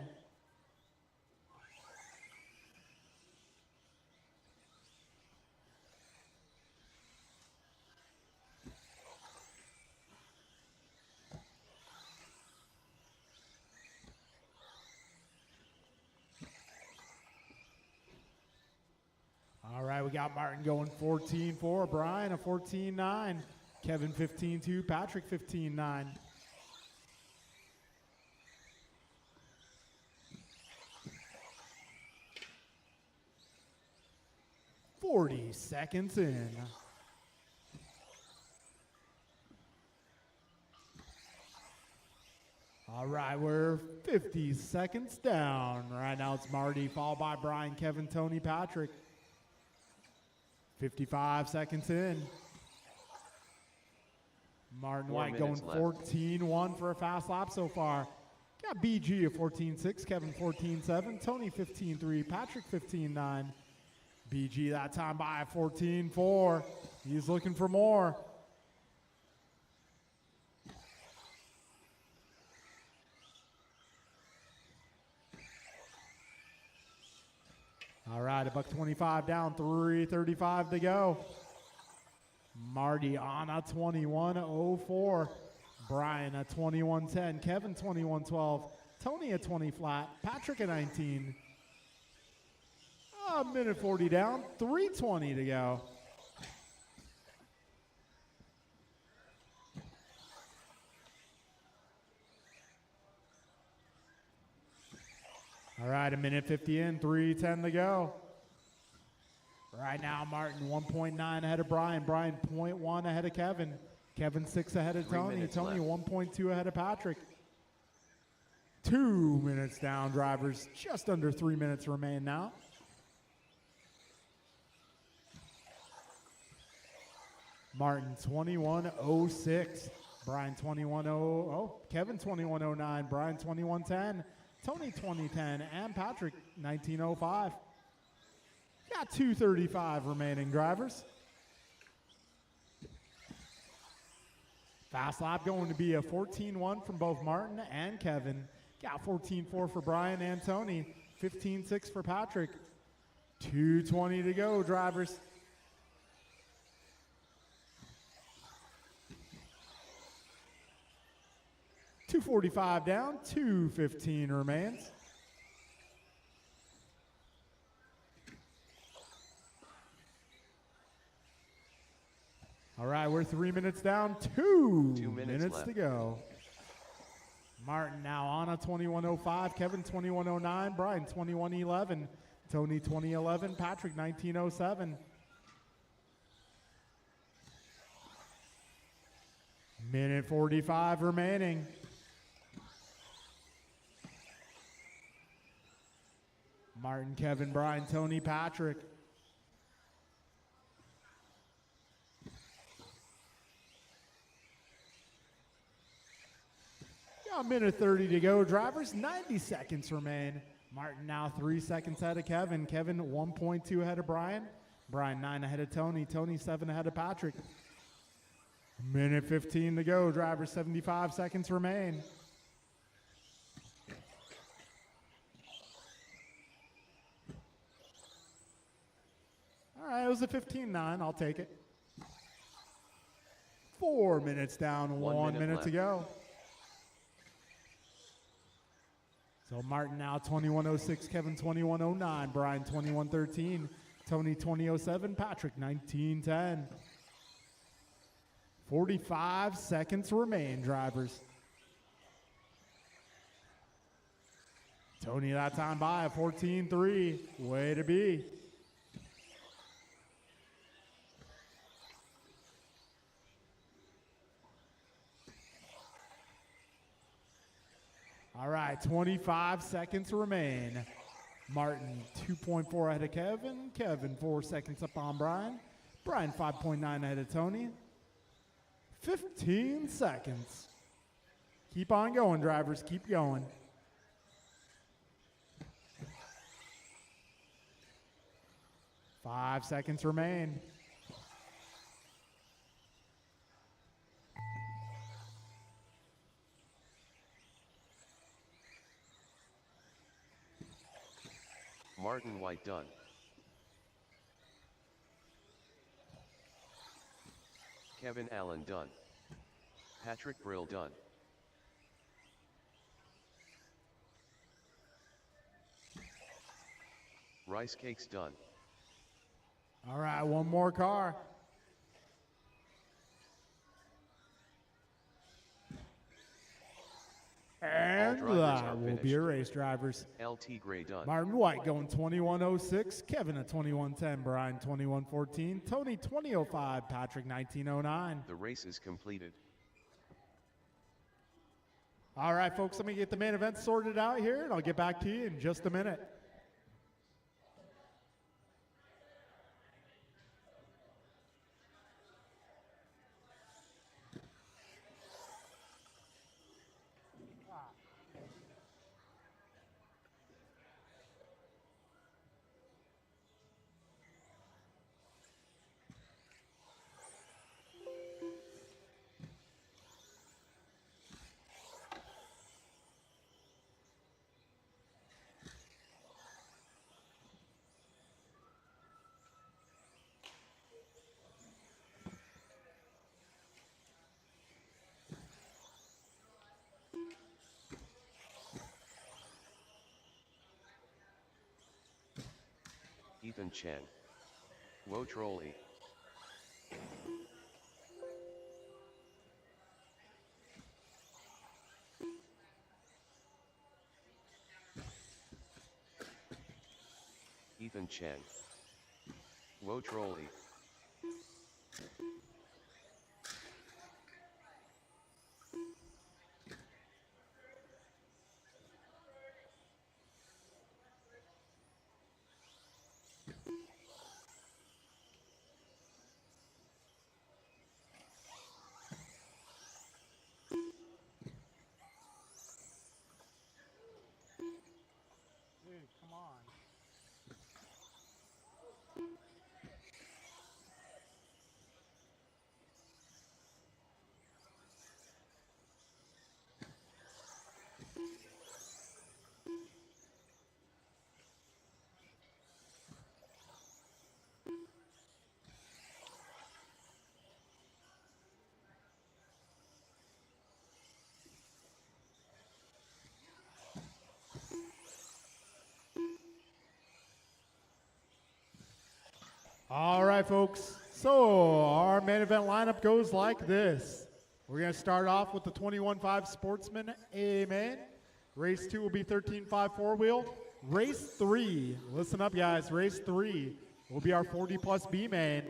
all right, we got Martin going 14-4, Brian a 14-9, Kevin 15-2, Patrick 15-9. "40 seconds in. All right, we're 50 seconds down. Right now it's Marty, followed by Brian, Kevin, Tony, Patrick. 55 seconds in. Martin 4 White going minutes left. 14-1 for a fast lap so far. Got BG at 14-6, Kevin 14-7, Tony 15-3, Patrick 15-9. BG that time by 14-4. He's looking for more. All right, $1.25 down, 3:35 to go. Marty on a 21.04. Brian at 21.10. Kevin 21.12. Tony at 20 flat. Patrick at 19. A minute 40 down, 3:20 to go. All right, a minute 50 in, 3:10 to go. Right now, Martin 1.9 ahead of Brian. Brian 0.1 ahead of Kevin. Kevin 6 ahead of 3 Tony. minutes Tony left. 1.2 ahead of Patrick. 2 minutes down, drivers. Just under 3 minutes remain now. Martin 21.06. Brian 21.00. Kevin 21.09. Brian 21.10. Tony 20.10. And Patrick 19.05. Got 2:35 remaining, drivers. Fast lap going to be a 14-1 from both Martin and Kevin. Got 14-4 for Brian and Tony. 15-6 for Patrick. 2:20 to go, drivers. $2:45 down, $2:15 remains. All right, we're 3 minutes down, 2 minutes left to go. Martin now on a 21:05, Kevin 21:09, Brian 21:11, Tony 20:11, Patrick 19:07. Minute 45 remaining. Martin, Kevin, Brian, Tony, Patrick. Got a minute 30 to go, drivers. 90 seconds remain. Martin now 3 seconds ahead of Kevin. Kevin 1.2 ahead of Brian. Brian 9 ahead of Tony. Tony 7 ahead of Patrick. Minute 15 to go, drivers. 75 seconds remain. All right, it was a 15-9. I'll take it. 4 minutes down, 1 minute to go. So Martin now 21:06, Kevin 21:09, Brian 21:13, Tony 20:07, Patrick 19:10. 45 seconds remain, drivers. Tony that time by 14:3. Way to be. All right, 25 seconds remain. Martin 2.4 ahead of Kevin. Kevin 4 seconds up on Brian. Brian 5.9 ahead of Tony. 15 seconds. Keep on going, drivers. Keep going. Five seconds remain. Martin White done. Kevin Allen done. Patrick Brill done. Rice Cakes done. All right, one more car. And drivers are that will finished. be a race, drivers. LT Gray done. Martin White going 21:06, Kevin at 21:10, Brian 21:14, Tony 20:05, Patrick 19:09. The race is completed. All right, folks, let me get the main event sorted out here, and I'll get back to you in just a minute. Ethan Chen. Wo Trolley. Ethan Chen. Wo Trolley. Dude, come on. All right, folks. So our main event lineup goes like this. We're going to start off with the 21.5 Sportsman A main. Race 2 will be 13.5 four-wheel. Race 3, listen up, guys. Race 3 will be our 40-plus B main.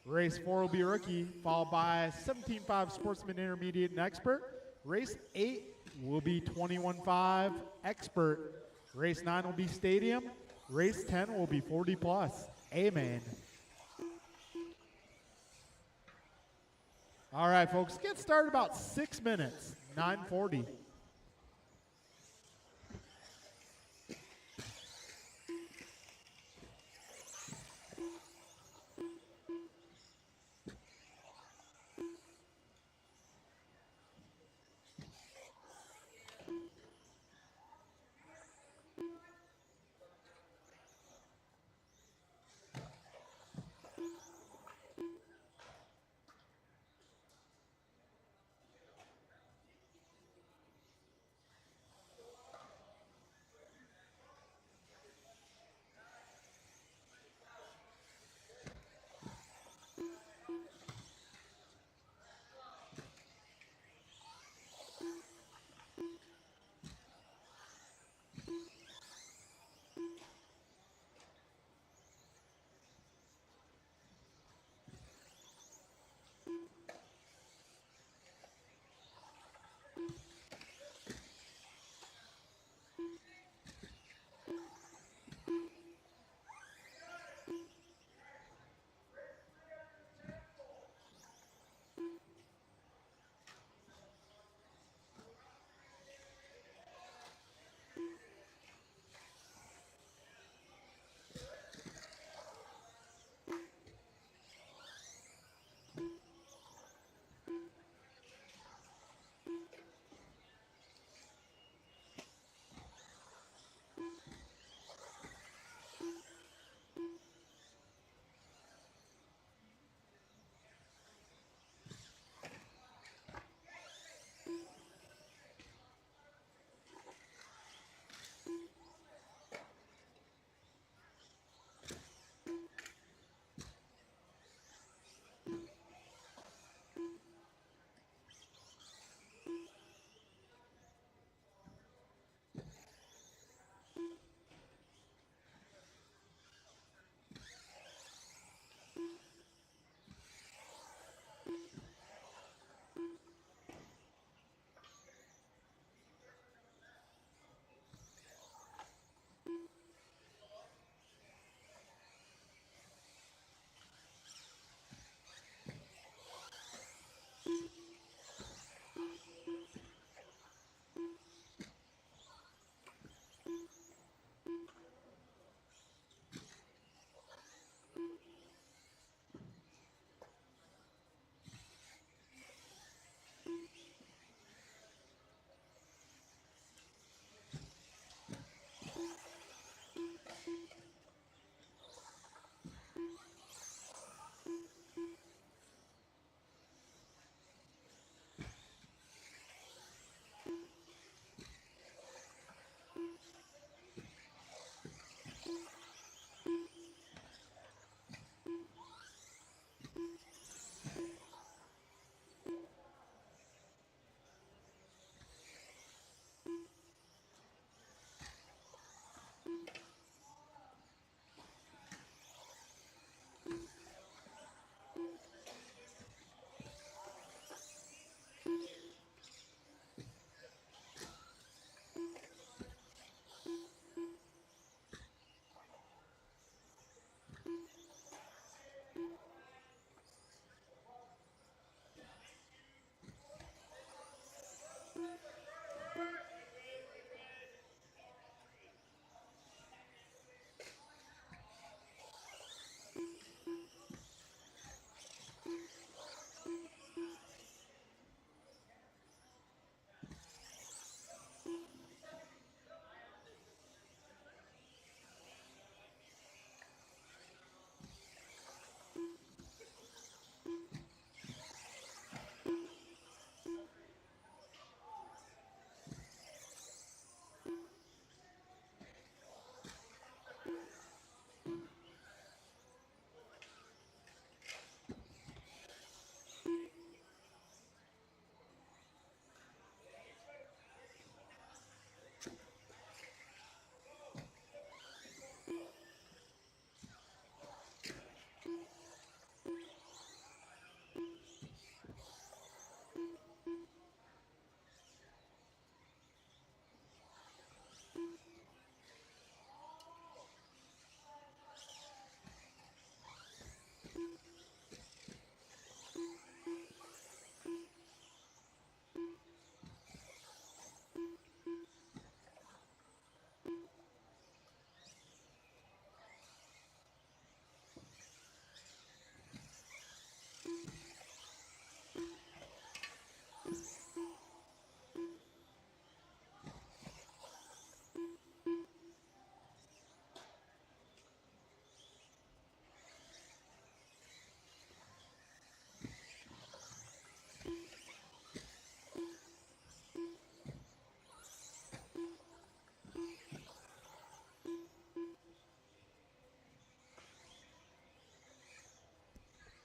Race 4 will be rookie, followed by 17.5 Sportsman Intermediate and Expert. Race 8 will be 21.5 Expert. Race 9 will be Stadium. Race 10 will be 40-plus A main. All right, folks, get started about 6 minutes, 9:40.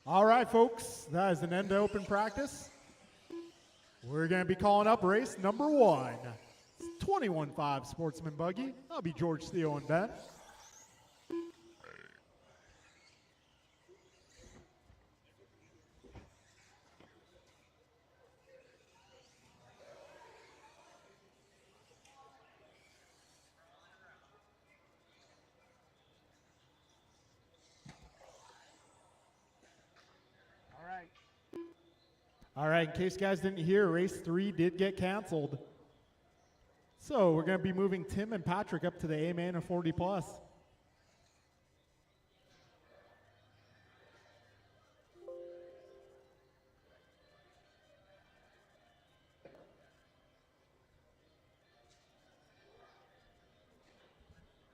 All right, folks, that is an end to open practice. We're going to be calling up race number 1. It's 21-5 Sportsman Buggy. That'll be George, Theo, and Ben. All right, in case you guys didn't hear, race 3 did get canceled. So we're going to be moving Tim and Patrick up to the A-main of 40 plus.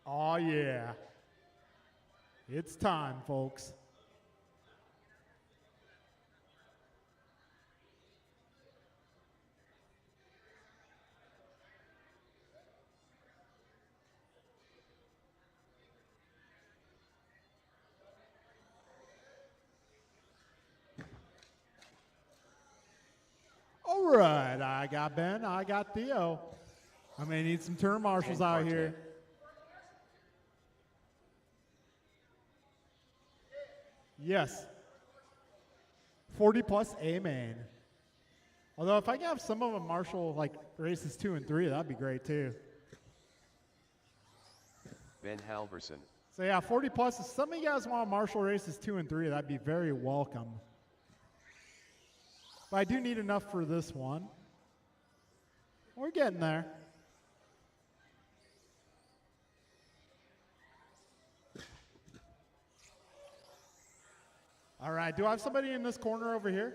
Oh yeah. It's time, folks. All right, I got Ben, I got Theo. I may need some turn marshals And out Bartek. here. Yes. 40 plus A main. Although if I can have some of them marshal like races 2 and 3, that'd be great too. Ben Halverson. So yeah, 40 plus. If some of you guys want to marshal races 2 and 3, that'd be very welcome. But I do need enough for this one. We're getting there. All right, do I have somebody in this corner over here?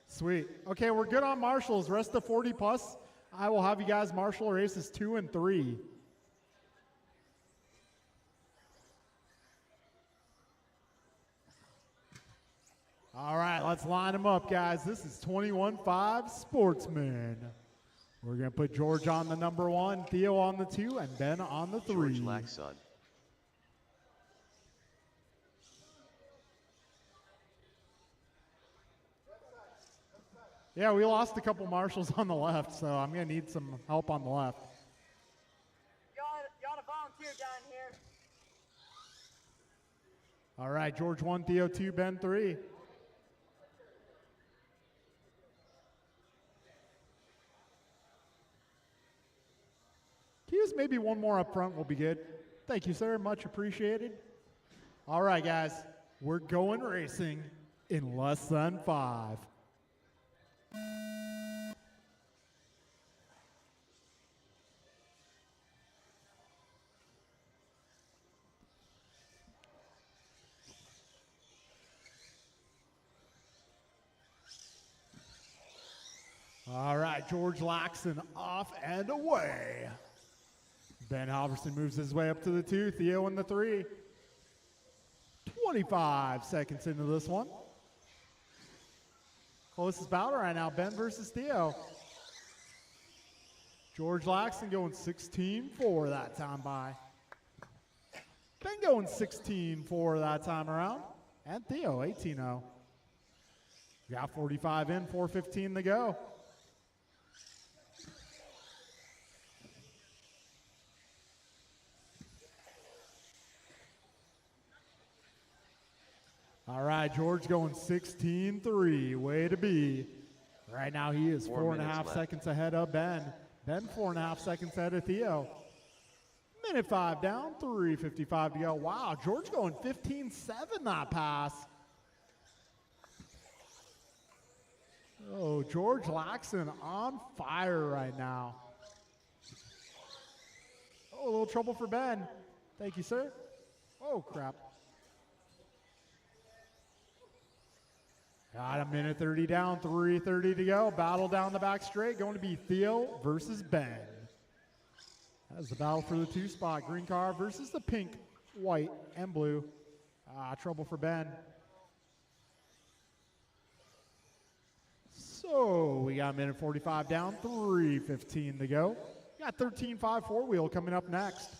Sweet. Okay, we're good on marshals. Rest of 40 plus, I will have you guys marshal races 2 and 3. All right, let's line them up, guys. This is 21-5 Sportsman. We're going to put George on the number 1, Theo on the 2, and Ben on the 3. George Laxon. Yeah, we lost a couple marshals on the left, so I'm going to need some help on the left. You ought to volunteer down here. All right, George 1, Theo 2, Ben 3. Can you use maybe one more up front will be good. Thank you, sir. Much appreciated. All right, guys. We're going racing in less than 5. All right, George Laxon off and away. Ben Halverson moves his way up to the 2, Theo in the 3. 25 seconds into this one. Closest battle right now, Ben versus Theo. George Laxon going 16-4 that time by. Ben going 16-4 that time around. And Theo 18-0. Got 45 in, 4:15 to go. All right, George going 16-3. Way to be. Right now he is 4 4.5 minutes left. seconds ahead of Ben. Ben 4.5 seconds ahead of Theo. Minute 5 down, 3:55 to go. Wow, George going 15-7 that pass. Oh, George Laxon on fire right now. Oh, a little trouble for Ben. Thank you, sir. Oh, crap. Got a minute 30 down, 3:30 to go. Battle down the back straight. Going to be Theo versus Ben. That's the battle for the 2 spot. Green car versus the pink, white, and blue. Trouble for Ben. So we got a minute 45 down, 3:15 to go. Got 13.5 four-wheel coming up next.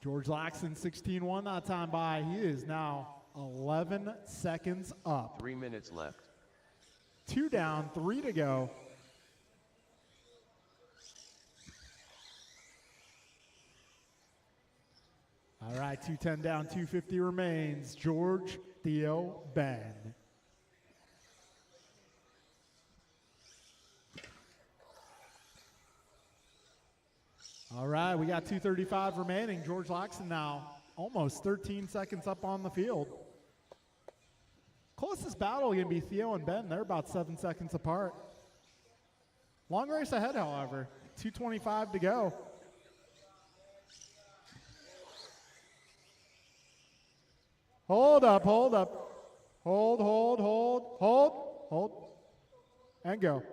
George Laxon, 16-1 that time by. He is now 11 seconds up. 3 minutes left. 2 down, 3 to go. All right, 2:10 down, 2:50 remains. George, Theo, Ben. All right, we got 2:35 remaining. George Laxon now almost 13 seconds up on the field. Closest battle going to be Theo and Ben. They're about 7 seconds apart. Long race ahead, however. 2:25 to go. Hold up, hold up. Hold, hold, hold, hold, hold. And go.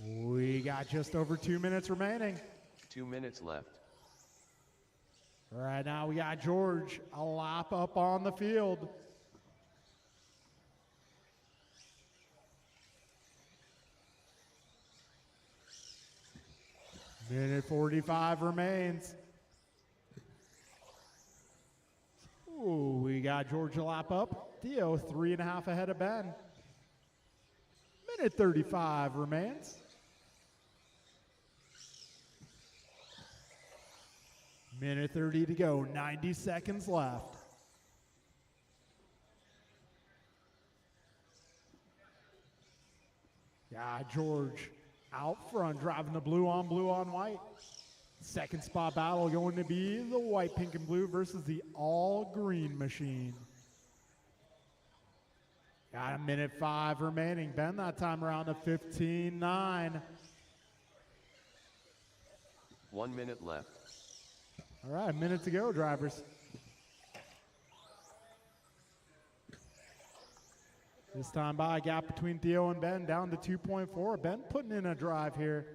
We got just over 2 minutes remaining. 2 minutes left. Right now we got George a lap up on the field. Minute 45 remains. Ooh, we got George a lap up. Theo 3.5 ahead of Ben. Minute 35 remains. Minute 30 to go, 90 seconds left. Yeah, George out front, driving the blue on white. Second spot battle going to be the white, pink, and blue versus the all green machine. Got a minute 5 remaining. Ben that time around to 15:09. 1 minute left. All right, a minute to go, drivers. This time by, gap between Theo and Ben down to 2.4. Ben putting in a drive here.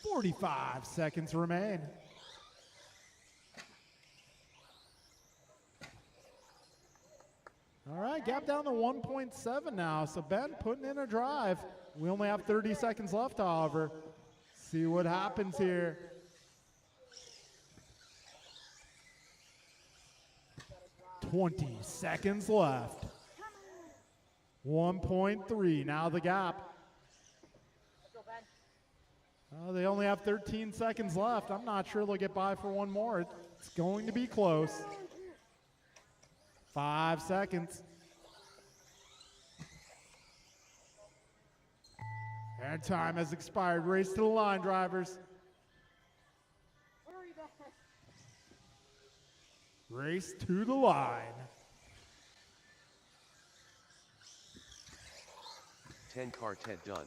45 seconds remain. All right, gap down to 1.7 now. So Ben putting in a drive. We only have 30 seconds left, however. See what happens here. $20 seconds left. 1.3, now the gap. Let's go, Ben. They only have 13 seconds left. I'm not sure they'll get by for one more. It's going to be close. 5 seconds. And time has expired. Race to the line, drivers. Hurry, Ben. Race to the line. 10 quartet done.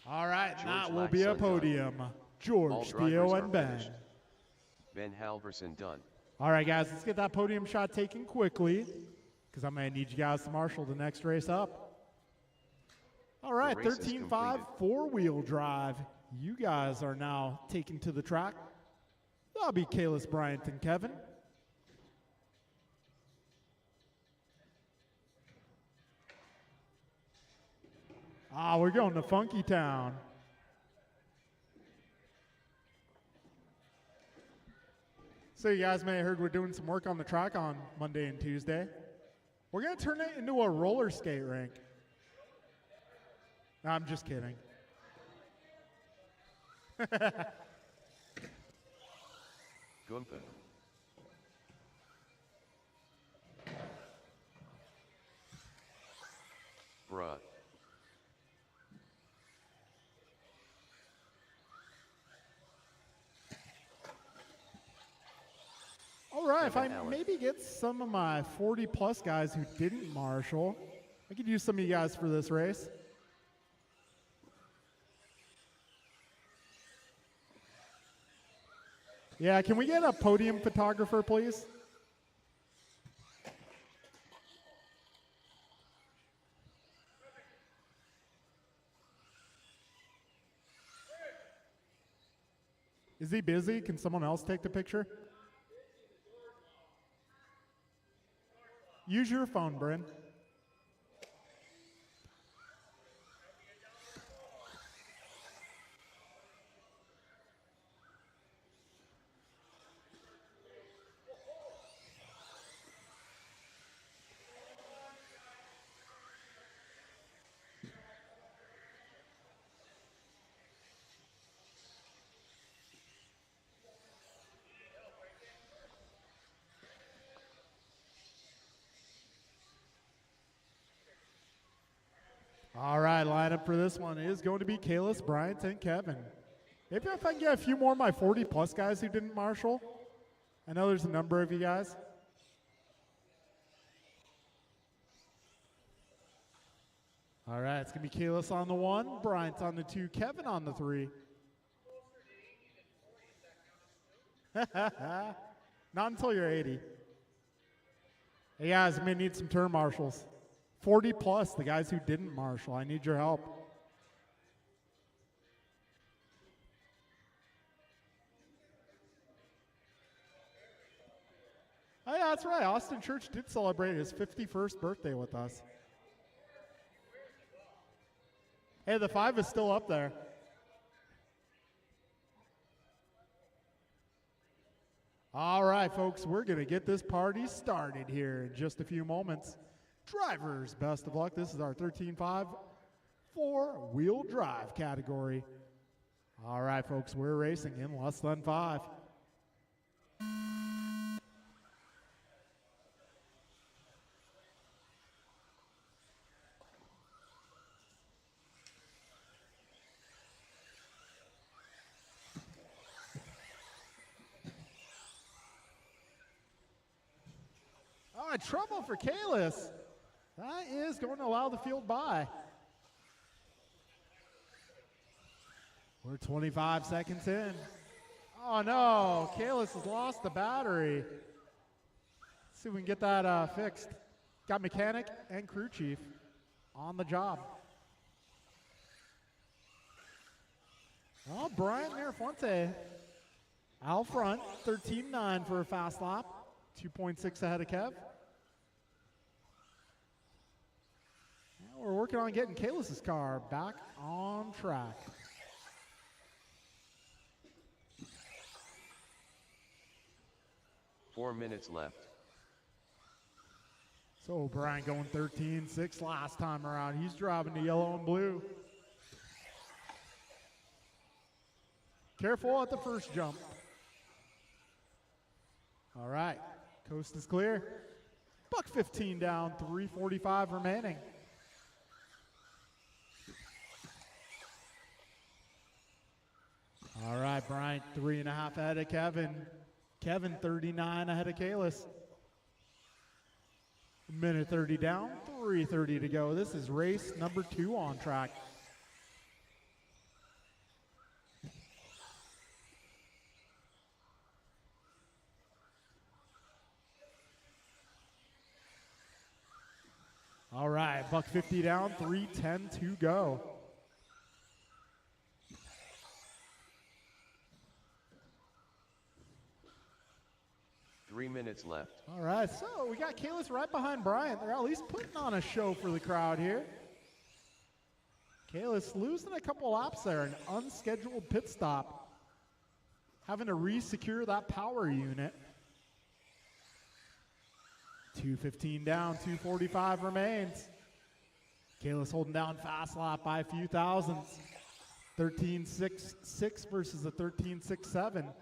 All right, George that will be a Laxon done. podium. All George, drivers Theo, are and Ben. finished. Ben Halverson done. All right, guys, let's get that podium shot taken quickly because I'm going to need you guys to marshal the next race up. All right, race is 13.5 completed. four-wheel drive. You guys are now taken to the track. That'll be Kalis, Bryant, and Kevin. We're going to Funky Town. So you guys may have heard we're doing some work on the track on Monday and Tuesday. We're going to turn it into a roller skate rink. No, I'm just kidding. Gunther. Bruh. All right, if I Kevin Allen. maybe get some of my 40-plus guys who didn't marshal, I could use some of you guys for this race. Yeah, can we get a podium photographer, please? Is he busy? Can someone else take the picture? Use your phone, Bryn. All right, lineup for this one is going to be Kalis, Bryant, and Kevin. Maybe if I can get a few more of my 40-plus guys who didn't marshal. I know there's a number of you guys. All right, it's going to be Kalis on the 1, Bryant on the 2, Kevin on the 3. Not until you're 80. Hey guys, I may need some turn marshals. 40 plus, the guys who didn't marshal. I need your help. Oh yeah, that's right. Austin Church did celebrate his 51st birthday with us. Hey, the 5 is still up there. All right, folks, we're going to get this party started here in just a few moments. Drivers, best of luck. This is our 13.5 four-wheel drive category. All right, folks, we're racing in less than 5. All right, trouble for Kalis. That is going to allow the field by. We're 25 seconds in. Oh no, Kalis has lost the battery. Let's see if we can get that fixed. Got mechanic and crew chief on the job. Oh, Brian Mirafonte out front, 13.9 for a fast lap, 2.6 ahead of Kev. We're working on getting Kalis's car back on track. Four minutes left. So Brian going 13.6 last time around. He's driving the yellow and blue. Careful at the first jump. All right, coast is clear. Buck 15 down, 3:45 remaining. All right, Bryant 3.5 ahead of Kevin. Kevin 39 ahead of Kalis. Minute 30 down, 3:30 to go. This is race number 2 on track. All right, buck 50 down, 3:10 to go. Three minutes left. All right, so we got Kalis right behind Bryant. They're at least putting on a show for the crowd here. Kalis losing a couple laps there, an unscheduled pit stop. Having to re-secure that power unit. 2:15 down, 2:45 remains. Kalis holding down fast lap by a few thousandths. 13.66 versus a 13.67.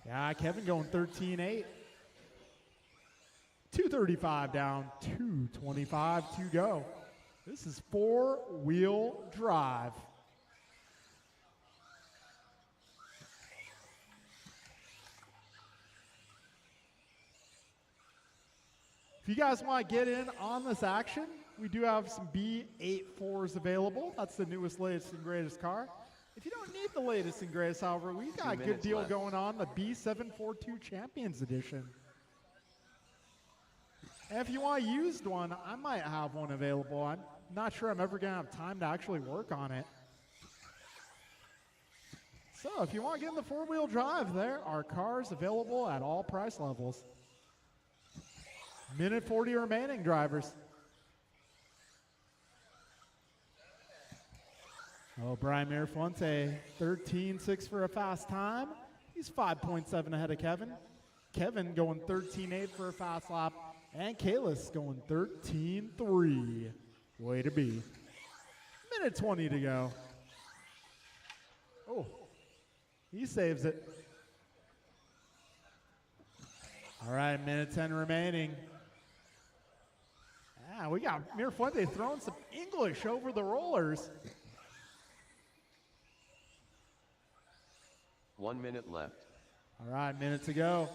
Yeah, Kevin going 13.8. 2:35 down, 2:25 to go. This is four-wheel drive. If you guys want to get in on this action, we do have some B84s available. That's the newest, latest, and greatest car. If you don't need the latest and greatest, however, we've got a good deal going on, the B742 Champions Edition. And if you want a used one, I might have one available. I'm not sure I'm ever going to have time to actually work on it. So if you want to get in the four-wheel drive, there are cars available at all price levels. Minute 40 remaining, drivers. Oh, Brian Mirafuente, 13.6 for a fast time. He's 5.7 ahead of Kevin. Kevin going 13.8 for a fast lap. And Kalis going 13.3. Way to be. Minute 20 to go. Oh, he saves it. All right, minute 10 remaining. Yeah, we got Mirafuente throwing some English over the rollers. 1 minute left. All right, minute to go.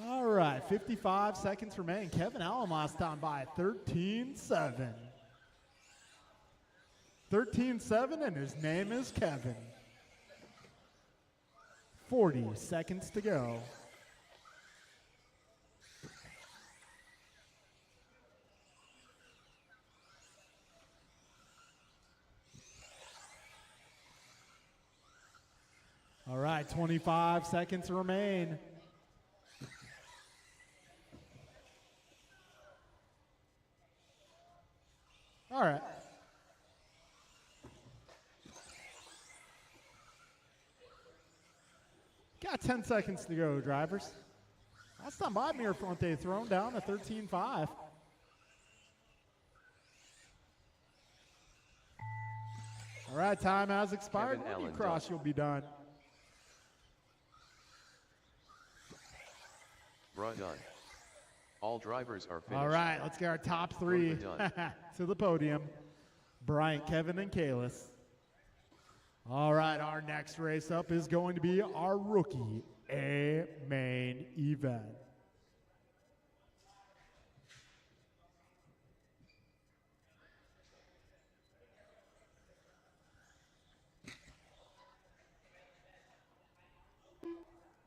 All right, 55 seconds remaining. Kevin Allen last time by 13.7. 13.7, and his name is Kevin. 40 seconds to go. All right, 25 seconds remain. All right. Got 10 seconds to go, drivers. That's not my Mirafuente thrown down to 13.5. All right, time has expired. Kevin When you Allen cross, done. you'll be done. Bruh done. All drivers are finished. All right, let's get our top three Done. to the podium. Bryant, Kevin, and Kalis. All right, our next race up is going to be our rookie A main event.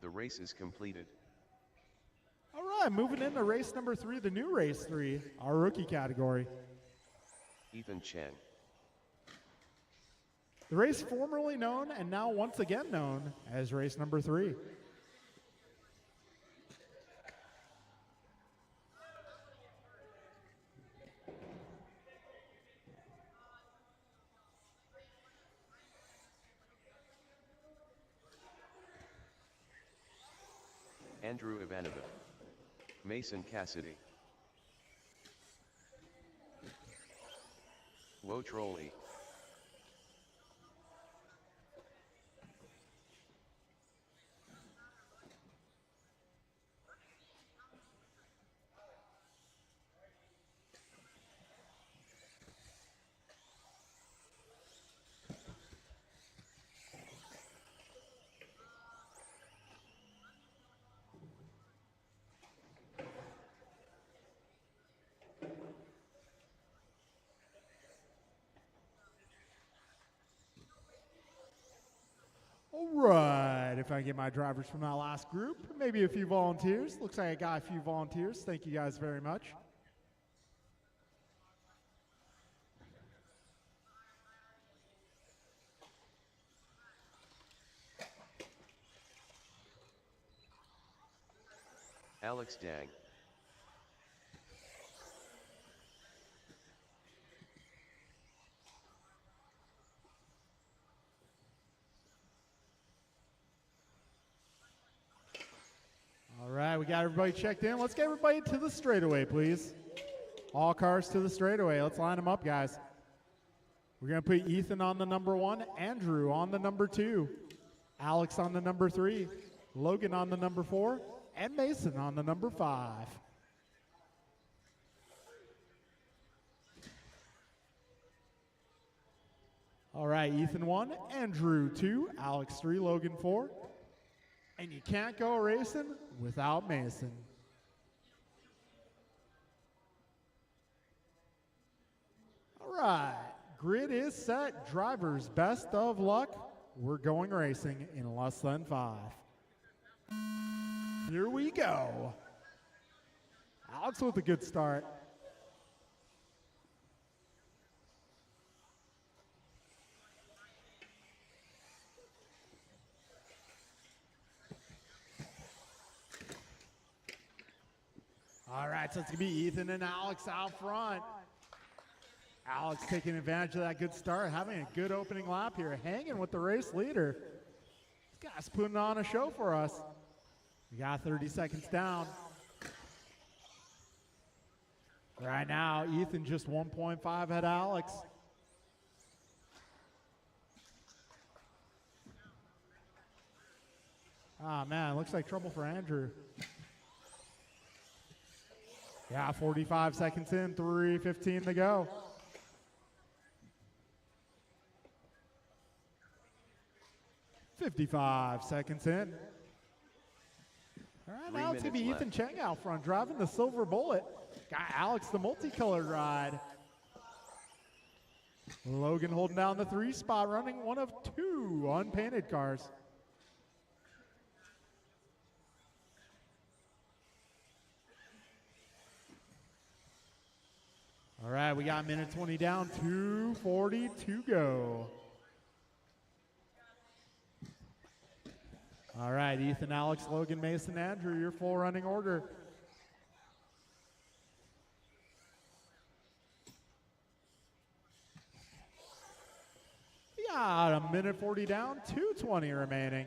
The race is completed. All right, moving into race number 3, the new race 3, our rookie category. Ethan Chang. The race formerly known and now once again known as race number 3. Andrew Ivanova. Mason Cassidy. Wo Trolley. All right, if I can get my drivers from that last group, maybe a few volunteers. Looks like I got a few volunteers. Thank you guys very much. Alex Dang. All right, we got everybody checked in. Let's get everybody to the straightaway, please. All cars to the straightaway. Let's line them up, guys. We're going to put Ethan on the number 1, Andrew on the number 2, Alex on the number 3, Logan on the number 4, and Mason on the number 5. All right, Ethan 1, Andrew 2, Alex 3, Logan 4. And you can't go racing without Mason. All right, grid is set. Drivers, best of luck. We're going racing in less than 5. Here we go. Alex with a good start. right, so it's going to be Ethan and Alex out front. Alex taking advantage of that good start, having a good opening lap here, hanging with the race leader. This guy's putting on a show for us. We got 30 seconds down. Right now, Ethan just 1.5 ahead of Alex. Ah, man, looks like trouble for Andrew. Yeah, 45 seconds in, 3:15 to go. "55 seconds in. All right, now it's going to be Ethan Cheng out front, driving the Silver Bullet. Got Alex the multicolored ride. Logan holding down the 3 spot, running one of 2 unpainted cars. All right, we got a minute 20 down, 2:40 to go. All right, Ethan, Alex, Logan, Mason, Andrew, your full running order. We got a minute 40 down, 2:20 remaining.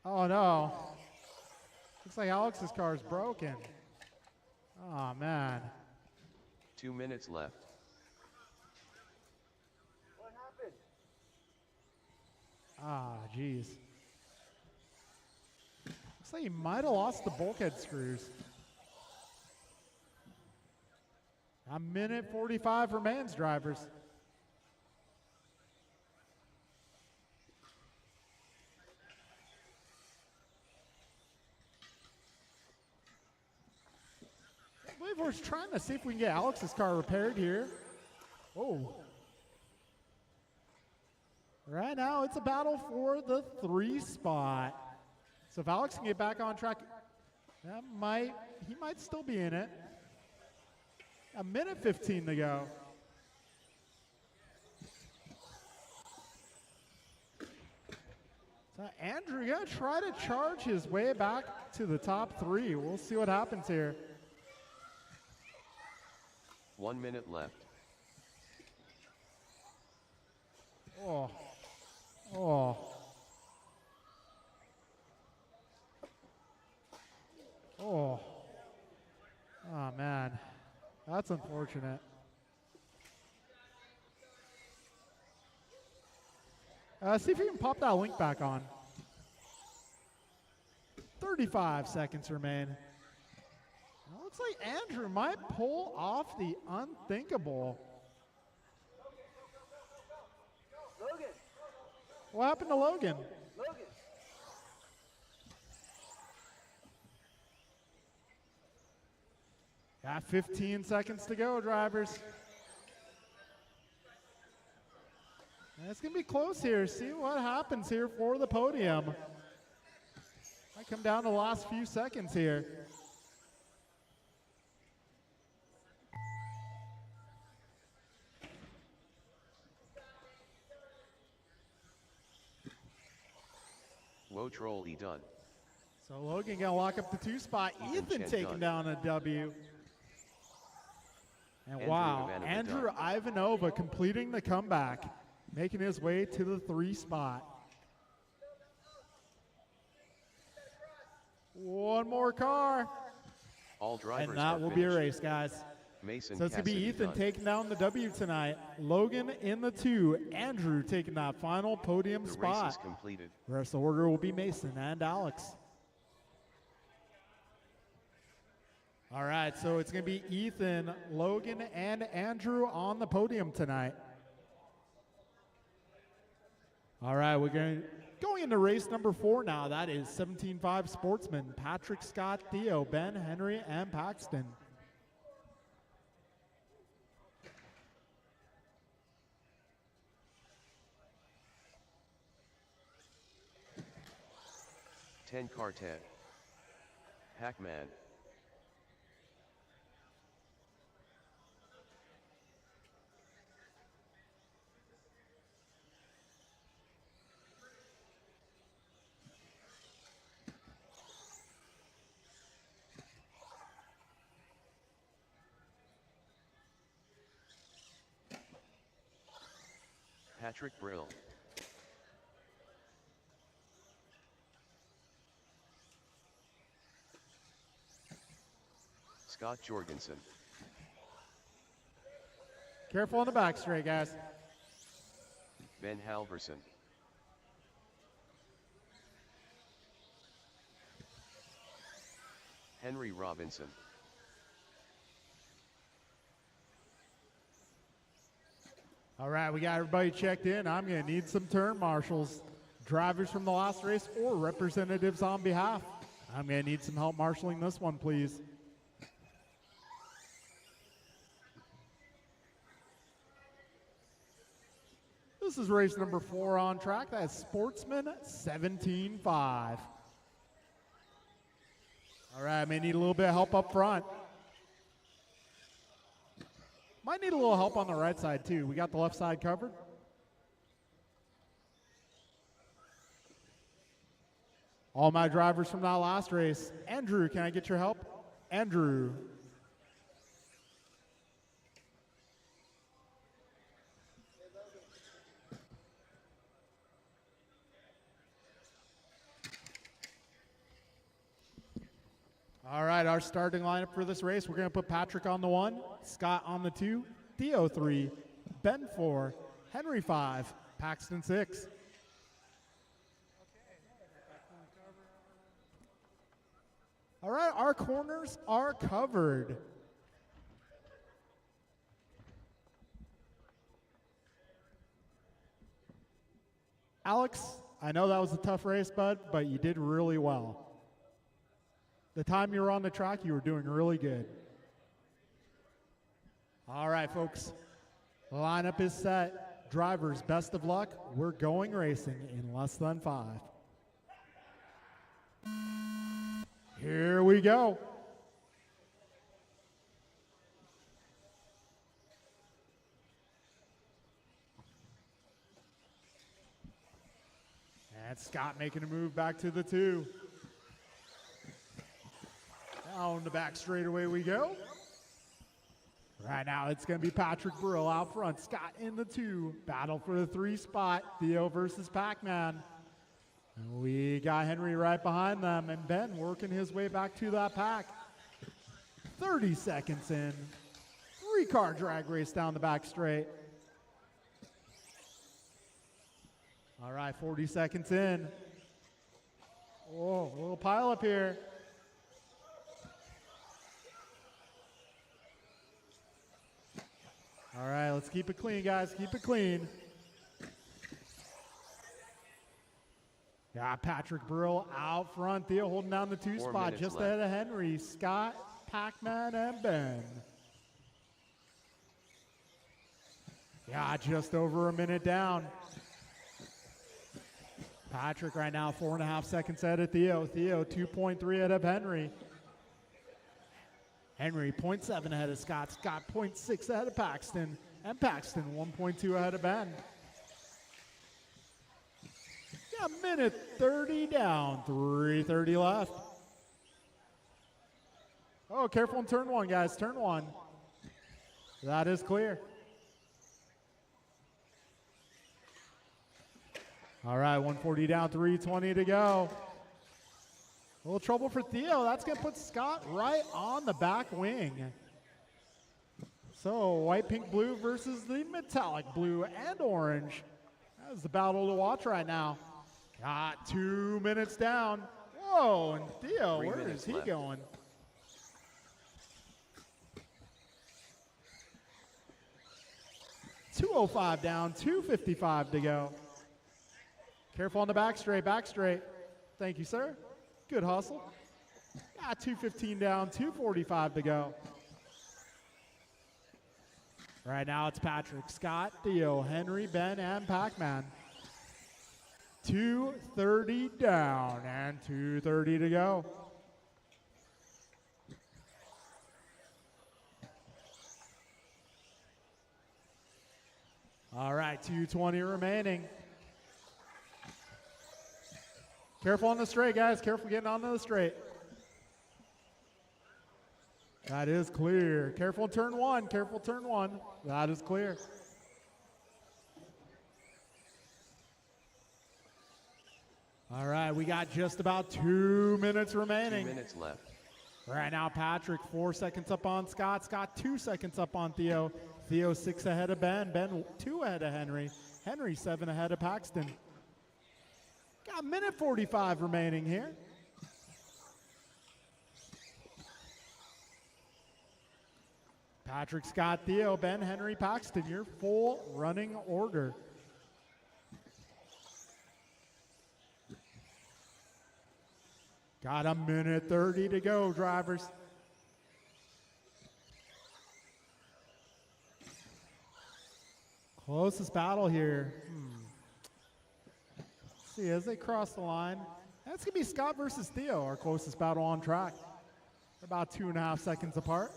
Oh no. Looks like Alex's car is broken. Oh man. 2 minutes left. What happened? Ah, geez. Looks like he might have lost the bulkhead screws. A minute 45 remains, drivers. I believe we're trying to see if we can get Alex's car repaired here. Oh. Right now, it's a battle for the 3 spot. So if Alex can get back on track, he might still be in it. A minute 15 to go. So Andrew gonna try to charge his way back to the top 3. We'll see what happens here. 1 minute left. Oh. Oh. Oh. Oh, man. That's unfortunate. See if you can pop that link back on. 35 seconds remain. It looks like Andrew might pull off the unthinkable. Logan. What happened to Logan? Logan. Got 15 seconds to go, drivers. And it's going to be close here. See what happens here for the podium. Might come down to the last few seconds here. Wotroll E done. So Logan gonna lock up the 2 spot. Ethan Chen taking done. down a W. And Andrew wow, Ivanova Andrew done. Ivanova completing the comeback, making his way to the 3 spot. One more car, All drivers and that have will be a finished. race, guys. Mason So it's gonna be Cassidy Ethan done. taking down the W tonight. Logan in the 2, Andrew taking that final podium The race spot. is completed. The rest of the order will be Mason and Alex. All right, so it's going to be Ethan, Logan, and Andrew on the podium tonight. All right, we're going into race number 4 now. That is 17.5 Sportsman, Patrick, Scott, Theo, Ben, Henry, and Paxton. Ten car 10. Hackman. Patrick Brill. Scott Jorgensen. Careful on the back straight, guys. Ben Halverson. Henry Robinson. All right, we got everybody checked in. I'm going to need some turn marshals, drivers from the last race, or representatives on behalf. I'm going to need some help marshaling this one, please. This is race number 4 on track. That's Sportsman 17-5. All right, I may need a little bit of help up front. Might need a little help on the right side, too. We got the left side covered. All my drivers from that last race. Andrew, can I get your help? Andrew. All right, our starting lineup for this race, we're going to put Patrick on the 1, Scott on the 2, Theo 3, Ben 4, Henry 5, Paxton 6. All right, our corners are covered. Alex, I know that was a tough race, bud, but you did really well. The time you were on the track, you were doing really good. All right, folks. The lineup is set. Drivers, best of luck. We're going racing in less than 5. Here we go. And Scott making a move back to the 2. Down the back straightaway we go. Right now it's going to be Patrick Brill out front. Scott in the 2. Battle for the 3 spot. Theo versus Pac-Man. And we got Henry right behind them. And Ben working his way back to that pack. 30 seconds in. 3-car drag race down the back straight. All right, 40 seconds in. Whoa, a little pile up here. All right, let's keep it clean, guys. Keep it clean. Got Patrick Brill out front. Theo holding down the 2 4 spot minutes just left. ahead of Henry, Scott, Pac-Man, and Ben. Yeah, just over a minute down. Patrick right now 4.5 seconds ahead of Theo. Theo 2.3 ahead of Henry. Henry 0.7 ahead of Scott. Scott 0.6 ahead of Paxton. And Paxton 1.2 ahead of Ben. Yeah, minute 30 down. 3:30 left. Oh, careful in turn 1, guys. Turn 1. That is clear. All right, 140 down, 3:20 to go. A little trouble for Theo. That's going to put Scott right on the back wing. So, white, pink, blue versus the metallic blue and orange. That's the battle to watch right now. Got 2 minutes down. Whoa, and Theo, 3 where minutes is he left. going? $2.05 down, 2:55 to go. Careful on the back straight, back straight. Thank you, sir. Good hustle. Got 2:15 down, 2:45 to go. Right now it's Patrick, Scott, Theo, Henry, Ben, and Pac-Man. 2:30 down and 2:30 to go. All right, 2:20 remaining. Careful on the straight, guys. Careful getting onto the straight. That is clear. Careful turn 1. Careful turn 1. That is clear. All right, we got just about 2 minutes 2 remaining. minutes left. Right now, Patrick 4 seconds up on Scott. Scott 2 seconds up on Theo. Theo 6 ahead of Ben. Ben 2 ahead of Henry. Henry 7 ahead of Paxton. Got a minute 45 remaining here. Patrick, Scott, Theo, Ben, Henry, Paxton, your full running order. Got a minute 30 to go, drivers. Closest battle here. Let's see, as they cross the line, that's going to be Scott versus Theo, our closest battle on track. They're about 2.5 seconds apart.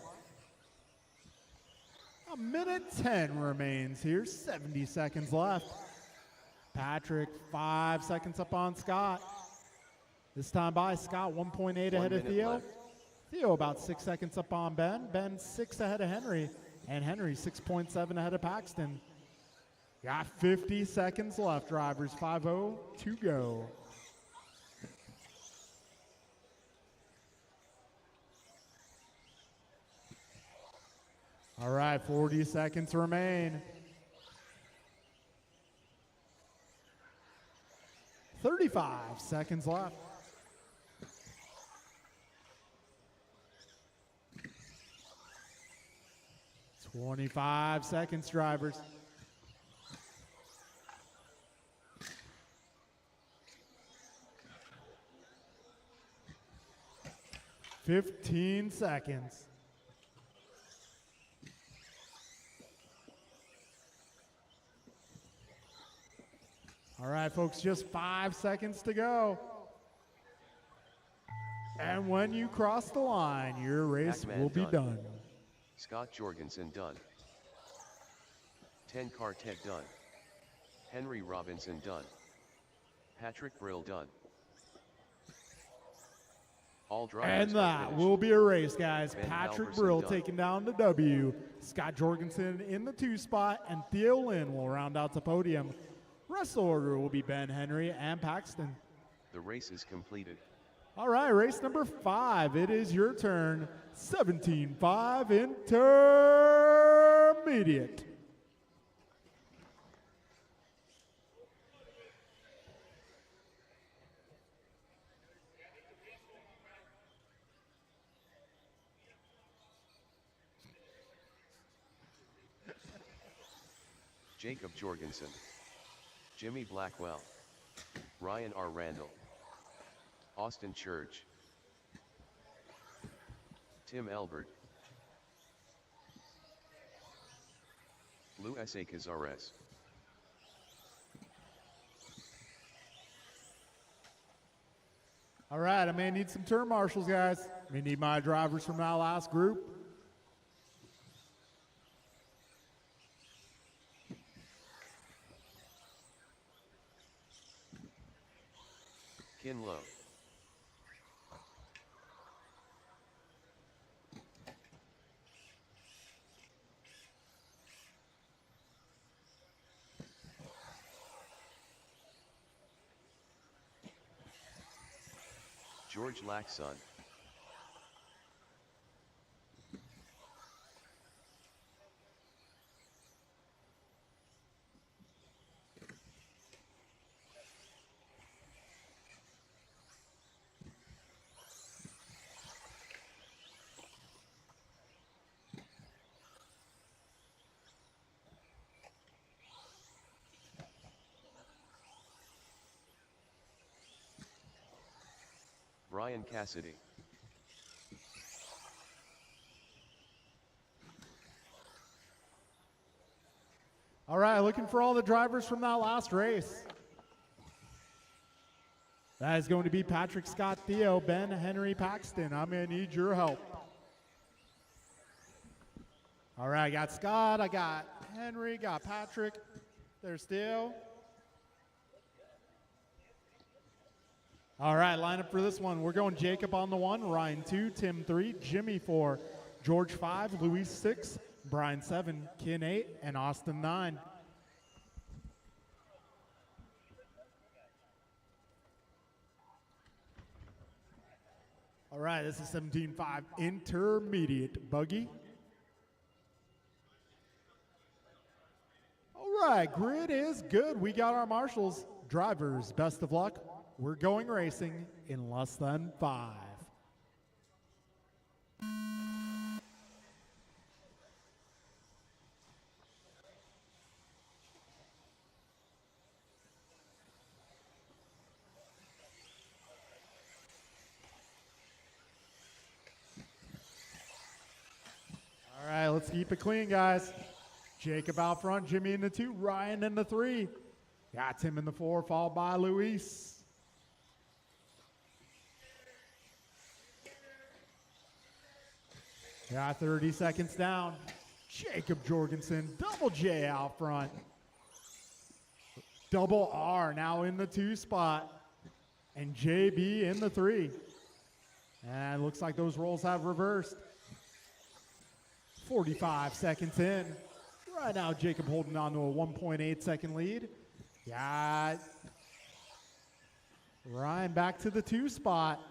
A minute 10 remains here, 70 seconds left. Patrick, 5 seconds up on Scott. This time by Scott, 1.8 ahead of Theo. left. Theo about 6 seconds up on Ben. Ben 6 ahead of Henry. And Henry 6.7 ahead of Paxton. Got 50 seconds left, drivers. 5-0 to go. All right, 40 seconds remain. 35 seconds left. Twenty-five seconds, drivers. Fifteen seconds. All right, folks, just 5 seconds to go. And when you cross the line, your race Pac-Man will be done. done. Scott Jorgensen done. 10 Quartet done. Henry Robinson done. Patrick Brill done. All drivers And are that finished. will be a race, guys. Ben Patrick Halverson Brill done. taking down the W. Scott Jorgensen in the 2 spot, and Theo Lynn will round out the podium. Rest order will be Ben, Henry, and Paxton. The race is completed. All right, race number 5. It is your turn. 17.5 intermediate. Jacob Jorgensen. Jimmy Blackwell. Ryan R. Randall. Austin Church. Tim Elbert. Lou S. A. Cazares. All right, I may need some turn marshals, guys. May need my drivers from that last group. Kin Lo. George Laxon. Brian Cassidy. All right, looking for all the drivers from that last race. That is going to be Patrick, Scott, Theo, Ben, Henry, Paxton. I'm going to need your help. All right, I got Scott, I got Henry, got Patrick. There's Theo. All right, line up for this one. We're going Jacob on the 1, Ryan 2, Tim 3, Jimmy 4, George 5, Luis 6, Brian 7, Kin 8, and Austin 9. All right, this is 17.5 intermediate buggy. All right, grid is good. We got our marshals. Drivers, best of luck. We're going racing in less than 5. All right, let's keep it clean, guys. Jacob out front, Jimmy in the 2, Ryan in the 3. Got Tim in the 4, followed by Luis. Got 30 seconds down. Jacob Jorgensen, double J out front. Double R now in the 2 spot. And JB in the 3. And looks like those roles have reversed. 45 seconds in. Right now, Jacob holding on to a 1.8 second lead. Got Ryan back to the 2 spot.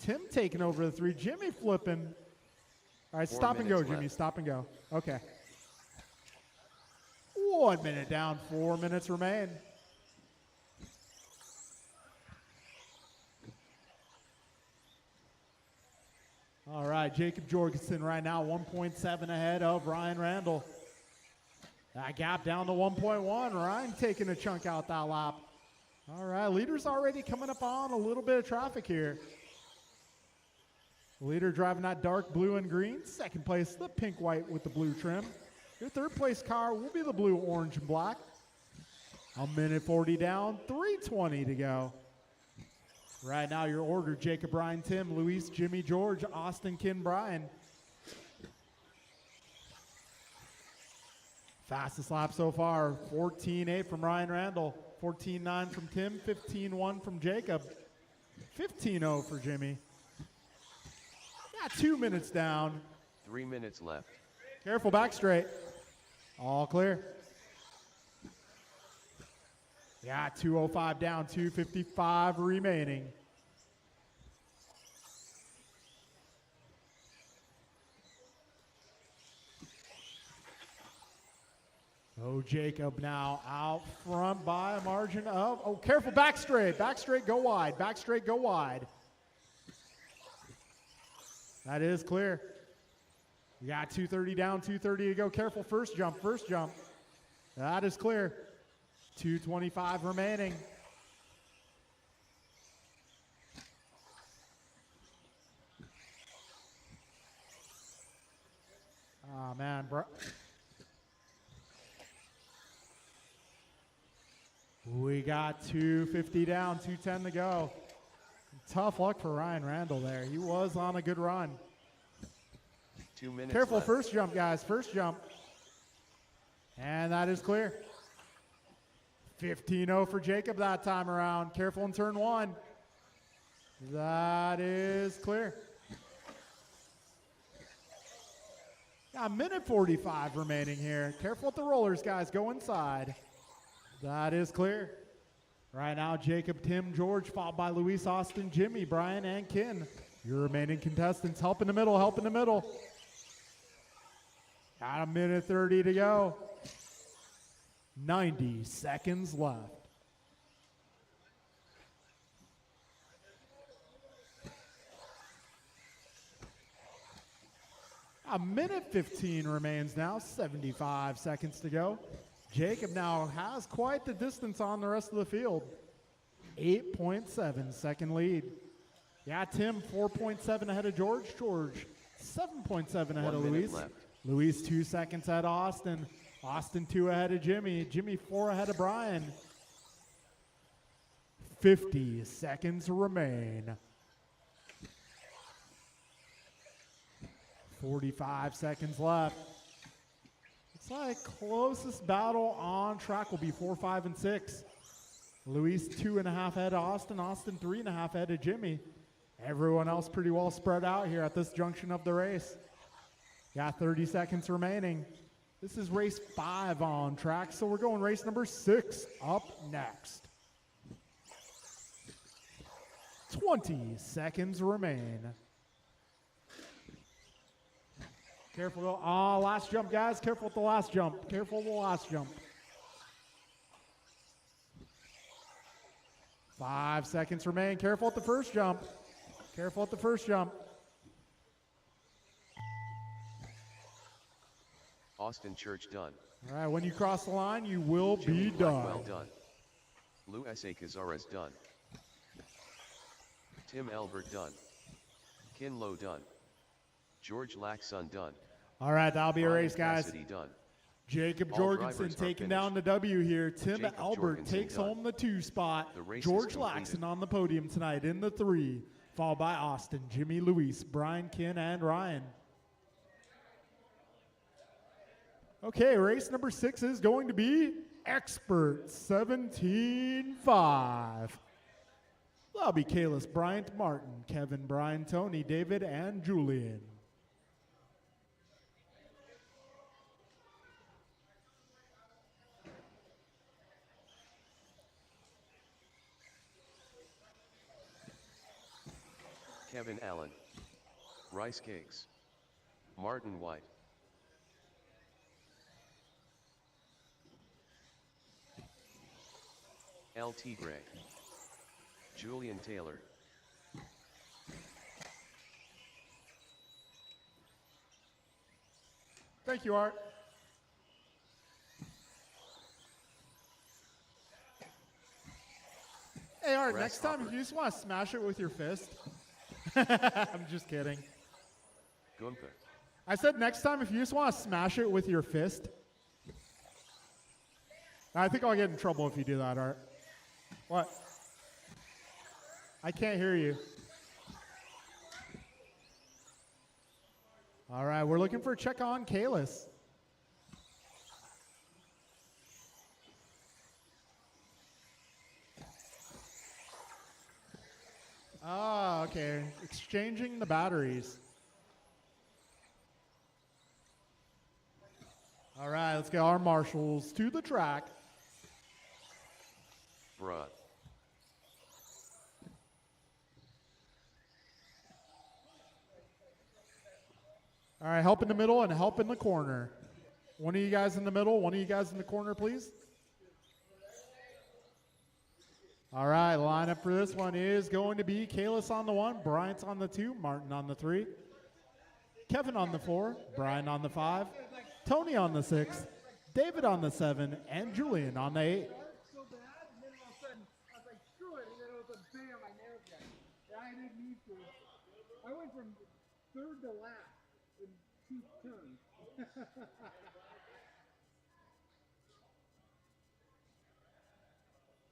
Tim taking over the 3. Jimmy flipping. All right, 4 stop and go, minutes Jimmy. left. Stop and go. Okay. 1 minute down, 4 minutes remain. All right, Jacob Jorgensen right now 1.7 ahead of Ryan Randall. That gap down to 1.1. Ryan taking a chunk out that lap. All right, leader's already coming up on a little bit of traffic here. Leader driving that dark blue and green. Second place, the pink white with the blue trim. Your third place car will be the blue, orange, and black. A minute 40 down, 3:20 to go. Right now, your order: Jacob, Ryan, Tim, Luis, Jimmy, George, Austin, Ken, Brian. Fastest lap so far: 14.8 from Ryan Randall, 14.9 from Tim, 15.1 from Jacob, 15.0 for Jimmy. Got 2 minutes down. 3 minutes left. Careful, back straight. All clear. Yeah, 2:05 down, 2:55 remaining. Oh, Jacob now out front by a margin of, oh, careful, back straight, go wide, back straight, go wide. That is clear. We got 2:30 down, 2:30 to go. Careful, first jump. That is clear. 2:25 remaining. Oh, man, bro. We got 2:50 down, 2:10 to go. Tough luck for Ryan Randall there. He was on a good run. 2 minutes Careful, left. first jump, guys, first jump. And that is clear. 15.0 for Jacob that time around. Careful in turn 1. That is clear. Got a minute 45 remaining here. Careful with the rollers, guys. Go inside. That is clear. Right now, Jacob, Tim, George, followed by Luis, Austin, Jimmy, Brian, and Ken. Your remaining contestants, help in the middle, help in the middle. Got a minute 30 to go. 90 seconds left. A minute 15 remains now, 75 seconds to go. Jacob now has quite the distance on the rest of the field. 8.7 second lead. Yeah, Tim 4.7 ahead of George. George 7.7 ahead 1 of minute Luis. left. Luis 2 seconds ahead of Austin. Austin 2 ahead of Jimmy. Jimmy 4 ahead of Brian. 50 seconds remain. 45 seconds left. Looks like closest battle on track will be 4, 5, and 6. Luis 2.5 ahead of Austin. Austin 3.5 ahead of Jimmy. Everyone else pretty well spread out here at this junction of the race. Got 30 seconds remaining. This is race 5 on track, so we're going race number 6 up next. 20 seconds remain. Careful. Oh, last jump, guys. Careful with the last jump. Careful with the last jump. 5 seconds remain. Careful with the first jump. Careful with the first jump. Austin Church done. All right, when you cross the line, you will Jimmy be done. Blackwell done. Lou S.A. Cazares done. Tim Elbert done. Kin Lo done. George Laxon done. All right, that'll be a Brian race, guys. Cassidy done. Jacob All Jorgensen drivers are taking down the finished. W here. Tim Jacob Albert Jorgensen takes done. home the 2 spot. The race is George completed. Laxon on the podium tonight in the 3, followed by Austin, Jimmy Luis, Brian Kin, and Ryan. Okay, race number 6 is going to be Expert 17.5. That'll be Kalis, Bryant, Martin, Kevin, Brian, Tony, David, and Julian. Kevin Allen. Rice Cakes. Martin White. LT Gray. Julian Taylor. Thank you, Art. Hey, Art, next time if you just want to smash it with your fist. I'm just kidding. Gunther. I said next time if you just want to smash it with your fist. I think I'll get in trouble if you do that, Art. What? I can't hear you. All right, we're looking for a check on Kalis. Ah, okay. Exchanging the batteries. All right, let's get our marshals to the track. Bruh. All right, help in the middle and help in the corner. One of you guys in the middle, one of you guys in the corner, please. All right, lineup for this one is going to be Kalis on the 1, Bryant on the 2, Martin on the 3, Kevin on the 4, Brian on the 5, Tony on the 6, David on the 7, and Julian on the 8. So bad, and then all of a sudden, I was like, screw it, and then all of a sudden, bam, I nailed that. Yeah, I didn't need to. I went from third to last in 2 turns.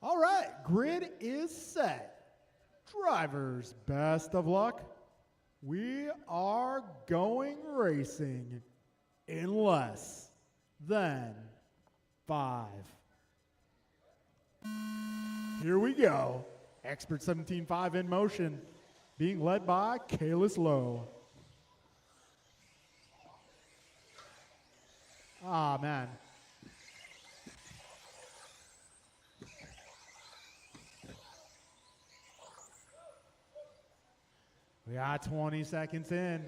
All right, grid is set. Drivers, best of luck. We are going racing in less than 5. Here we go. Expert 17.5 in motion, being led by Kalis Lowe. Ah, man. We got 20 seconds in.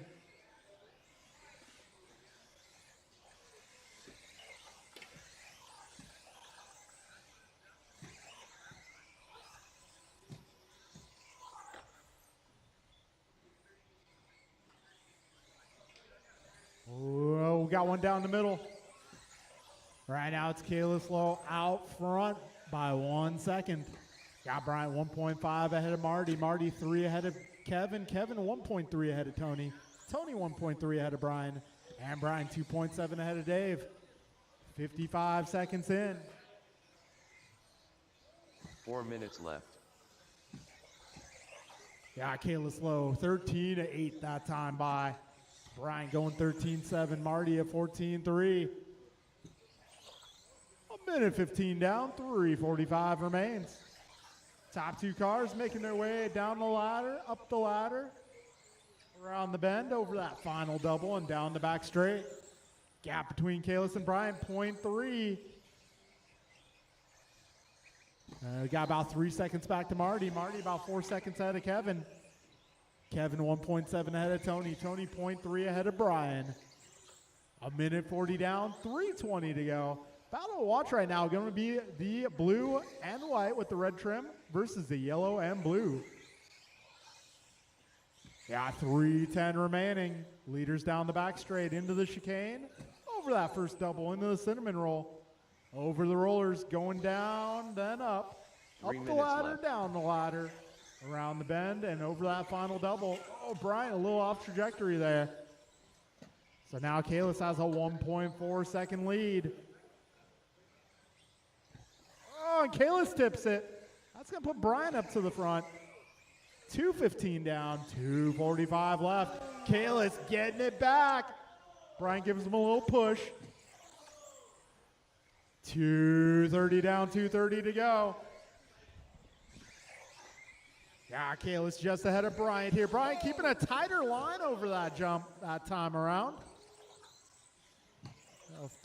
Oh, we got one down the middle. Right now it's Kalis Lowe out front by 1 second. Got Bryant 1.5 ahead of Marty. Marty 3 ahead of Kevin. Kevin 1.3 ahead of Tony. Tony 1.3 ahead of Brian. And Brian 2.7 ahead of Dave. 55 seconds in. 4 minutes left. Yeah, Kalis Lowe 13-8 that time by. Brian going 13-7. Marty at 14-3. A minute 15 down. 3:45 remains. Top 2 cars making their way down the ladder, up the ladder, around the bend, over that final double, and down the back straight. Gap between Kalis and Brian, 0.3. We got about 3 seconds back to Marty. Marty about 4 seconds ahead of Kevin. Kevin 1.7 ahead of Tony. Tony 0.3 ahead of Brian. A minute 40 down, 3:20 to go. Battle to watch right now going to be the blue and white with the red trim versus the yellow and blue. Yeah, 3:10 remaining. Leaders down the back straight into the chicane. Over that first double, into the cinnamon roll. Over the rollers, going down, then up. 3 Up the minutes ladder, left. down the ladder. Around the bend and over that final double. Oh, Brian, a little off trajectory there. So now Kalis has a 1.4 second lead. Oh, and Kalis tips it. That's going to put Brian up to the front. 2:15 down, 2:45 left. Kalis getting it back. Brian gives him a little push. 2:30 down, 2:30 to go. Yeah, Kalis just ahead of Bryant here. Bryant keeping a tighter line over that jump that time around.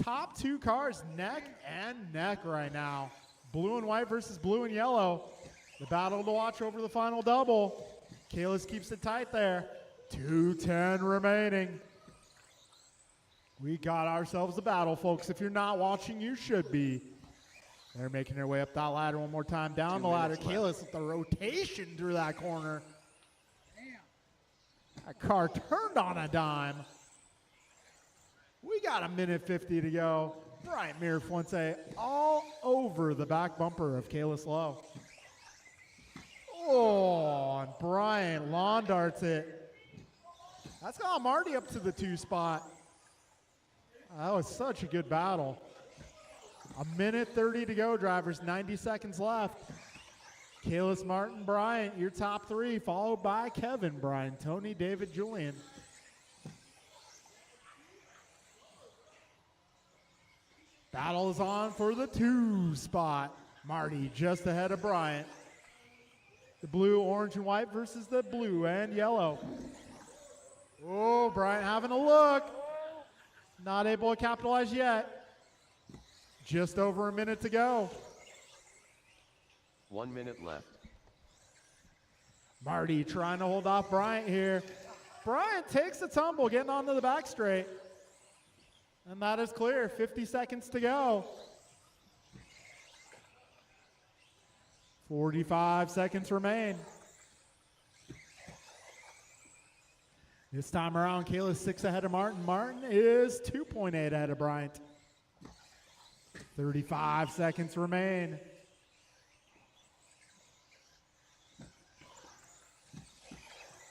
Top two cars neck and neck right now. Blue and white versus blue and yellow. The battle to watch over the final double. Kalis keeps it tight there. 2:10 remaining. We got ourselves a battle, folks. If you're not watching, you should be. They're making their way up that ladder one more time. Down 2 the ladder. minutes left. Kalis with the rotation through that corner. That car turned on a dime. We got a minute 50 to go. Bryant Mirafuente all over the back bumper of Kalis Lowe. Oh, and Bryant lawn darts it. That's got Marty up to the 2 spot. That was such a good battle. A minute 30 to go, drivers. 90 seconds left. Kalis, Martin, Bryant, your top 3, followed by Kevin, Brian, Tony, David, Julian. Battle is on for the 2 spot. Marty just ahead of Bryant. The blue, orange, and white versus the blue and yellow. Oh, Bryant having a look. Not able to capitalize yet. Just over a minute to go. 1 minute left. Marty trying to hold off Bryant here. Bryant takes the tumble, getting onto the back straight. And that is clear. 50 seconds to go. 45 seconds remain. This time around, Kalis 6 ahead of Martin. Martin is 2.8 ahead of Bryant. 35 seconds remain.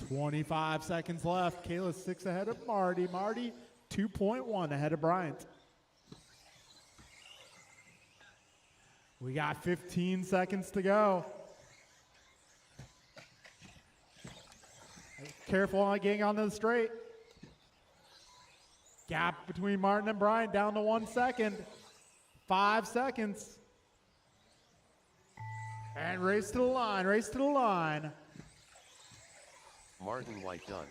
$25 seconds left. Kalis 6 ahead of Marty. Marty 2.1 ahead of Bryant. We got 15 seconds to go. Careful on getting onto the straight. Gap between Martin and Bryant down to 1 second. 5 seconds. And race to the line, race to the line. Martin White done.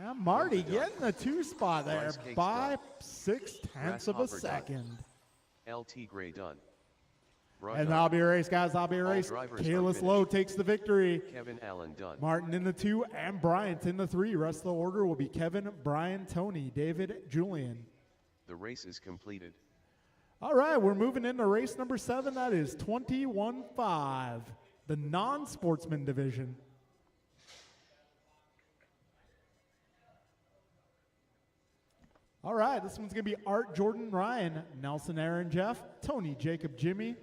Yeah, Marty getting the 2 spot there Rice cakes by done. 0.6 of a Grasshopper done. second. LT Gray done. And that'll be a race, guys. That'll be a All race. drivers are Kalis finished. Lowe takes the victory. Kevin Allen done. Martin in the 2 and Bryant in the 3. Rest of the order will be Kevin, Brian, Tony, David, Julian. The race is completed. All right, we're moving into race number 7. That is 21-5, the non-sportsman division. All right, this one's going to be Art, Jordan, Ryan, Nelson, Aaron, Jeff, Tony, Jacob, Jimmy.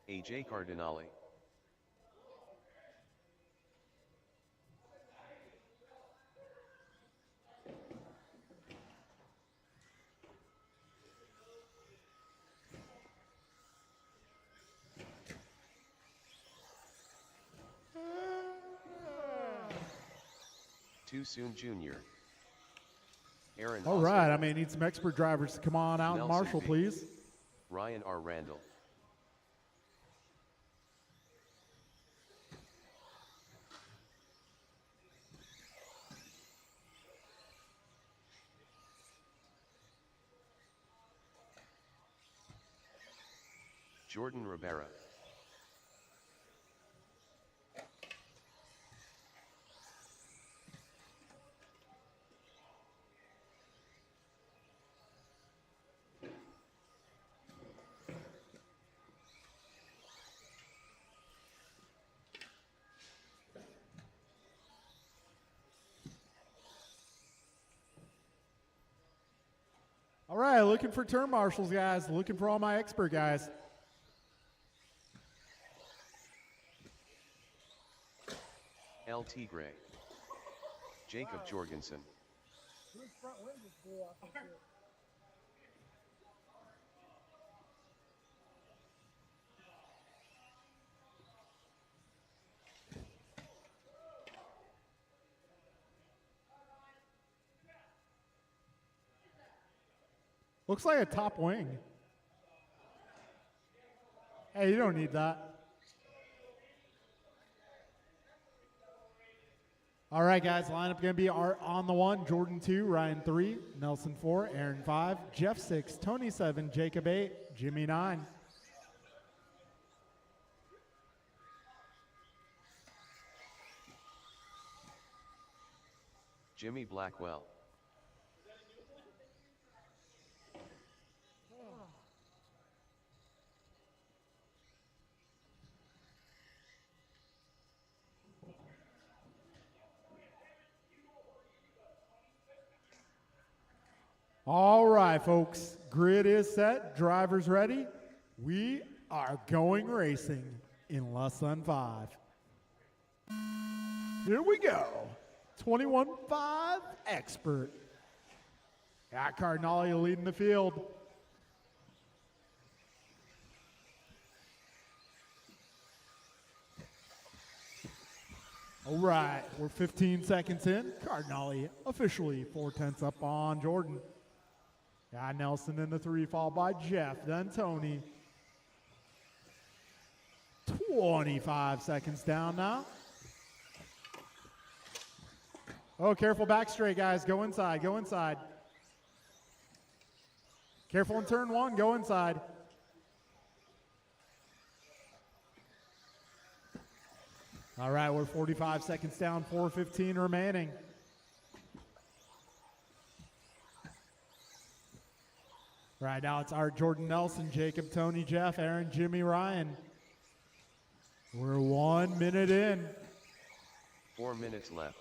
AJ Cardinale. Too soon, Junior. Aaron. All right, I may need some expert drivers to come on out and Nelson marshal, B. please. Ryan R. Randall. Jordan Rivera. All right, looking for turn marshals, guys. Looking for all my expert guys. El Tigre. Jacob Jorgensen. Whose front wing just blew off this year? Looks like a top wing. Hey, you don't need that. All right, guys, lineup going to be Art on the 1, Jordan 2, Ryan 3, Nelson 4, Aaron 5, Jeff 6, Tony 7, Jacob 8, Jimmy 9. Jimmy Blackwell. All right, folks, grid is set, drivers ready. We are going racing in less than 5. Here we go. 21.5 expert. Got Cardinale leading the field. All right, we're 15 seconds in. Cardinale officially 4/10 up on Jordan. Got Nelson in the 3, followed by Jeff, then Tony. 25 seconds down now. Oh, careful back straight, guys. Go inside, go inside. Careful in turn 1, go inside. All right, we're 45 seconds down, 4:15 remaining. Right now it's Art, Jordan, Nelson, Jacob, Tony, Jeff, Aaron, Jimmy, Ryan. We're 1 minute in. 4 minutes left.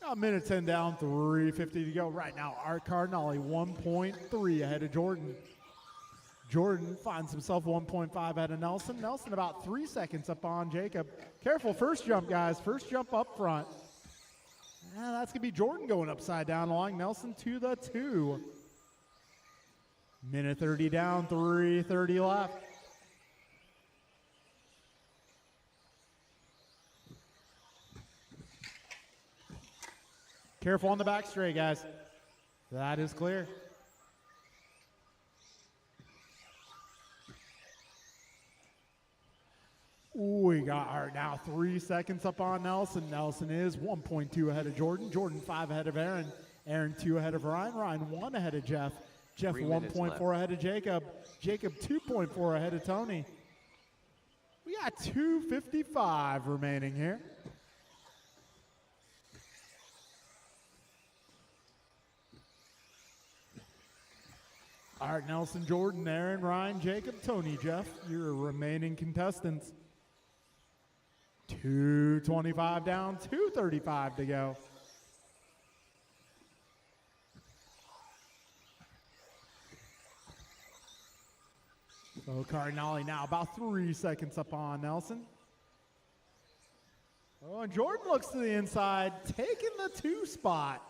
A minute 10 down, 3:50 to go. Right now, Art Cardinale 1.3 ahead of Jordan. Jordan finds himself 1.5 ahead of Nelson. Nelson about 3 seconds up on Jacob. Careful, first jump, guys. First jump up front. And that's going to be Jordan going upside down along Nelson to the 2. Minute 30 down, 3:30 left. Careful on the back straight, guys. That is clear. We got Art now 3 seconds up on Nelson. Nelson is 1.2 ahead of Jordan. Jordan 5 ahead of Aaron. Aaron 2 ahead of Ryan. Ryan 1 ahead of Jeff. Jeff 1.4 ahead of Jacob. Jacob 2.4 ahead of Tony. We got 2:55 remaining here. Art, Nelson, Jordan, Aaron, Ryan, Jacob, Tony, Jeff, your remaining contestants. 2:25 down, 2:35 to go. So Cardinale now about 3 seconds up on Nelson. Oh, and Jordan looks to the inside, taking the 2 spot.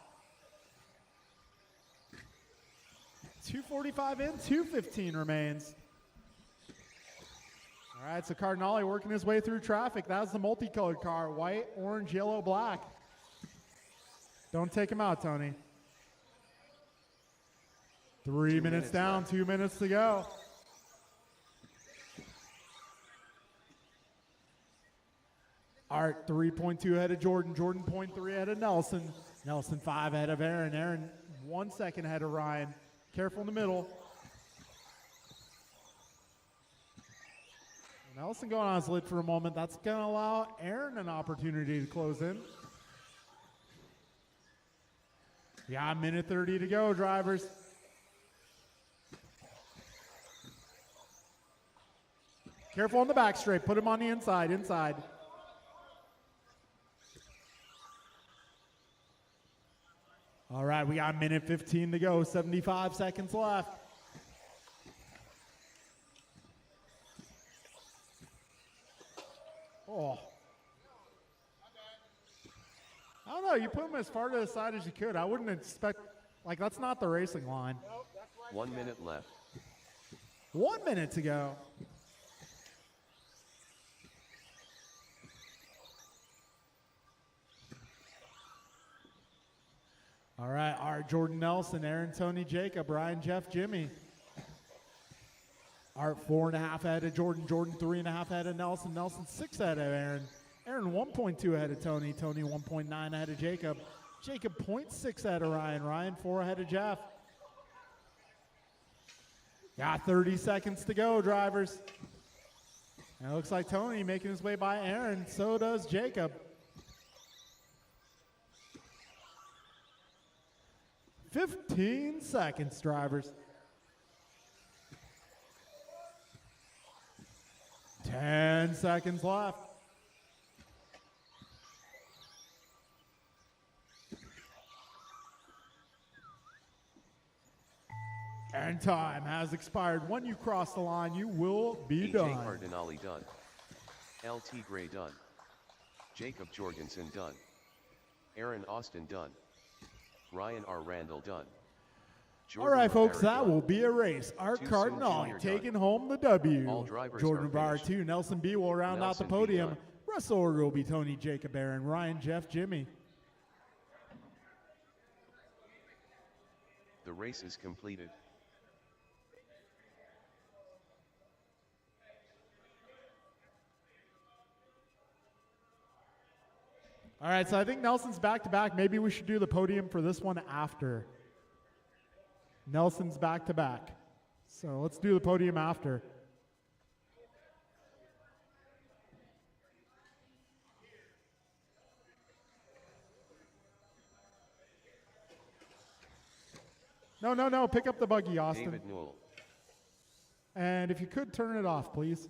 2:45 in, 2:15 remains. All right, so Cardinale working his way through traffic. That's the multicolored car, white, orange, yellow, black. Don't take him out, Tony. 3 minutes down, left. 2 minutes to go. Art 3.2 ahead of Jordan. Jordan 0.3 ahead of Nelson. Nelson 5 ahead of Aaron. Aaron 1 second ahead of Ryan. Careful in the middle. Nelson going on his lid for a moment. That's going to allow Aaron an opportunity to close in. Yeah, minute 30 to go, drivers. Careful on the back straight. Put him on the inside. Inside. All right, we got a minute 15 to go. 75 seconds left. Oh. I don't know. You put him as far to the side as you could. I wouldn't expect, like, that's not the racing line. 1 minute left. 1 minute to go. All right, Art Jordan Nelson, Aaron Tony Jacob, Ryan Jeff Jimmy. Art 4.5 ahead of Jordan, Jordan 3.5 ahead of Nelson, Nelson 6 ahead of Aaron, Aaron 1.2 ahead of Tony, Tony 1.9 ahead of Jacob, Jacob 0.6 ahead of Ryan, Ryan 4 ahead of Jeff. Got 30 seconds to go, drivers. And it looks like Tony making his way by Aaron, so does Jacob. 15 seconds, drivers. 10 seconds left. And time has expired. When you cross the line, you will be AJ done. Cardinale done. LT Gray done. Jacob Jorgensen done. Aaron Austin done. Ryan R. Randall done. All right, folks, Rivera that done. will be a race. Art Too soon, Cardinale Junior taking done. home the W. All drivers Jordan are Bar finished. 2. Nelson B will round out the Nelson B podium. done. Rest order will be Tony, Jacob, Aaron, Ryan, Jeff, Jimmy. The race is completed. All right, so I think Nelson's back-to-back. Maybe we should do the podium for this one after. Nelson's back-to-back. So let's do the podium after. No. Pick up the buggy, Austin. David Newell. And if you could, turn it off, please.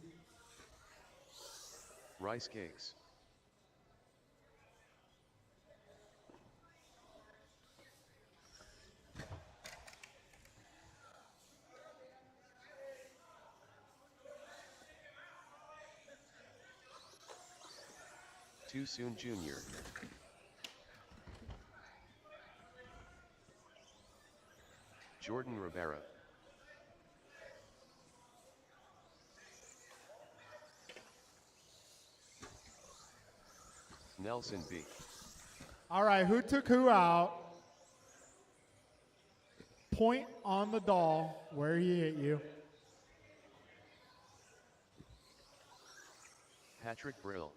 Rice Cakes. Too soon, Junior. Jordan Rivera. Nelson B. All right, who took who out? Point on the doll where he hit you. Patrick Brill.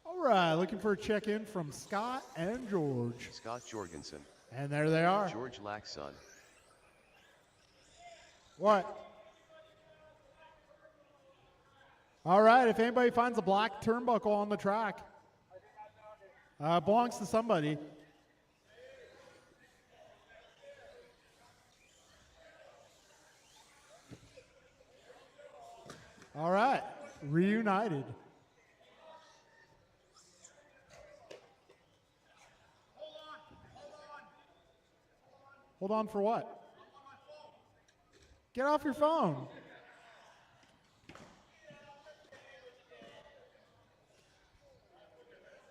All right, looking for a check-in from Scott and George. Scott Jorgensen. And there they are. George Laxon. What? All right, if anybody finds a black turnbuckle on the track, belongs to somebody. All right, reunited. Hold on for what? Get off your phone.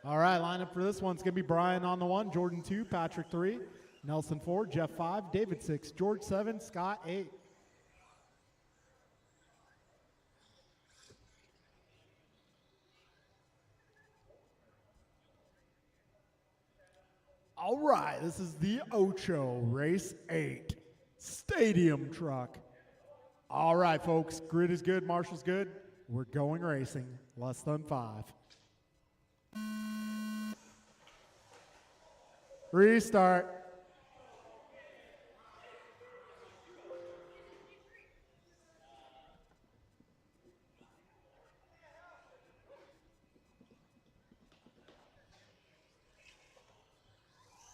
All right, lineup for this one's going to be Brian on the 1, Jordan 2, Patrick 3, Nelson 4, Jeff 5, David 6, George 7, Scott 8. All right, this is the Ocho Race 8 Stadium Truck. All right, folks, grid is good, marshal's good. We're going racing, less than 5. Restart.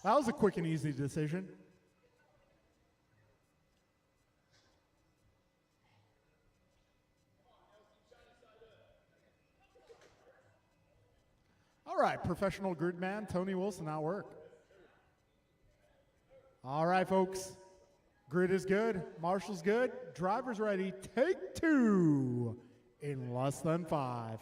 That was a quick and easy decision. All right, professional grid man Tony Wilson at work. All right, folks. Grid is good. Marshall's good. Driver's ready. Take two in less than 5.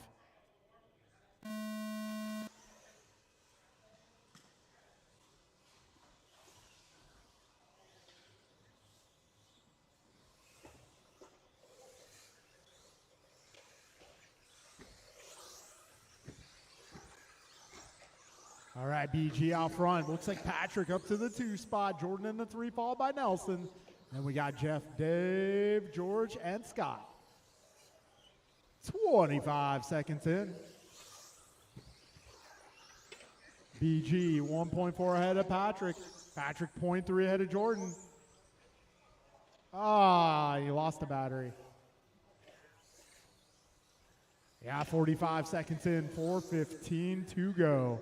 All right, BG out front. Looks like Patrick up to the 2 spot. Jordan in the 3, followed by Nelson. Then we got Jeff, Dave, George, and Scott. 25 seconds in. BG 1.4 ahead of Patrick. Patrick 0.3 ahead of Jordan. He lost the battery. Yeah, 45 seconds in. 4:15 to go.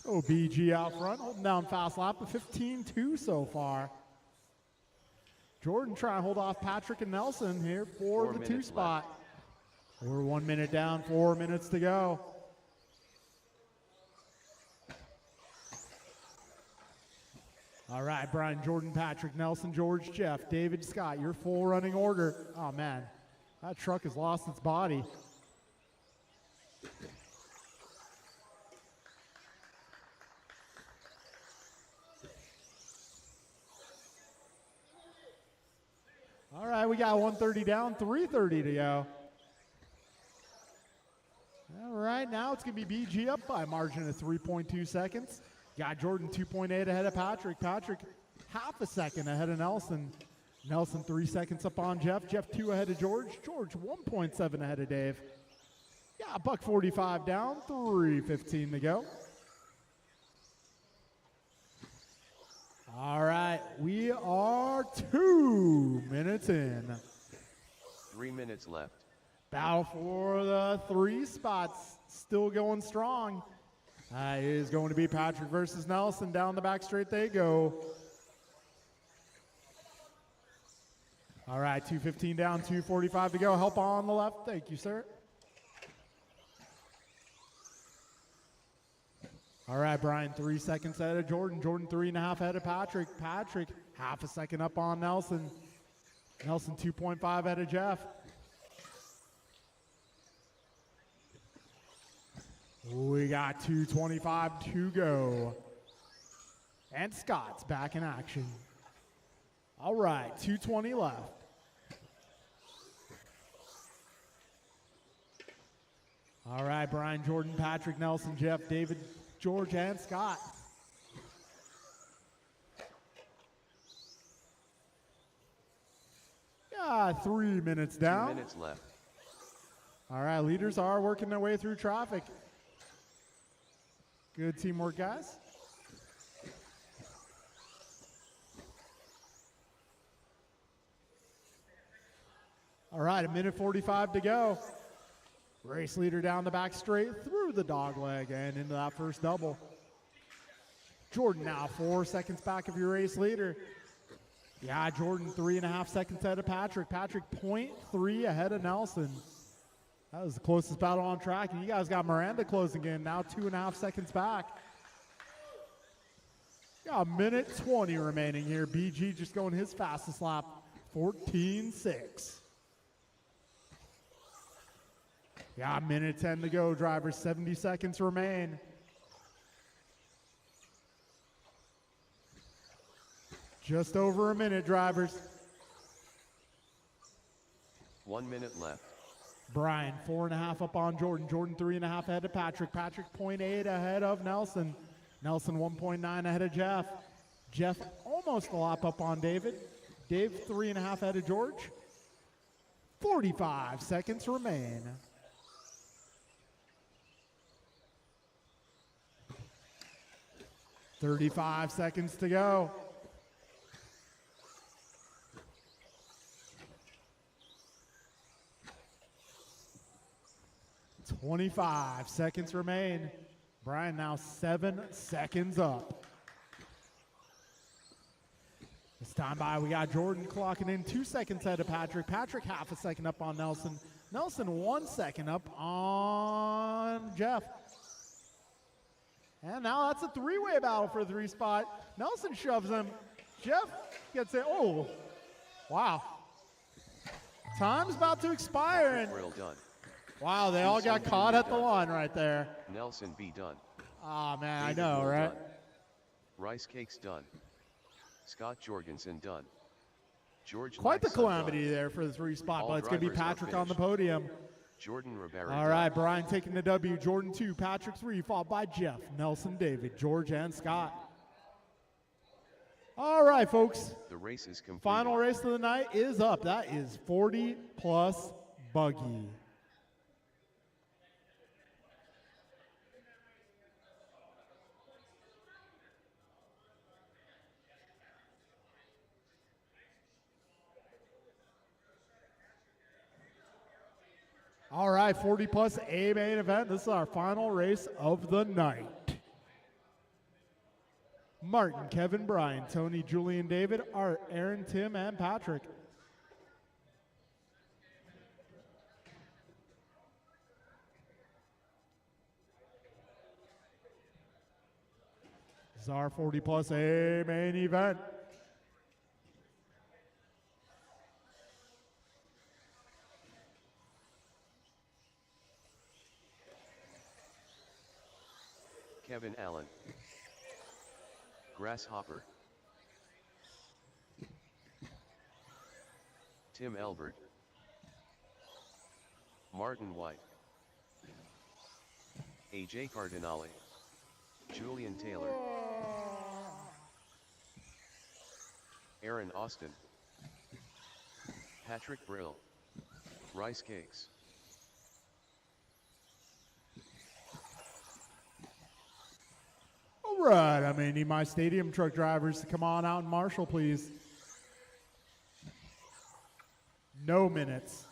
So BG out front, holding down fast lap of 15-2 so far. Jordan trying to hold off Patrick and Nelson here for the 2 spot. We're 1 minute down, 4 minutes to go. All right, Brian, Jordan, Patrick, Nelson, George, Jeff, David, Scott, your full running order. Oh man, that truck has lost its body. All right, we got 130 down, 3:30 to go. All right, now it's going to be BG up by a margin of 3.2 seconds. Got Jordan 2.8 ahead of Patrick. Patrick half a second ahead of Nelson. Nelson 3 seconds up on Jeff. Jeff 2 ahead of George. George 1.7 ahead of Dave. Yeah, $1.45 down, 3:15 to go. All right, we are 2 minutes in. 3 minutes left. Battle for the 3 spots, still going strong. It is going to be Patrick versus Nelson. Down the back straight they go. All right, 2:15 down, 2:45 to go. Help on the left. Thank you, sir. All right, Brian, 3 seconds ahead of Jordan. Jordan 3.5 ahead of Patrick. Patrick half a second up on Nelson. Nelson 2.5 ahead of Jeff. We got 2:25 to go. And Scott's back in action. All right, 2:20 left. All right, Brian, Jordan, Patrick, Nelson, Jeff, David, George, and Scott. Yeah, 3 minutes down. 2 minutes left. All right, leaders are working their way through traffic. Good teamwork, guys. All right, 1:45 to go. Race leader down the back straight through the dog leg and into that first double. Jordan now 4 seconds back of your race leader. Yeah, Jordan 3.5 seconds ahead of Patrick. Patrick 0.3 ahead of Nelson. That was the closest battle on track, and you guys got Miranda closing in, now 2.5 seconds back. Got 1:20 remaining here. BG just going his fastest lap, 14.6. Yeah, 1:10 to go, drivers, 70 seconds remain. Just over a minute, drivers. 1 minute left. Brian, 4.5 up on Jordan. Jordan, 3.5 ahead of Patrick. Patrick, 0.8 ahead of Nelson. Nelson, 1.9 ahead of Jeff. Jeff, almost a lap up on David. Dave, 3.5 ahead of George. 45 seconds remain. 35 seconds to go. 25 seconds remain. Brian now 7 seconds up. This time by, we got Jordan clocking in 2 seconds ahead of Patrick. Patrick half a second up on Nelson. Nelson 1 second up on Jeff. And now that's a three-way battle for the 3 spot. Nelson shoves him. Jeff gets it. Oh, wow. Time's about to expire. And Brill done. wow, they all got caught at the line right there. Nelson B done. Oh, man, David I know, Will right? done. Rice Cakes done. Scott Jorgensen done. George Quite the Laxon calamity done. there for the 3 spot, All but it's going to be drivers are Patrick on the finished. podium. Jordan Rivera All done. right, Brian taking the W. Jordan 2, Patrick 3, followed by Jeff, Nelson, David, George, and Scott. All right, folks. The race is complete. Final race of the night is up. That is 40 plus buggy. All right, 40 plus A main event. This is our final race of the night. Martin, Kevin, Brian, Tony, Julian, David, Art, Aaron, Tim, and Patrick. This is our 40 plus A main event. Kevin Allen. Grasshopper. Tim Elbert. Martin White. AJ Cardinale. Julian Taylor. Aaron Austin. Patrick Brill. Rice Cakes. All right, I'm going to need my stadium truck drivers to come on out and marshal, please. No minutes.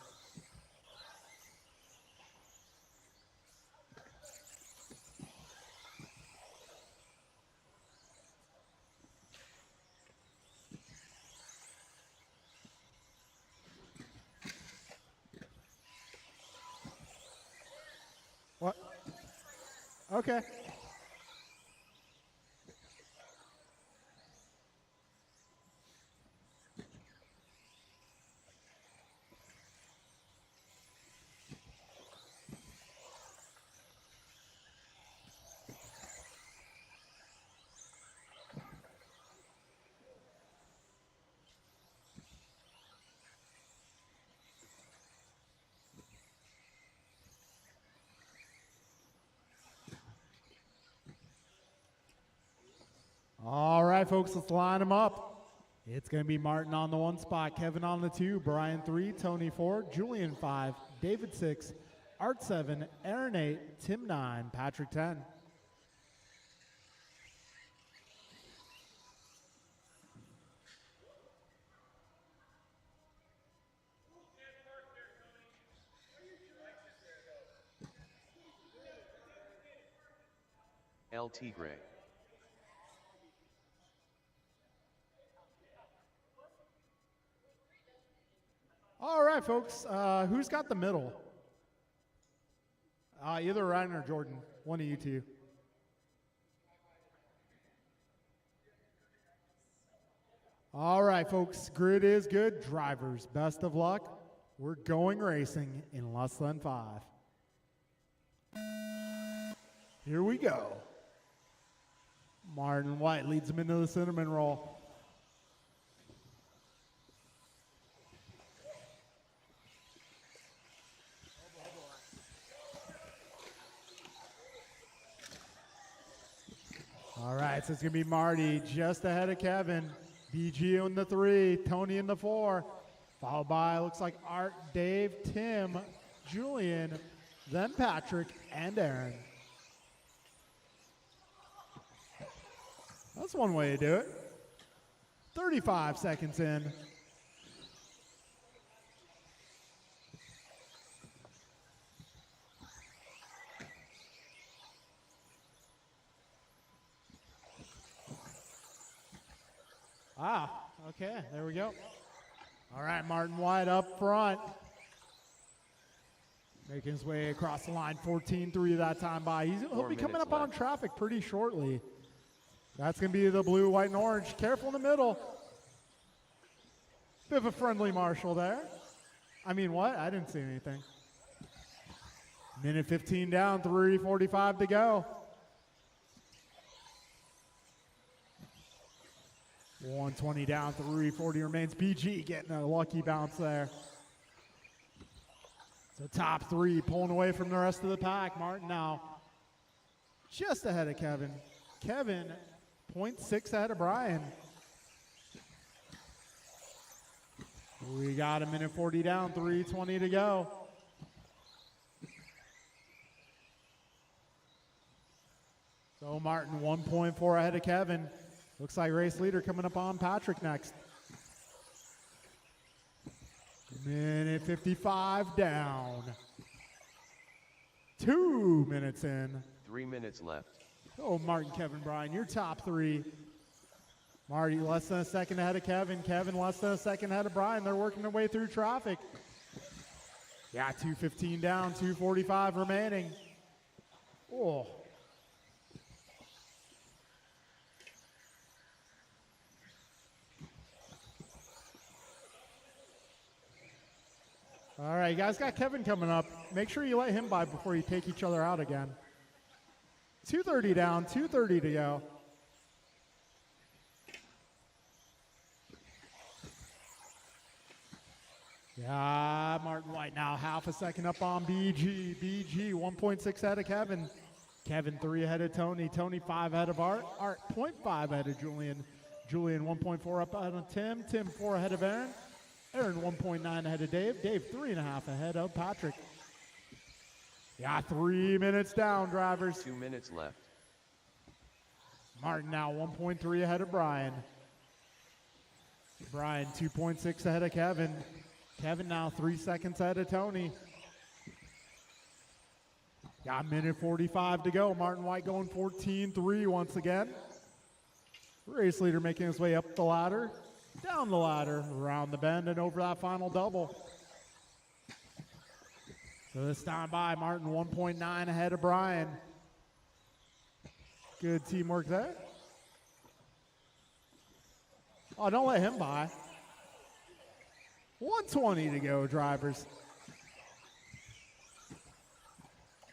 What? Okay. All right, folks, let's line them up. It's going to be Martin on the 1 spot, Kevin on the 2, Brian 3, Tony 4, Julian 5, David 6, Art 7, Aaron 8, Tim 9, Patrick 10. El Tigre. All right, folks, who's got the middle? Either Ryan or Jordan, one of you two. All right, folks, grid is good. Drivers, best of luck. We're going racing in less than 5. Here we go. Martin White leads him into the cinnamon roll. All right, so it's going to be Marty just ahead of Kevin. BG in the 3, Tony in the 4. Followed by, looks like Art, Dave, Tim, Julian, then Patrick, and Aaron. That's one way to do it. 35 seconds in. Ah, okay, there we go. All right, Martin White up front. Making his way across the line, 14-3 that time by. He'll be coming up on traffic pretty shortly. That's going to be the blue, white, and orange. Careful in the middle. Bit of a friendly marshal there. I mean, what? I didn't see anything. Minute 15 down, 3:45 to go. 120 down, 3:40 remains. BG getting a lucky bounce there. So top three pulling away from the rest of the pack. Martin now just ahead of Kevin. Kevin 0.6 ahead of Brian. We got a minute 40 down, 3:20 to go. So Martin 1.4 ahead of Kevin. Looks like race leader coming up on Patrick next. Minute 55 down. 2 minutes in. 3 minutes left. Oh, Martin, Kevin, Brian, your top three. Marty less than a second ahead of Kevin. Kevin less than a second ahead of Brian. They're working their way through traffic. Yeah, 2:15 down, 2:45 remaining. Oh. All right, you guys got Kevin coming up. Make sure you let him by before you take each other out again. 2:30 down, 2:30 to go. Yeah, Martin White now half a second up on BG. BG 1.6 ahead of Kevin. Kevin 3 ahead of Tony. Tony 5 ahead of Art. Art 0.5 ahead of Julian. Julian 1.4 up ahead of Tim. Tim 4 ahead of Aaron. Aaron 1.9 ahead of Dave. Dave 3.5 ahead of Patrick. Yeah, 3 minutes down, drivers. 2 minutes left. Martin now 1.3 ahead of Brian. Brian 2.6 ahead of Kevin. Kevin now 3 seconds ahead of Tony. Got a minute 45 to go. Martin White going 14-3 once again. Race leader making his way up the ladder, down the ladder, around the bend, and over that final double. So this time by Martin 1.9 ahead of Brian. Good teamwork there. Oh, don't let him by. 120 to go, drivers.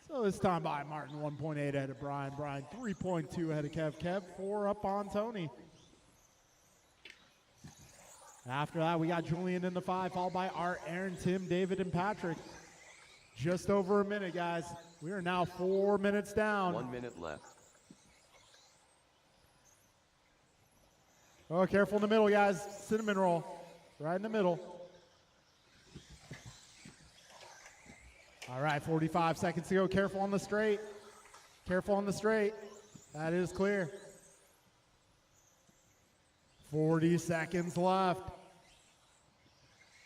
So this time by Martin 1.8 ahead of Brian. Brian 3.2 ahead of Kev. Kev 4 up on Tony. After that, we got Julian in the 5, followed by Art, Aaron, Tim, David, and Patrick. Just over a minute, guys. We are now 4 minutes down. 1 minute left. Oh, careful in the middle, guys. Cinnamon roll. Right in the middle. All right, 45 seconds to go. Careful on the straight. Careful on the straight. That is clear. 40 seconds left.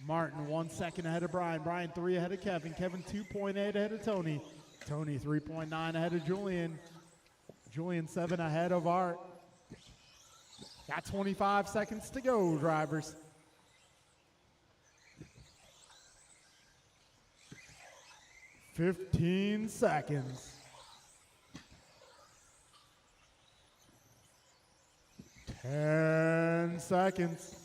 Martin 1 second ahead of Brian. Brian 3 ahead of Kevin. Kevin 2.8 ahead of Tony. Tony 3.9 ahead of Julian. Julian 7 ahead of Art. Got 25 seconds to go, drivers. $15 seconds. 10 seconds.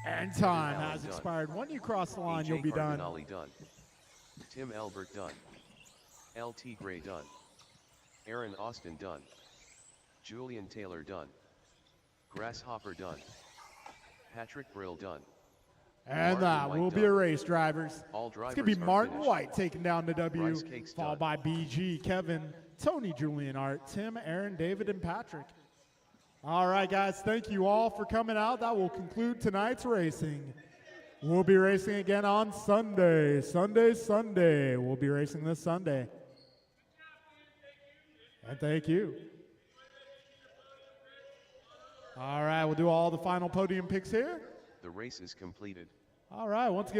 And time has expired. When you cross the line, you'll be done. Done. Tim Albert done. LT Gray done. Aaron Austin done. Julian Taylor done. Grasshopper done. Patrick Brill done. And that will be a race, drivers. All drivers it's going to be Martin finished. White taking down the W, Rice Cakes followed by BG, Kevin, Tony, Julian, Art, Tim, Aaron, David, and Patrick. All right, guys, thank you all for coming out. That will conclude tonight's racing. We'll be racing again on Sunday. Sunday. We'll be racing this Sunday. And thank you. All right, we'll do all the final podium picks here. The race is completed. All right, once again.